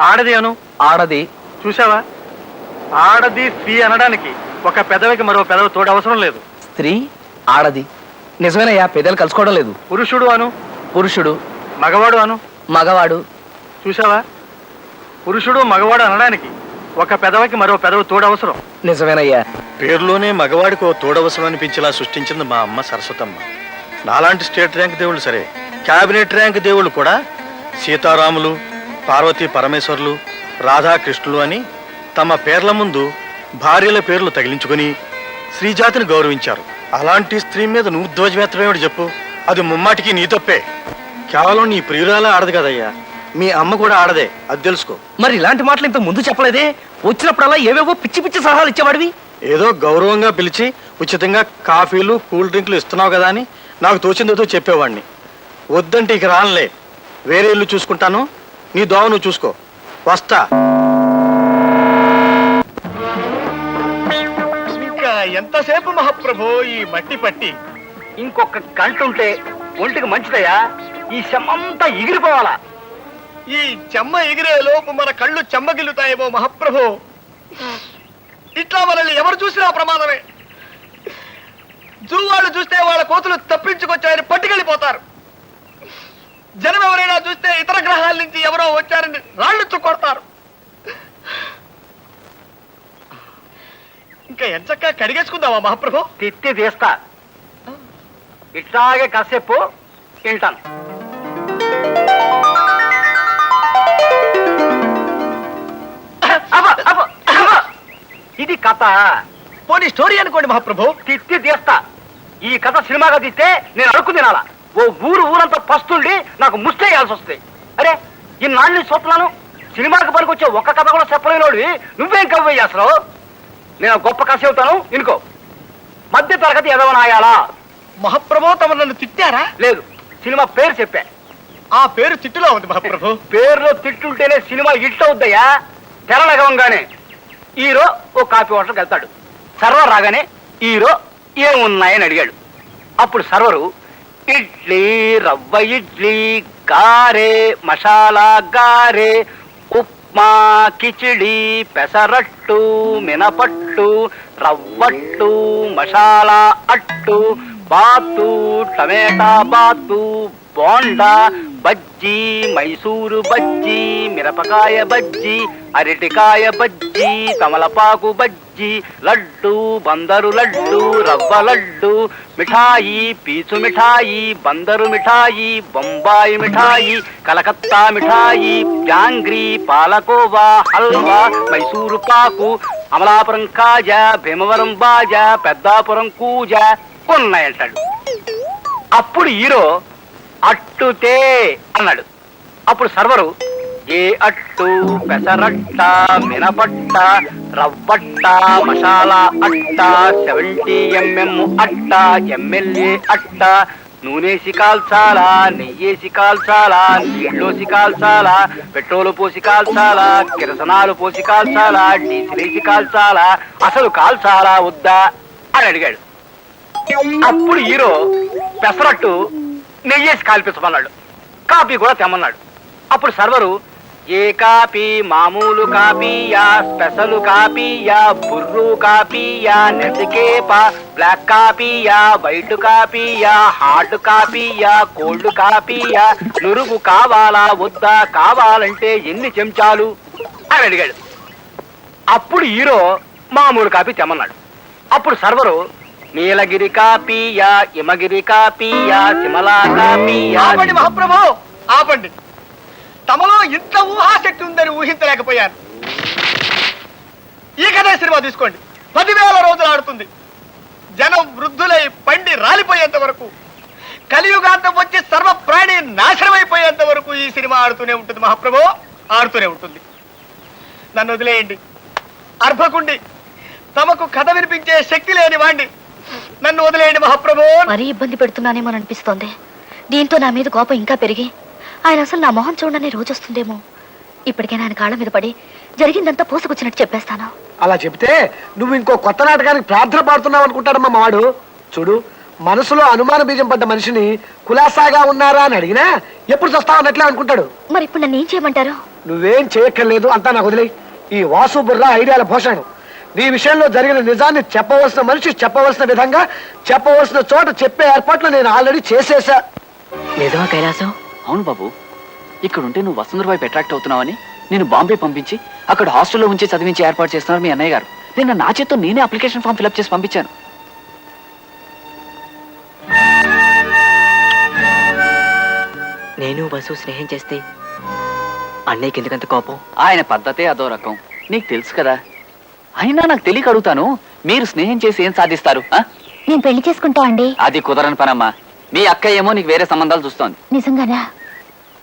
ఆడది అను, ఆడది. చూసావా, ఆడది స్త్రీ అనడానికి ఒక పెదవికి మరో పెదవి తోడు అవసరం లేదు. స్త్రీ, ఆడది. నిజమేనయ్యా, పెద్దలు కలుసుకోవడం లేదు. పురుషుడు అను, పురుషుడు. మగవాడు అను, మగవాడు. చూసావా, పురుషుడు మగవాడు అనడానికి ఒక పెదవికి మరో పెదవి తోడవసరం. నిజమేనయ్యా. పేరులోనే మగవాడికి ఓ తోడవసరం అనిపించేలా సృష్టించింది మా అమ్మ సరస్వతమ్మ. నాలాంటి స్టేట్ ర్యాంక్ దేవుళ్ళు సరే, క్యాబినెట్ ర్యాంక్ దేవుళ్ళు కూడా సీతారాములు, పార్వతీ పరమేశ్వర్లు, రాధాకృష్ణులు అని తమ పేర్ల ముందు భార్యల పేర్లు తగిలించుకొని స్త్రీజాతిని గౌరవించారు. అలాంటి స్త్రీ మీద నువ్వు ధ్వజమెత్తమేమిటి చెప్పు? అది ముమ్మాటికి నీ తప్పే. కేవలం నీ ప్రియురాలే ఆడదు కదయ్యా, మీ అమ్మ కూడా ఆడదే, అది తెలుసుకో. మరి ఇలాంటి మాటలు ఇంత ముందు చెప్పలేదే? వచ్చినప్పుడల్లా ఏవేవో పిచ్చి పిచ్చి సలహాలు ఇచ్చేవాడివి. ఏదో గౌరవంగా పిలిచి ఉచితంగా కాఫీలు కూల్ డ్రింకులు ఇస్తున్నావు కదా అని నాకు తోచిందేదో చెప్పేవాడిని. వద్దంటే ఇక రానులే, వేరే ఇల్లు చూసుకుంటాను, నీ దోవ నువ్వు చూసుకో, వస్తా. ఇంకా ఎంతసేపు మహాప్రభు ఈ మట్టి పట్టి? ఇంకొక గంట ఉంటే ఒంటికి మంచిదయ్యా. ఈ చెమ్మంతా ఎగిరిపోవాలా. ఈ చెమ్మ ఎగిరే లోపు మన కళ్ళు చెమ్మగిల్లుతాయేమో మహాప్రభు. ఇట్లా మనల్ని ఎవరు చూసినా ప్రమాదమే. జూ వాళ్ళు చూస్తే వాళ్ళ కోతులు తప్పించుకొచ్చారని పట్టుకెళ్ళిపోతారు. జనం ఎవరైనా చూస్తే ఇతర గ్రహాల నుంచి ఎవరో వచ్చారని రాళ్ళు కొడతారు. ఇంకా ఎంచక్క కడిగేసుకుందామా మహాప్రభు? తిత్తి తీస్తా, ఇట్లాగే కాసేపు తింటాను. ఇది కథ. పోనీ స్టోరీ అనుకోండి మహాప్రభు. తిత్తి తీస్తా. ఈ కథ సినిమాగా తీస్తే నేను అడుక్కు తినాలా? ఓ ఊరంతా పస్తుండి నాకు ముష్టేయాల్సి వస్తుంది. అరే ఇన్నాళ్ళు చూస్తున్నాను, సినిమాకి పనికొచ్చే ఒక్క కథ కూడా చెప్పలేనోడు నువ్వేం కవ్వే చేస్తావు? నేను గొప్ప కథ చెబుతాను ఇనుకో. మధ్య తరగతి ఎదవనాయాలా? మహాప్రభు తమ నన్ను తిట్టారా? లేదు, సినిమా పేరు చెప్పా. ఆ పేరు తిట్టులో ఉంది మహాప్రభు. పేరులో తిట్టుంటేనే సినిమా హిట్ అవుద్దయ్యా. తెరలగవంగానే హీరో ఓ కాఫీ హోటల్కి వెళ్తాడు. సర్వర్ రాగానే హీరో ఏమున్నాయని అడిగాడు. అప్పుడు సర్వరు ఇడ్లీ, రవ్వ ఇడ్లీ, గారే, మసాలా గారే, ఉప్మా, కిచిడి, పెసరట్టు, మినపట్టు, రవ్వట్టు, మసాలా అట్టు, బాతు, టమేటా బాతు, బోండా, బజ్జీ, మైసూరు బజ్జీ, మిరపకాయ బజ్జీ, అరటికాయ బజ్జీ, తమలపాకు బజ్జీ, లడ్డు, బందరు లడ్డు, రవ్వ లడ్డు, మిఠాయి, పీచు మిఠాయి, బందరు మిఠాయి, బొంబాయి మిఠాయి, కలకత్తా మిఠాయి, జాంగ్రీ, పాలకోవా, హల్వా, మైసూరు పాకు, అమలాపురం కాజా, భీమవరం బాజా, పెద్దాపురం కూజా ఉన్నాయంటాడు. అప్పుడు హీరో అట్టుతే అన్నాడు. అప్పుడు సర్వరు ఏ అట్టు, పెసరట్ట, మినపట్ట, రవ్వట్ట, మసాలా అట్ట, 70 mm అట్ట, ఎమ్మెల్యే అట్ట, నూనెసి కాల్చాలా, నెయ్యేసి కాల్చాలా, నీళ్ళోసి కాల్చాలా, పెట్రోలు పోసి కాల్చాలా, కిరసనాలు పోసి కాల్చాలా, డీజిలేసి కాల్చాలా, అసలు కాల్చాలా వద్దా అని అడిగాడు. అప్పుడు హీరో పెసరట్టు నెయ్యేసి కాల్పించమన్నాడు. కాపీ కూడా తెమ్మన్నాడు. అప్పుడు సర్వరు ఏ కాపీ, మామూలు కాపీయా, స్పెషల్ కాపీయా, బుర్రు కాపీయా, నెసికేపా, బ్లాక్ కాపీయా, వైట్ కాపీయా, హాట్ కాపీయా, కోల్డ్ కాపీయా, నురుగు కావాలా వద్దా, కావాలంటే ఎన్ని చెంచాలు అని అడిగాడు. అప్పుడు హీరో మామూలు కాపీ తెమ్మన్నాడు. అప్పుడు సర్వరు నీలగిరి కాపీయా, హిమగిరి కాపీయా, సిమలా కాపీయా. ఆపండి మహాప్రభు, ఆపండి. తమలో ఇంత ఊహాశక్తి ఉందని ఊహించలేకపోయాను. ఈ కథ సినిమా తీసుకోండి, 10,000 రోజులు ఆడుతుంది. జనం వృద్ధులై పండి రాలిపోయేంత వరకు, కలియుగాంతం వచ్చి సర్వ ప్రాణి నాశనమైపోయేంత వరకు ఈ సినిమా ఆడుతూనే ఉంటుంది మహాప్రభు, ఆడుతూనే ఉంటుంది. నన్ను వదిలేయండి. అర్భకుండి, తమకు కథ వినిపించే శక్తి లేని వాణ్ణి, నన్ను వదిలేయండి మహాప్రభు. మరీ ఇబ్బంది పెడుతున్నానేమో అనిపిస్తోంది. దీంతో నా మీద కోపం ఇంకా పెరిగి ఆయన అసలు నా మొహం చూడని రోజు వస్తుందేమో. ఇప్పటికైనా ఆయన కాళ్ళ మీద పడి జరిగిందంతా పోసుకొచ్చినట్టు చెప్పేస్తాను. అలా చెప్తే నువ్వు ఇంకో కొత్త నాటకానికి ప్రార్థన పాడుతున్నావు అనుకుంటాడమ్మా మావాడు. చూడు, మనసులో అనుమాన బీజం పడ్డ మనిషిని కులాసాగా ఉన్నారా అని అడిగినా ఎప్పుడు చస్తావు అన్నట్లే అనుకుంటాడు. మరి ఇప్పుడు నన్ను ఏం చేయమంటారు? నువ్వేం చేయక్కర్లేదు, అంతా నాకు వదిలే. ఈ వాసు బుర్రా ఐడియాల భూషణం. నీ విషయంలో జరిగిన నిజాన్ని చెప్పవలసిన మనిషి చెప్పవలసిన విధంగా చెప్పవలసిన చోట చెప్పే ఏర్పాట్లు నేను ఆల్రెడీ చేసేసా. నిజమా కైలాసం? అవును బాబు, ఇక్కడుంటే నువ్వు వసుంధర వైపు అట్రాక్ట్ అవుతున్నావని నేను బాంబే పంపించి అక్కడ హాస్టల్లో ఉంచి చదివించి ఏర్పాటు చేస్తున్నారు మీ అన్నయ్య గారు. నిన్న నా చేత్తో నేనే అప్లికేషన్ ఫామ్ ఫిల్అప్ చేసి పంపించాను. నేను వసు స్నేహం చేస్తే అన్నయ్యకి ఎందుకంత కోపం? ఆయన పద్ధతే అదో రకం, నీకు తెలుసు కదా. అయినా నాకు తెలియక అడుగుతాను, మీరు స్నేహం చేసి ఏం సాధిస్తారు? నేను పెళ్లి చేసుకుంటా అండి. అది కుదరని పనమ్మా. మీ అక్క ఏమో నీకు వేరే సంబంధాలు చూస్తోంది. నిజంగానా?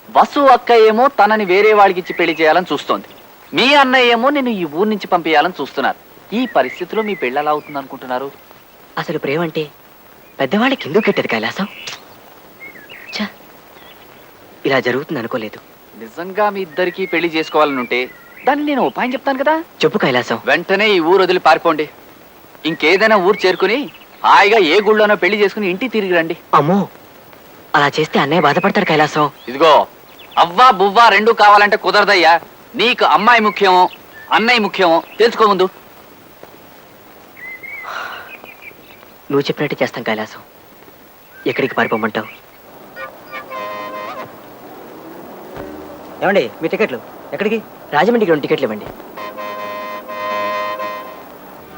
వసు అక్క ఏమో తనని వేరే వాడికి ఇచ్చి పెళ్లి చేయాలని చూస్తోంది. మీ అన్నయ్య ఏమో నేను ఈ ఊరు నుంచి పంపించాలని చూస్తున్నారు. ఈ పరిస్థితిలో మీ పెళ్ళి ఎలా అవుతుంది అనుకుంటున్నారు? అసలు ప్రేమ అంటే పెద్దవాళ్ళకి ఎందుకు కెట్టదు కైలాసం? ఇలా జరుగుతుంది అనుకోలేదు. నిజంగా మీ ఇద్దరికి పెళ్లి చేసుకోవాలనుంటే దాన్ని నేను ఉపాయం చెప్తాను కదా. చెప్పు కైలాసం. వెంటనే ఈ ఊరు వదిలి పారిపోండి. ఇంకేదైనా ఊరు చేరుకుని హాయిగా ఏ గుళ్ళోనో పెళ్లి చేసుకుని ఇంటికి తిరిగి రండి. అమ్మో, అలా చేస్తే అన్నయ్య బాధపడతాడు కైలాసం. ఇదిగో, అవ్వా బువ్వా రెండూ కావాలంటే కుదరదయ్యా. నీకు అమ్మాయి ముఖ్యమో అన్నయ్య ముఖ్యమో తెలుసుకో ముందు. నువ్వు చెప్పినట్టు చేస్తాం కైలాసం. ఎక్కడికి పారిపోమంటావు? ఏమండి, మీ టికెట్లు ఎక్కడికి? రాజమండ్రికి 2 టికెట్లు ఇవ్వండి.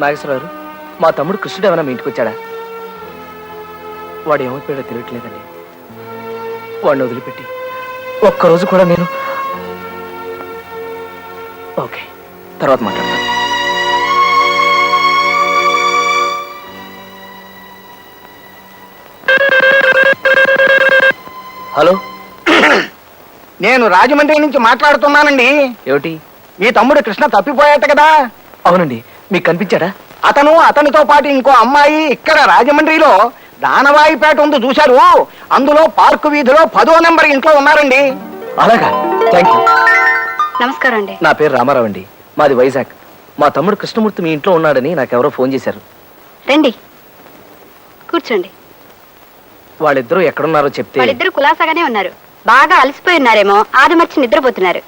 నాగేశ్వరరావు గారు, మా తమ్ముడు కృష్ణుడు ఏమైనా మీ ఇంటికి వచ్చాడా? వాడు ఏమైపోయాడో తెలియట్లేదండి. వాడిని వదిలిపెట్టి ఒక్కరోజు కూడా నేను... ఓకే, తర్వాత మాట్లాడతాను. హలో, నేను రాజమండ్రి నుంచి మాట్లాడుతున్నానండి. ఏమిటి? మీ తమ్ముడు కృష్ణ తప్పిపోయాట కదా? అవునండి, మీకు కనిపించాడా? అతనితో పాటు ఇంకో అమ్మాయి ఇక్కడ రాజమండ్రిలో దానవాయిపేట ఉంది చూశారు. అందులో పార్కు వీధిలో 10వ నెంబర్ ఇంట్లో ఉన్నారండి. అలాగా, థ్యాంక్ యూ. నమస్కారం అండి. నా పేరు రామారావు అండి, మాది వైజాగ్. మా తమ్ముడు కృష్ణమూర్తి మీ ఇంట్లో ఉన్నాడని నాకెవరో ఫోన్ చేశారు. రండి, కూర్చోండి. వాళ్ళిద్దరూ ఎక్కడున్నారో చెప్తే... వాళ్ళిద్దరు కులాసాగానే ఉన్నారు. బాగా అలసిపోయి ఉన్నారేమో, ఆదమర్చి నిద్రపోతున్నారు.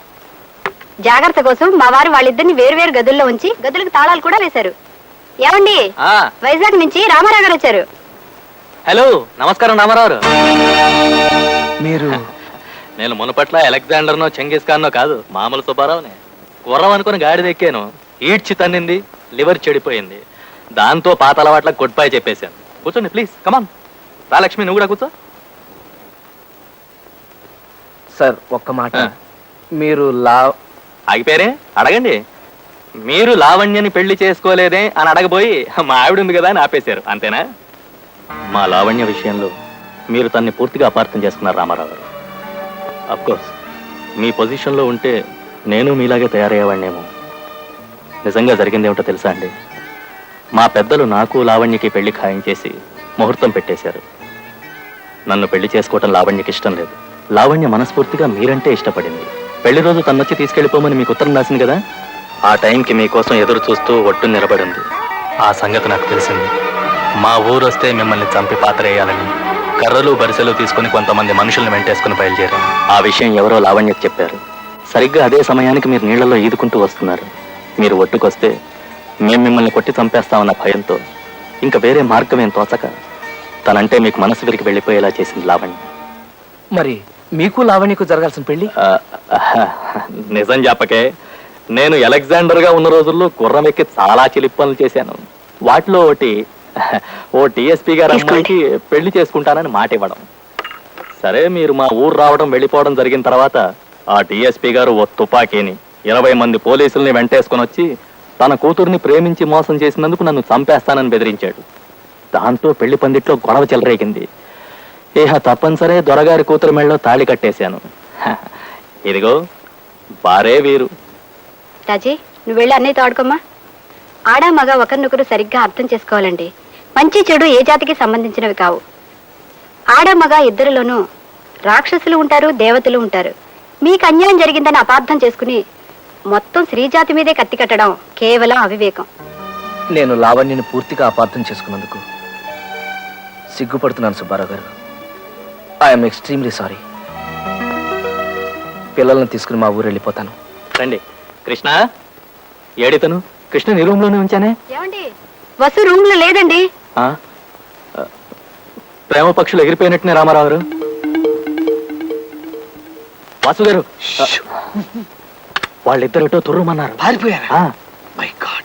జాగ్రత్త కోసం మా వారు వాళ్ళిద్దరిని వేరువేరు గదుల్లో ఉంచి గదులకు తాళాలు కూడా వేశారు. ఏమండి, వైజాగ్ నుంచి రామారావు గారు వచ్చారు. హలో, నమస్కారం రామారావు. మీరు... నేను మునపట్ల అలెగ్జాండర్నో చెంగిస్ ఖాన్నో కాదు, మామూలు సుబ్బారావునే. గుర్రం అనుకుని గాడిదెక్కాను, ఈడ్చి తన్నింది, లివర్ చెడిపోయింది. దాంతో పాత అలవాట్లకు గుడ్ బై చెప్పేశాను. కూర్చోండి ప్లీజ్, కమాన్. రా లక్ష్మి, నువ్వు కూడా కూర్చో. సార్, ఒక్క మాట. మీరు ఆగిపోయారే, అడగండి. మీరు లావణ్యని పెళ్లి చేసుకోలేదే అని అడగబోయి మా ఆవిడ ఉంది కదా అని ఆపేశారు, అంతేనా? మా లావణ్య విషయంలో మీరు తన్ని పూర్తిగా అపార్థం చేసుకున్నారు రామారావు గారు. అఫ్కోర్స్ మీ పొజిషన్లో ఉంటే నేను మీలాగే తయారయ్యేవాడినేమో. నిజంగా జరిగిందేమిటో తెలుసా అండి? మా పెద్దలు నాకు లావణ్యకి పెళ్లి ఖాయం చేసి ముహూర్తం పెట్టేశారు. నన్ను పెళ్లి చేసుకోవటం లావణ్యకి ఇష్టం లేదు. లావణ్య మనస్ఫూర్తిగా మీరంటే ఇష్టపడింది. పెళ్లి రోజు తన్నొచ్చి తీసుకెళ్లిపోమని మీకు ఉత్తరం రాసింది కదా, ఆ టైంకి మీకోసం ఎదురు చూస్తూ ఒట్టు నిలబడింది. ఆ సంగతి నాకు తెలిసింది. మా ఊరు వస్తే మిమ్మల్ని చంపి పాతరేయాలని కర్రలు బరిసెలు తీసుకుని కొంతమంది మనుషుల్ని వెంటేసుకుని బయలుదేరాను. ఆ విషయం ఎవరో లావణ్యకు చెప్పారు. సరిగ్గా అదే సమయానికి మీరు నీళ్లలో ఈదుకుంటూ వస్తున్నారు. మీరు ఒట్టుకొస్తే మేము మిమ్మల్ని కొట్టి చంపేస్తామన్న భయంతో ఇంకా వేరే మార్గమేం తోచక తనంటే మీకు మనసు విరికి వెళ్ళిపోయేలా చేసింది లావణ్య. మరి మీకు లావణ్యకు జరగాల్సిన పెళ్లి? నిజం చెప్పకే, నేను అలెగ్జాండర్ గా ఉన్న రోజుల్లో గుర్రం ఎక్కి చాలా చిలిపి పనులు చేశాను. వాటిలో ఓ టీఎస్పీ గారు అమ్మాయికి పెళ్లి చేసుకుంటానని మాట ఇవ్వడం. సరే, మీరు మా ఊరు రావడం వెళ్ళిపోవడం జరిగిన తర్వాత ఆ టీఎస్పీ గారు ఓ తుపాకీని 20 మంది పోలీసుల్ని వెంటేసుకుని వచ్చి తన కూతుర్ని ప్రేమించి మోసం చేసినందుకు నన్ను చంపేస్తానని బెదిరించాడు. దాంతో పెళ్లి పందిట్లో గొడవ చెలరేగింది. ఇహ తప్పనిసరే దొరగారి కూతురు మెళ్ళలో తాళి కట్టేశాను. ఇదిగో బారే వీరు. రాజీ, నువ్వు వెళ్ళి అన్నయ్యతో ఆడుకోమ్మా. ఆడా మగ ఒకరినొకరు సరిగ్గా అర్థం చేసుకోవాలండి. మంచి చెడు ఏ జాతికి సంబంధించినవి కావు. ఆడ మగ ఇద్దరిలోనూ రాక్షసులు ఉంటారు, దేవతలు ఉంటారు. మీకు అన్యాయం జరిగిందని అపార్థం చేసుకుని మొత్తం స్త్రీజాతి మీదే కత్తి కట్టడం కేవలం అవివేకం. నేను లావణ్యని పూర్తిగా అపార్థం చేసుకున్నందుకు సిగ్గుపడుతున్నాను సుబ్బారావు గారు. I'm extremely sorry. పిల్లల్ని తీసుకుని మా ఊరు వెళ్ళిపోతాను. రండి. కృష్ణ ఏడితను? కృష్ణ నీ రూమ్ లోనే ఉంచానే. ఏమండి, వసు రూమ్ లో లేదండి. ప్రేమ పక్షులు ఎగిరిపోయినట్టునే రామారావు గారు. వాసు గారు, వాళ్ళిద్దరిటో తుర్రుమన్నారు. పారిపోయారా? My God.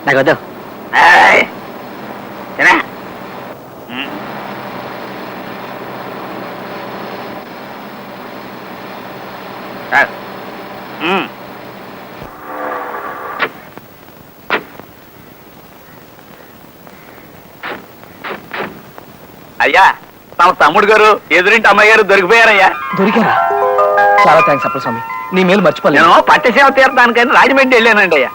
నాకు వద్దు. అయ్యా, తమ తమ్ముడు గారు ఎదురింటి అమ్మాయి గారు దొరికిపోయారయ్యా. దొరికారా? చాలా థ్యాంక్స్ అప్పలస్వామి, నీ మేలు మర్చిపోలేదు. నేను పట్టసేవ తీర్థానికని రాజమండ్రి వెళ్ళానండి అయ్యా.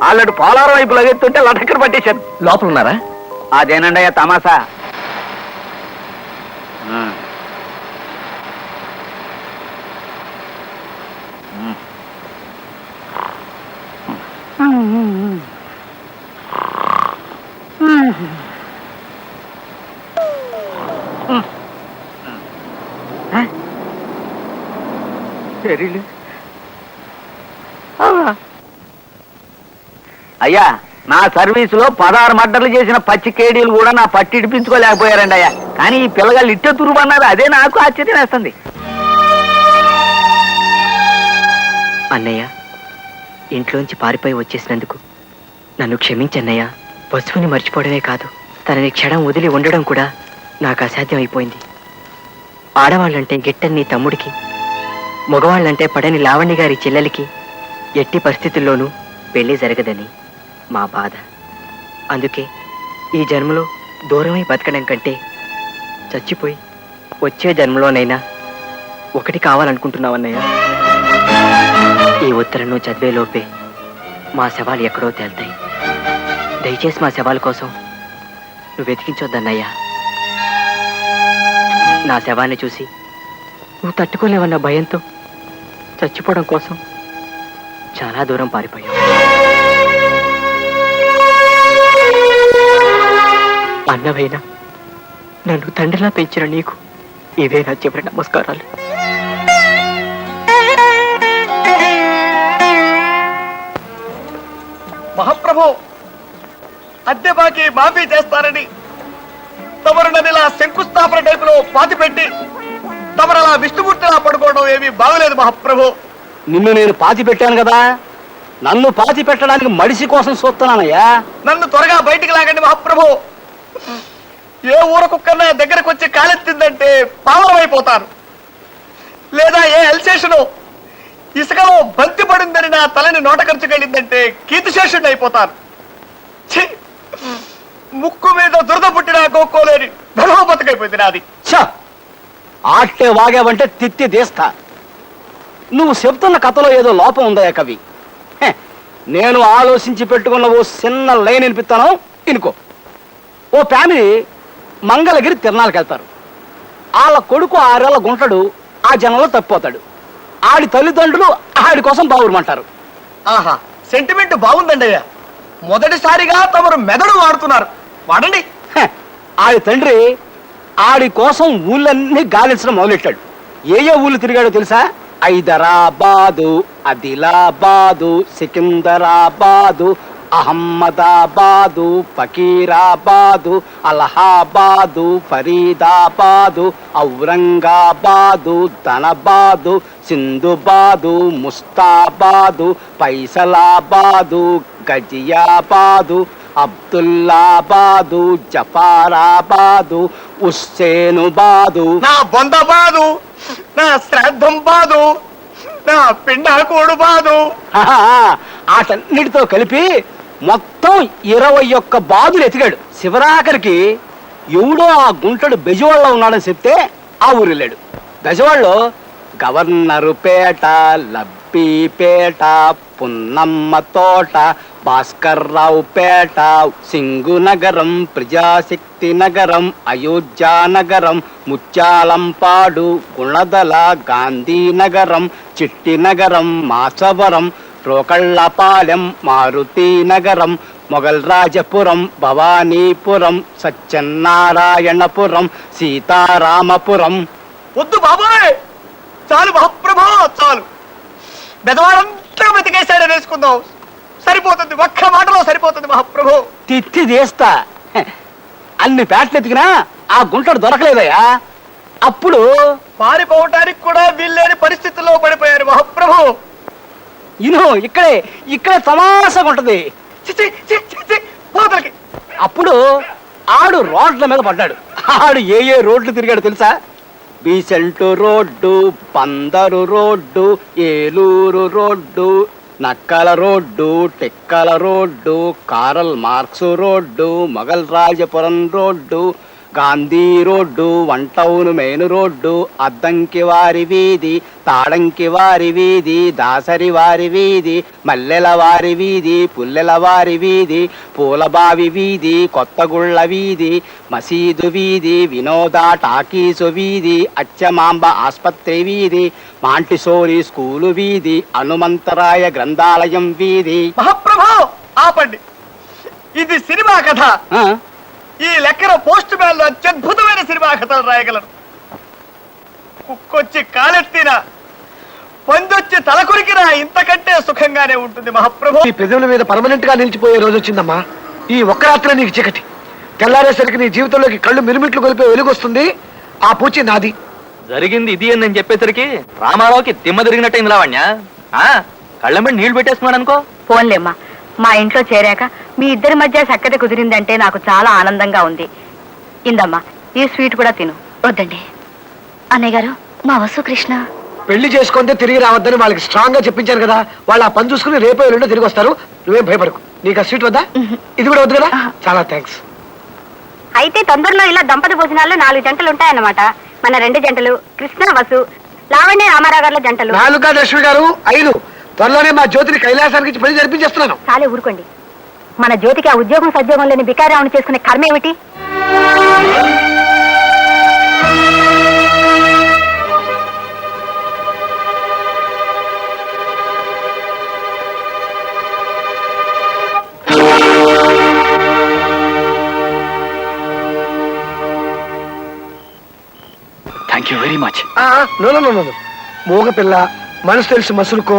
ఆల్రెడీ పోలారం వైపు లగెత్తుంటే లటక్కర పట్టేశాను. లోపల ఉన్నారా? అదేనండి అయ్యా తమాసా. అయ్యా నా సర్వీసులో 16 మర్డర్లు చేసిన పచ్చి కేడీలు కూడా నా పట్టి ఇడిపించుకోలేకపోయారండి అయ్యా. కానీ ఈ పిల్లగాళ్ళు ఇట్టే తురుమన్నారు, అదే నాకు ఆశ్చర్యం వేస్తుంది. అన్నయ్య, ఇంట్లోంచి పారిపోయి వచ్చేసినందుకు నన్ను క్షమించన్నయ్య. పశువుని మర్చిపోవడమే కాదు, తనని క్షణం వదిలి ఉండడం కూడా నాకు అసాధ్యం అయిపోయింది. ఆడవాళ్ళంటే గిట్టని నీ తమ్ముడికి, మగవాళ్ళంటే పడని లావణ్య గారి చెల్లెలికి ఎట్టి పరిస్థితుల్లోనూ పెళ్లి జరగదని మా బాధ. అందుకే ఈ జన్మలో దూరమై బతకడం కంటే చచ్చిపోయి వచ్చే జన్మలోనైనా ఒకటి కావాలనుకుంటున్నావన్నయ్య. ఈ ఉత్తరం నువ్వు చదివేలోపే మా శవాలు ఎక్కడో తేల్తాయి. దయచేసి మా శవాల కోసం నువ్వు వెతికించొద్దన్నయ్యా. నా శవాన్ని చూసి నువ్వు తట్టుకోలేవన్న భయంతో చచ్చిపోవడం కోసం చాలా దూరం పారిపోయావు. అన్నవైనా నన్ను తండ్రిలా పెంచిన నీకు ఇవే నా చివరి నమస్కారాలు. మహాప్రభు, అద్దె బాకీ మాఫీ చేస్తారని తమరు నదిలా శంకుస్థాపన టైపులో పాతి పెట్టి తమరలా విష్ణుమూర్తిలా పడుకోవడం ఏమీ బాగలేదు మహాప్రభు. నిన్ను నేను పాతి పెట్టాను కదా, నన్ను పాతి పెట్టడానికి మడిసి కోసం చూస్తున్నానయ్యా. నన్ను త్వరగా బయటికి లాగండి మహాప్రభు. ఏ ఊర కుక్కన్నా దగ్గరకు వచ్చి కాలెత్తిందంటే పావనమైపోతాను. లేదా ఏ ఎల్సేషను ఇసుకలో బంతి పడిందని నా తలని నోట ఖర్చుకెళ్ళిందంటే కీర్తిశేషుడిని అయిపోతాను. ఛీ! ముక్కు మీద దురద పుట్టినా కోక్కోలేని ధర్మ బతుకైపోయింది నాది. ఆట్టే వాగావంటే తిత్తి తీస్తా. నువ్వు చెప్తున్న కథలో ఏదో లోపం ఉందయ్యా కవి. నేను ఆలోచించి పెట్టుకున్న ఓ చిన్న లైన్ వినిపిస్తాను, ఇనుకో. ఓ ఫ్యామిలీ మంగళగిరి తిరణాలకు వెళ్తారు. వాళ్ళ కొడుకు 6 ఏళ్ల గుంటడు ఆ జనంలో తప్పిపోతాడు. ఆడి తల్లిదండ్రులు ఆడి కోసం బావురమంటారు. ఆహా, సెంటిమెంట్ బాగుందండి అయ్యా. మొదటిసారిగా తమరు మెదడు వాడుతున్నారు, వాడండి. ఆడి తండ్రి ఆడి కోసం ఊళ్ళన్నీ గాలించడం మొదలెట్టాడు. ఏ ఊళ్ళు తిరిగాడో తెలుసా? హైదరాబాదు, ఆదిలాబాదు, సికింద్రాబాదు, అహ్మదాబాదు, ఫకీరాబాదు, అలహాబాదు, ఫరీదాబాదు, ఔరంగాబాదు, ధనబాదు, సింధుబాదు, ముస్తాబాదు, పైసలాబాదు, గజియాబాదు, అబ్దుల్లాబాదు, జఫారాబాదు, హుస్సేనుబాదు. నా బొందబాదు, నా శ్రాద్ధం బాదు, నా పిండాకోడు బాదు. ఆటన్నిటితో కలిపి మొత్తం 21 బాదులు ఎతికాడు. శివరాఖరికి ఎవడో ఆ గుంటడు బెజవాడలో ఉన్నాడని చెప్తే ఆ ఊరు వెళ్ళాడు. బెజవాడలో గవర్నరు పేట, లబ్బీపేట, పున్నమ్మ తోట, భాస్కర్రావు పేట, సింగునగరం, ప్రజాశక్తి నగరం, అయోధ్య నగరం, ముత్యాలంపాడు, గుణదల, గాంధీనగరం, చిట్టి నగరం, మాసవరం, రోకళ్ళపాలెం, మారుతి నగరం, మొగల్ రాజపురం, భవానీపురం, సత్యనారాయణపురం, సీతారామపురం. వద్దు బాబాయ్, చాలు మహాప్రభు, చాలు. బెదవాడంతా వెతికేశాడని వేసుకుందాం, సరిపోతుంది. ఒక్క మాటలో సరిపోతుంది మహాప్రభు. తిత్తి తీస్తా. అన్ని పేటలు ఎతికినా ఆ గుంటడు దొరకలేదయ్యా. అప్పుడు పారిపోవటానికి కూడా వీల్లేని పరిస్థితుల్లో పడిపోయారు మహాప్రభు. ఇక్కడే తమాషగా ఉంటది. అప్పుడు ఆడు రోడ్ల మీద పడ్డాడు. ఆడు ఏ రోడ్లు తిరిగాడు తెలుసా? Besant road, Bandar road, Eluru road, Nakkala road, Tekkala road, Karl Marx road, Mogal Rajapuram road, Gandhi road, one town main road, Addanki వారి వీధి, తాడంకి వారి వీధి, దాసరి వారి వీధి, మల్లెల వారి వీధి, పుల్లెల వారి వీధి, పూలబావి వీధి, కొత్తగుళ్ళ వీధి, మసీదు వీధి, వినోద టాకీసు వీధి, అచ్చమాంబ ఆస్పత్రి వీధి, మాంటిసోరి స్కూలు వీధి, హనుమంతరాయ గ్రంథాలయం వీధి. మహాప్రభు ఆపండి, ఇది సినిమా కథ. ఈ లెక్కన పోస్ట్ మ్యాన్ లో అత్యద్భుతమైన సినిమా కథలు రాయగలరు. కుక్కొచ్చి కాలెత్తిన, పొందొచ్చి తల కొరికినా ఇంతకంటే సుఖంగానే ఉంటుంది మహాప్రభు. ఈ పెదవుల మీద పర్మనెంట్ గా నిలిచిపోయే రోజు వచ్చిందమ్మా. ఈ ఒక్క రాత్రి నీకు చీకటి, తెల్లారేసరికి నీ జీవితంలోకి కళ్ళు మిరుమిట్లు కొలిపే వెలుగు వస్తుంది. ఆ పూచి నాది. జరిగింది ఇది అని నేను చెప్పేసరికి రామారావుకి దిమ్మ తిరిగినట్టయింది లావణ్య. కళ్ళంబడి నీళ్లు పెట్టేసుకున్నాడు అనుకో. ఫోన్లేమ్మా, మా ఇంట్లో చేరాక మీ ఇద్దరి మధ్య చక్కటి కుదిరిందంటే నాకు చాలా ఆనందంగా ఉంది. ఇందమ్మా, ఈ స్వీట్ కూడా తిను. వద్దండి అన్నయ్య గారు, మా వసు కృష్ణ పెళ్లి చేసుకుంటే తిరిగి రావద్దని వాళ్ళకి స్ట్రాంగ్ గా చెప్పించారు కదా. వాళ్ళు ఆ పని చూసుకుని రేపో ఎల్లుండో తిరిగి వస్తారు. నువ్వేం భయపడకు. నీకు ఆ స్వీట్ వద్దా? ఇది కూడా వద్దు కదా? చాలా థ్యాంక్స్. అయితే తొందరలో ఇలా దంపతి భోజనాల్లో 4 జంటలు ఉంటాయన్నమాట. మన 2 జంటలు, కృష్ణ వసు, లావణ్య రామారావు గారుల జంటలు. 4 కాదు లక్ష్మి గారు, 5. త్వరలోనే మా జ్యోతిని కైలాసానికి పెళ్లి జరిపించేస్తున్నాను. చాలే ఊరుకోండి. మన జ్యోతికి ఆ ఉద్యోగం సద్యోగం లేని బికారావుని చేసుకునే కర్మ ఏమిటి? Thank you very much. No. మోగ పిల్ల, మనసు తెలిసి మసులుకో.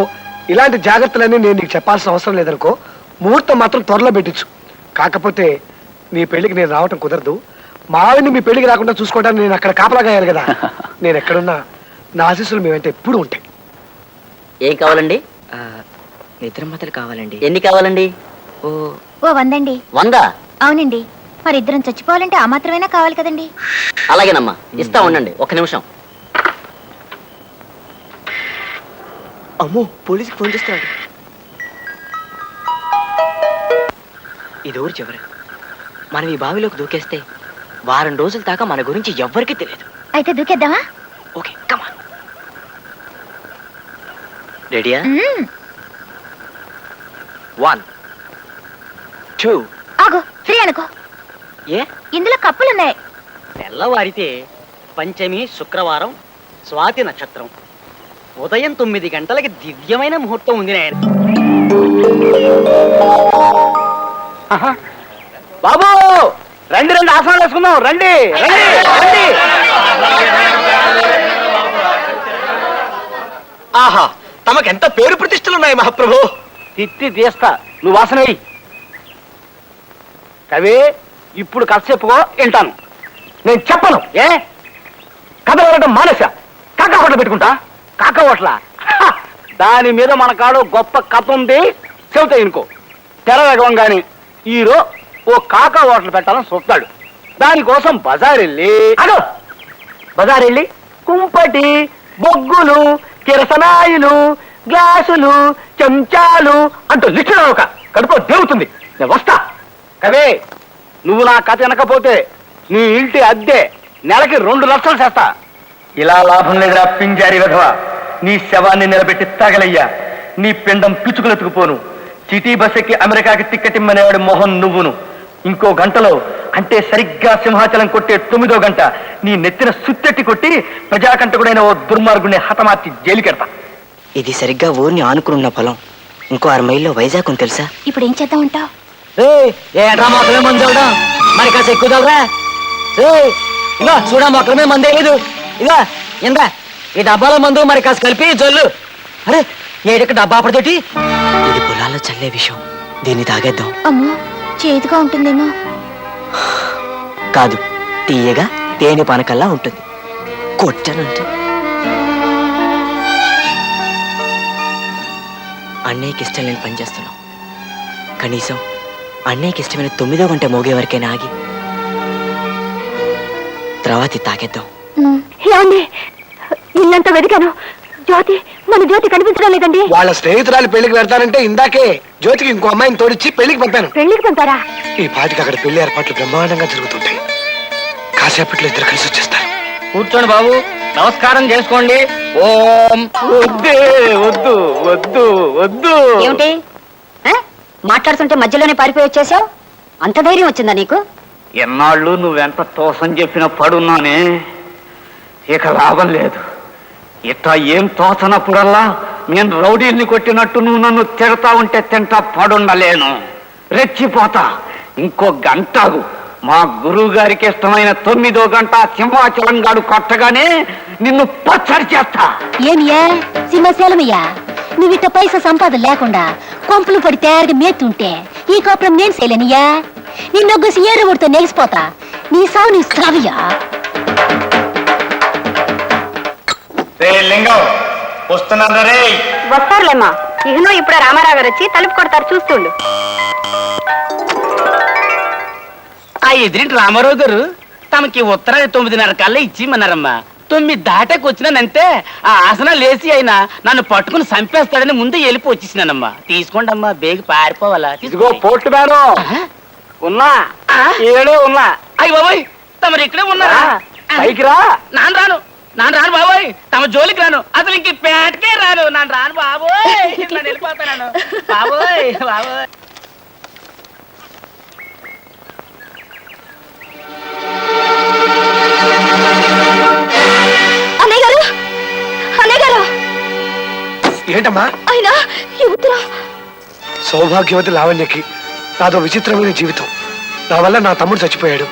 ఇలాంటి జాగ్రత్తలన్నీ నేను నీకు చెప్పాల్సిన అవసరం లేదనుకో. ముహూర్తం మాత్రం త్వరలో పెట్టించు. కాకపోతే నీ పెళ్లికి నేను రావటం కుదరదు. మా ఆవిడ్ని మీ పెళ్లికి రాకుండా చూసుకోవడానికి నేను అక్కడ కాపలాగాయాలి కదా. నేను ఎక్కడున్నా నా ఆశీస్సులు మీ వెంట ఎప్పుడు ఉంటాయి. ఏం కావాలండి? నిద్రమతలు కావాలండి. ఎన్ని కావాలండి? ఓ 100 అండి. 100? అవునండి, మరి ఇద్దరం చచ్చిపోవాలంటే ఆ మాత్రమైనా కావాలి కదండి. అలాగేనమ్మా, ఇస్తా ఉండండి. 1 నిమిషం. అమ్మో, పోలీసుకి ఫోన్ చేస్తున్నాడు. ఇది ఊరు చివరి. మనం ఈ బావిలోకి దూకేస్తే వారం రోజుల దాకా మన గురించి ఎవ్వరికీ తెలియదు. అయితే దూకేద్దామా? ఓకే, కమాన్. రెడీయా? 1 2. ఆగు, ఫ్రీ అనుకో. ఏ? ఇందులో కప్పులున్నాయి. తెల్లవారితే పంచమి శుక్రవారం స్వాతి నక్షత్రం ఉదయం 9 గంటలకి దివ్యమైన ముహూర్తం ఉంది నాయన. బాబు రండి రండి, ఆసనాలు వేసుకుందాం. రండి రండి రండి. ఆహా, తమకెంత పేరు ప్రతిష్టలున్నాయి మహాప్రభు. తిత్తి తీస్తా, నువ్వు వాసన వెయ్యి. కవి, ఇప్పుడు కథ చెప్పుకో, వింటాను. నేను చెప్పను. ఏ కథ వెళ్ళడం మానేసా. కాకా హోటల్ పెట్టుకుంటా. కాకా హోటలా? దాని మీద మన కాడు గొప్ప కథ ఉంది, చెబుతా ఇనుకో. తెర వేగంగాని హీరో ఓ కాకా హోటల్ పెట్టాలని చూస్తాడు. దానికోసం బజార్ వెళ్ళి కుంపటి, బొగ్గులు, కిరసనాయిలు, గ్లాసులు, చెంచాలు అంటూ లిస్టు ఒక కడుపు దేవుతుంది. నేను వస్తా. కవే, నువ్వు నా కథ వినకపోతే నీ ఇంటి అద్దె నెలకి 2 లక్షలు చేస్తా. ఇలా లాభం లేదురా పింజారి విధవ. నీ శవాన్ని నిలబెట్టి తగలయ్యా. నీ పిండం పిచ్చుకులెత్తుకుపోను. సిటీ బస్సుకి అమెరికాకి టిక్కెటిమ్మనేవాడు మోహన్ నువ్వును. ఇంకో గంటలో, అంటే సరిగ్గా సింహాచలం కొట్టే 9వ గంట నీ నెత్తిన సుత్తెట్టి కొట్టి ప్రజాకంటకుడైన ఓ దుర్మార్గుడిని హతమార్చి జైలుకెడతా. ఇది సరిగ్గా ఊరిని ఆనుకున్న పొలం. ఇంకో 6 మైల్లో వైజాగ్ ఉంది తెలుసా? ఇప్పుడు ఏం చేద్దాం ఉంటావు? మరి కాస్త ఎక్కువరా. ఇలా చూడ మొక్కలమే మందే లేదు. ఇలా ఇందా ఈ డబ్బాలో మందు మరి కాస్త కలిపి జల్లు. అరే ఏడక్క డబ్బా అప్పటితోటి. ఇది పొలాల్లో చల్లే విషయం, దీన్ని తాగేద్దాం. అమ్మో, చేదుగా ఉంటుందేమో. కాదు, తీయగా తేనె పానకల్లా ఉంటుంది. కొట్టనంటే అన్నయ్యకి ఇష్టం లేని పని చేస్తున్నాం. కనీసం అన్నయ్యకి ఇష్టమైన 9వ గంట మోగే వరకైనా ఆగి తర్వాత తాగేద్దాం. ఏమండి, ఇల్లంతా వెతికాను. మన జ్యోతి కనిపించడం లేదండి. వాళ్ళ స్నేహితురాలు పెళ్లికి వెళ్తానంటే ఇందాకే జ్యోతికి ఇంకో అమ్మాయిని తోడిచ్చి పెళ్లికి పంపాను. పెళ్లికి పంపారా? ఈ పాటికి అక్కడ పెళ్లి ఏర్పాట్లు బ్రహ్మాండంగా జరుగుతుంటాయి. కాసేపట్లో ఇద్దరు కలిసి వచ్చేస్తారు. కూర్చోండి బాబు, నమస్కారం చేసుకోండి. ఓం. వద్దే, వద్దు వద్దు వద్దు. ఏమిటి మాట్లాడుతుంటే మధ్యలోనే పారిపోయి వచ్చేసావు? అంత ధైర్యం వచ్చిందా నీకు? ఎన్నాళ్ళు నువ్వెంత తోసం చెప్పిన పడున్నానే, ఇక లాభం లేదు. ఇట్లా ఏం తోచనప్పుడల్లా నేను రౌడీల్ని కొట్టినట్టు నువ్వు నన్ను తిడతా ఉంటే తింటా పడుండలేను. రెచ్చిపోతా. ఇంకో గంటాగు, మా గురువు గారికి ఇష్టమైన 9వ గంట సింహాచలం గాడు కొట్టగానే నిన్ను పచ్చడి చేస్తా. ఏమియా సింహశైలమయ్యా, నువ్విట్ట పైసా సంపాదన లేకుండా కొంపలు పడి తయారుగా మేతుంటే ఈ కోపరం నేను చేయలేనియా. నిన్నొగ్గసి ఏరువుడితో నెగిసిపోతా. నీ సావు నీ సావియా. లింగం వస్తున్నారే. వస్తారులేమ్మా. ఇహనో ఇప్పుడు రామారావు గారు వచ్చి తలుపు కొడతారు, చూస్తుండు. ఆ ఎదురింటి రామారావు గారు తమకి ఉత్తరాది 9:30 కల్లా ఇచ్చిమన్నారమ్మా. 9 దాటాకి వచ్చినానంటే ఆ ఆసనాలు లేసి అయినా నన్ను పట్టుకుని చంపేస్తాడని ముందే వెళ్ళిపో వచ్చేసినానమ్మా. తీసుకోండి అమ్మా, బేగి పారిపోవాలా. ఇదిగో పోర్టు మ్యాను ఉన్నా, ఏడే ఉన్నా. అయ్యి బాబోయ్, తమరు ఇక్కడే ఉన్నారా? పైకి రా. నాన్న రాను బాబోయ్, తమ జోలికి రాను, అసలు ఇంక పేటకే రాను. నాన్న రాను బాబోయ్, నేను వెళ్ళిపోతాను బాబోయ్. బాబోయ్ ఏంటమ్మా? అయినా ఈ ఉత్తరం సౌభాగ్యవతి లావణ్యకి నాదో విచిత్రమైన జీవితం. నా వల్ల నా తమ్ముడు చచ్చిపోయాడు.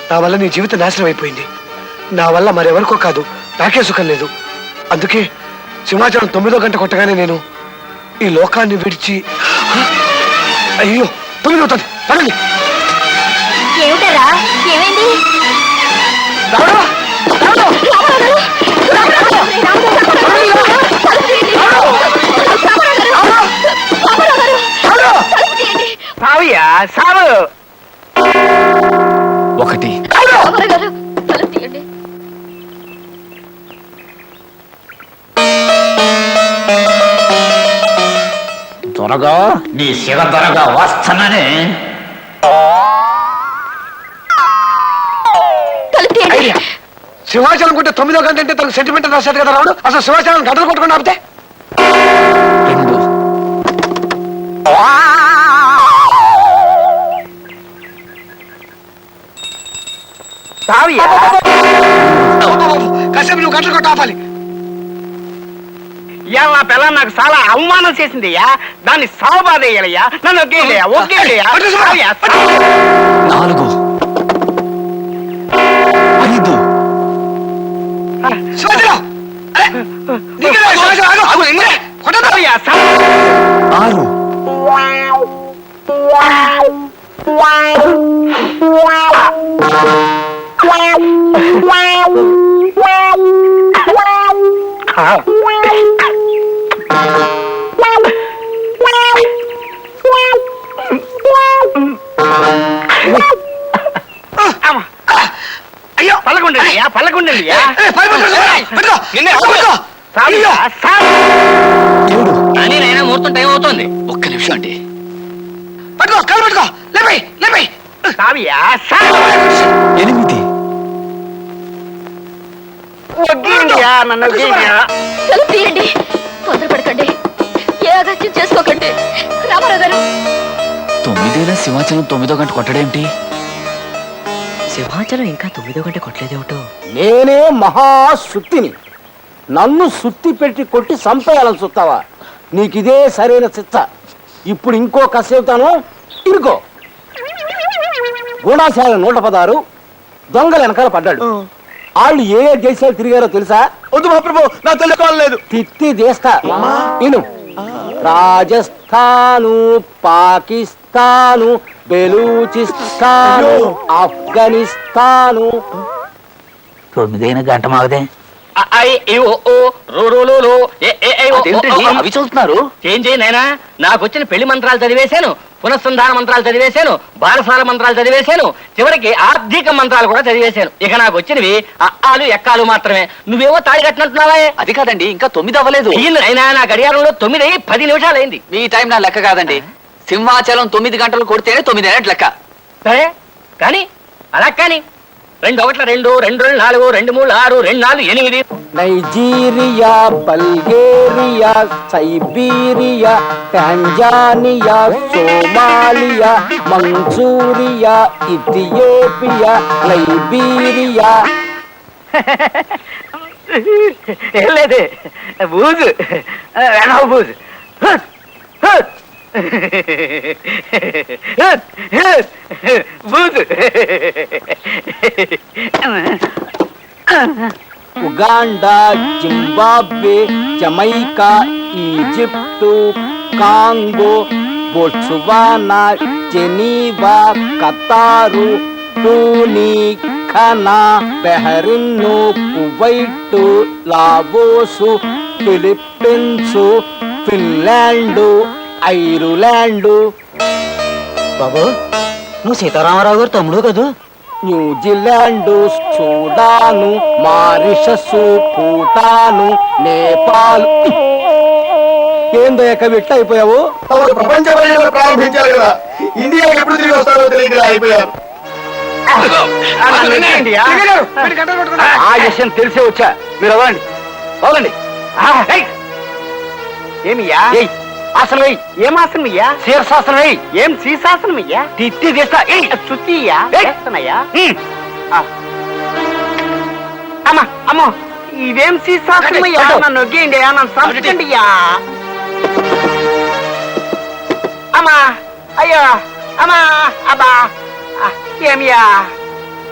నా వల్ల నీ జీవితం నాశనం అయిపోయింది. నా వల్ల మరెవరికో కాదు, నాకే సుఖం లేదు. అందుకే సింహాచలం 9వ గంట కొట్టగానే నేను ఈ లోకాన్ని విడిచి, అయ్యో 9 అవుతుంది, పడండి. ఏమిటరా? ఏమైంది? సావయ్యా సావు. 1 త్వరగా నీ శివ త్వరగా వస్తానని. సింహాచలం కొట్టే 9వ గంట అంటే తనకు సెంటిమెంట్ రాశాడు కదా రావుడు. అసలు సింహాచలం గంటలు కొట్టుకుని ఆపితే 2 కాసేపు నువ్వు గంటలు కొట్ట ఆపాలి. ఇవాళ నా పిల్ల నాకు చాలా అవమానం చేసింది అయ్యా. దాన్ని సావబాదేయాలయ్యా. నన్ను ఒకేలయ్యా, ఒకేలయ్యా. 4 5 సింహాచలం! అరే! నీకేనా సింహాచలం? ఆగు, ఆగు, ఇంద్రే! కొట్టొద్దు. 6 అయ్యో పల్లకుండండియా, పల్లకుండండియా. అని నైనా ముహూర్తం టైం అవుతుంది. 1 నిమిషం అండి. పట్టుకో, కాలు పట్టుకో, లేపై, లేపై. సావియా 8 ఒగ్గేయండియా, నన్ను ఒగ్గేయండియా. తలుపు తీయండి, తొందరపడకండి, ఏ అగత్యం చేసుకోకండి. రామారావు గారు 9 సింహాచలం 9వ గంట కొట్టడేమిటి? సింహాచలం ఇంకా 9వ గంట కొట్టలేదేమిటో. నేనే మహాసుత్తిని. నన్ను సుత్తి పెట్టి కొట్టి చంపేయాలని చూస్తావా? నీకిదే సరైన చిత్త. ఇప్పుడు ఇంకో కసేపుతాను, ఇరుకో. గూఢాశాల 116 దొంగలు వెనకాల పడ్డాడు. వాళ్ళు ఏ దేశాలు తిరిగారో తెలుసా? వద్దు మహాప్రభు, నా తెలుసుకోలేదు. తిత్తి దేశా ఇను. రాజస్థాను, పాకిస్తాను, బెలూచిస్తాను, ఆఫ్ఘనిస్తాను. 9 గంట మాగదే. అవి చదువుతున్నారు. ఏం చేయి నాయనా, నాకు వచ్చిన పెళ్లి మంత్రాలు చదివేశాను, పునఃసంధాన మంత్రాలు చదివేశాను, బాలసాల మంత్రాలు చదివేశాను, చివరికి ఆర్థిక మంత్రాలు కూడా చదివేశాను. ఇక నాకు వచ్చినవి అక్కాలు ఎక్కాలు మాత్రమే. నువ్వేమో తాళి కట్టినట్టున్నావా? అది కాదండి, ఇంకా 9 అవ్వలేదు. అయినా నా గడియారంలో 9 అయ్యి 10 నిమిషాలు అయింది. మీ టైం నా లెక్క కాదండి. సింహాచలం 9 గంటలు కొడితేనే 9 అయినట్టు లెక్క. సరే కానీ అలా కానీ 2 1 2 2 2 4 2 3 6 2 4 8. Nigeria, Bulgaria, Siberia, Tanzania, Somalia, Manchuria, Ethiopia, Liberia. ఏం లేదు, బూజు బూజు. బూతు. Uganda, Zimbabwe, Jamaica, Egypt, Congo, Botswana, Geneva, Qatar, Tuni, Ghana, బెహరిన్ను, Kuwait, Laos, Philippines, Finland, Ireland. బాబు నువ్వు సీతారామరావు గారు తమ్ముడు కదూ? New Zealand, Sudan, Mauritius, Bhutan, Nepal. ఏందో విట్ట అయిపోయావు? ప్రపంచ పర్యటన ప్రారంభించారు కదా, ఇండియా ఎప్పుడు తిరిగి వస్తారో తెలియక అయిపోయారు. ఆ విషయం తెలిసే వచ్చా. మీరు అవ్వండి అవ్వండి. ఏమియా ఆసనం వెయ్యి. ఏం ఆసనం అయ్యా? శీర్షాసనం వెయ్యి. ఏం శీర్షాసనం అయ్యా? తిట్టి తీస్తా చుట్టియ్యా చేస్తానయ్యా. అమ్మా అమ్మో ఇదేం శీర్షాసనం అయ్యా? నన్ను నొగ్గేయండి, నన్ను సంపండి అయ్యా. అమ్మా అయ్యో అమ్మా అబ్బా ఏమియా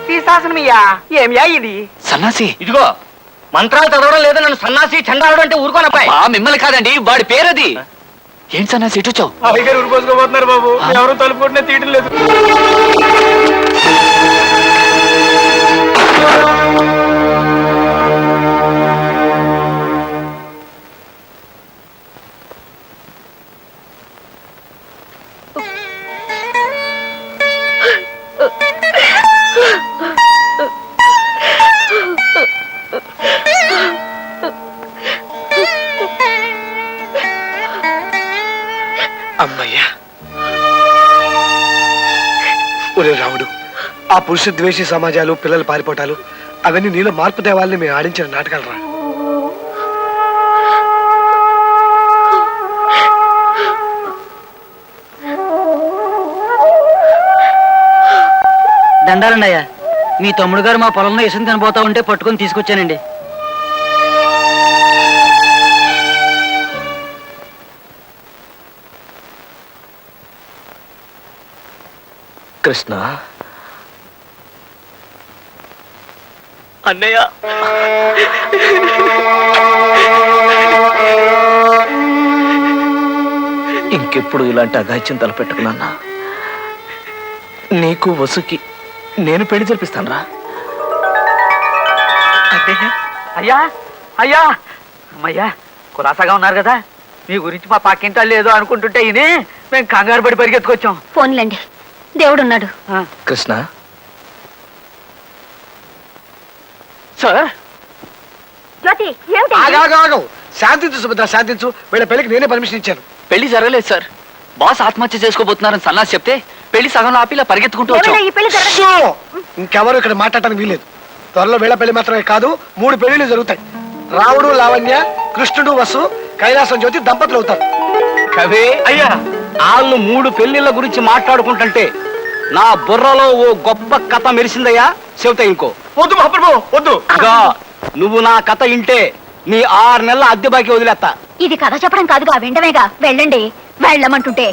శీర్షాసనమయ్యా? ఏమియా ఇది? సన్నాసి ఇదిగో మంత్రాలు చదవడం లేదా, నన్ను సన్నాసి చండాలడం అంటే ఊరుకోనబ్బాయి. మిమ్మల్ని కాదండి, వాడి పేరది. ఏంటి సన్నాసి ఇటు వచ్చావు? అడిగారు ఊరుకోసుకోబోతున్నారు బాబు, ఎవరు తలుపు కొట్టినా తీయడం లేదు. అమ్మయ్యా. ఒరే రాముడు, ఆ పురుష ద్వేషి సమాజాలు, పిల్లలు పారిపోవటాలు అవన్నీ నీలో మార్పు తేవాలని మేము ఆడించిన నాటకాలు రా. దండాలండి అయ్యా, మీ తమ్ముడు గారు మా పొలంలో ఇసుని తినబోతా ఉంటే పట్టుకొని తీసుకొచ్చానండి. కృష్ణ, అన్నయ్య ఇంకెప్పుడు ఇలాంటి అఘాయిత్యం తలపెట్టుకున్నా. నీకు వసుకి నేను పెళ్లి జరిపిస్తాను రా. అయ్యా అయ్యా అమ్మయ్యా, కులాసాగా ఉన్నారు కదా. మీ గురించి మా పక్కింటాళ్ళు ఏదో అనుకుంటుంటే ఇది మేము కంగారు పడి పరిగెత్తుకొచ్చాం. ఫోన్లండి, దేవుడున్నాడు. కృష్ణ, సార్ జ్యోతి ఆగాగు, శాంతించు సుభద్ర, శాంతించు. వీళ్ళ పెళ్లికి నేనే పర్మిషన్ ఇచ్చాను. పెళ్లి జరగలేదు సార్. బాస్ ఆత్మహత్య చేసుకోబోతున్నారని సన్నాసి చెప్తే పెళ్లి సగంలో ఆపిలా పరిగెత్తుకుంటూ వచ్చాం. షో! ఇంకెవరు ఇక్కడ మాట్లాడటానికి వీలేదు. త్వరలో వీళ్ళ పెళ్లి మాత్రమే కాదు, 3 పెళ్లిళ్ళు జరుగుతాయి. రాముడు, లావణ్య, కృష్ణుడు, వసు, కైలాసం జ్యోతి దంపతులు అవుతారు. కవే అయ్యా, వాళ్ళు 3 పెళ్లిళ్ళ గురించి మాట్లాడుకుంటుంటే నా బుర్రలో ఓ గొప్ప కథ మెరిసిందయ్యా. చెబుతా ఇంకో. వద్దు మహాప్రభు వద్దు. ఇదిగో, నువ్వు నా కథ ఇంటే నీ 6 నెలల అద్దె బాకీ వదిలేస్తా. ఇది కథ చెప్పడం కాదుగా, విండమేగా. వెళ్ళండి, వెళ్ళమంటుంటే.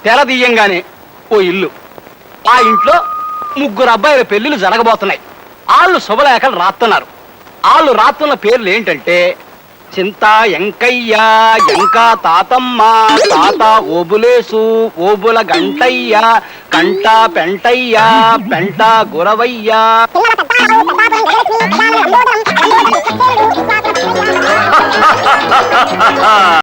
తెర తీయంగానే ఓ ఇల్లు, ఆ ఇంట్లో 3 అబ్బాయిల పెళ్లిళ్ళు జరగబోతున్నాయి. వాళ్ళు శుభలేఖలు రాస్తున్నారు. వాళ్ళు రాస్తున్న పేర్లు ఏంటంటే చింత ఎంకయ్య, ఎంకా తాతమ్మ, తాత ఓబులేసు, ఓబుల గంటయ్య, కంట పెంటయ్య, పెంట గురవయ్య.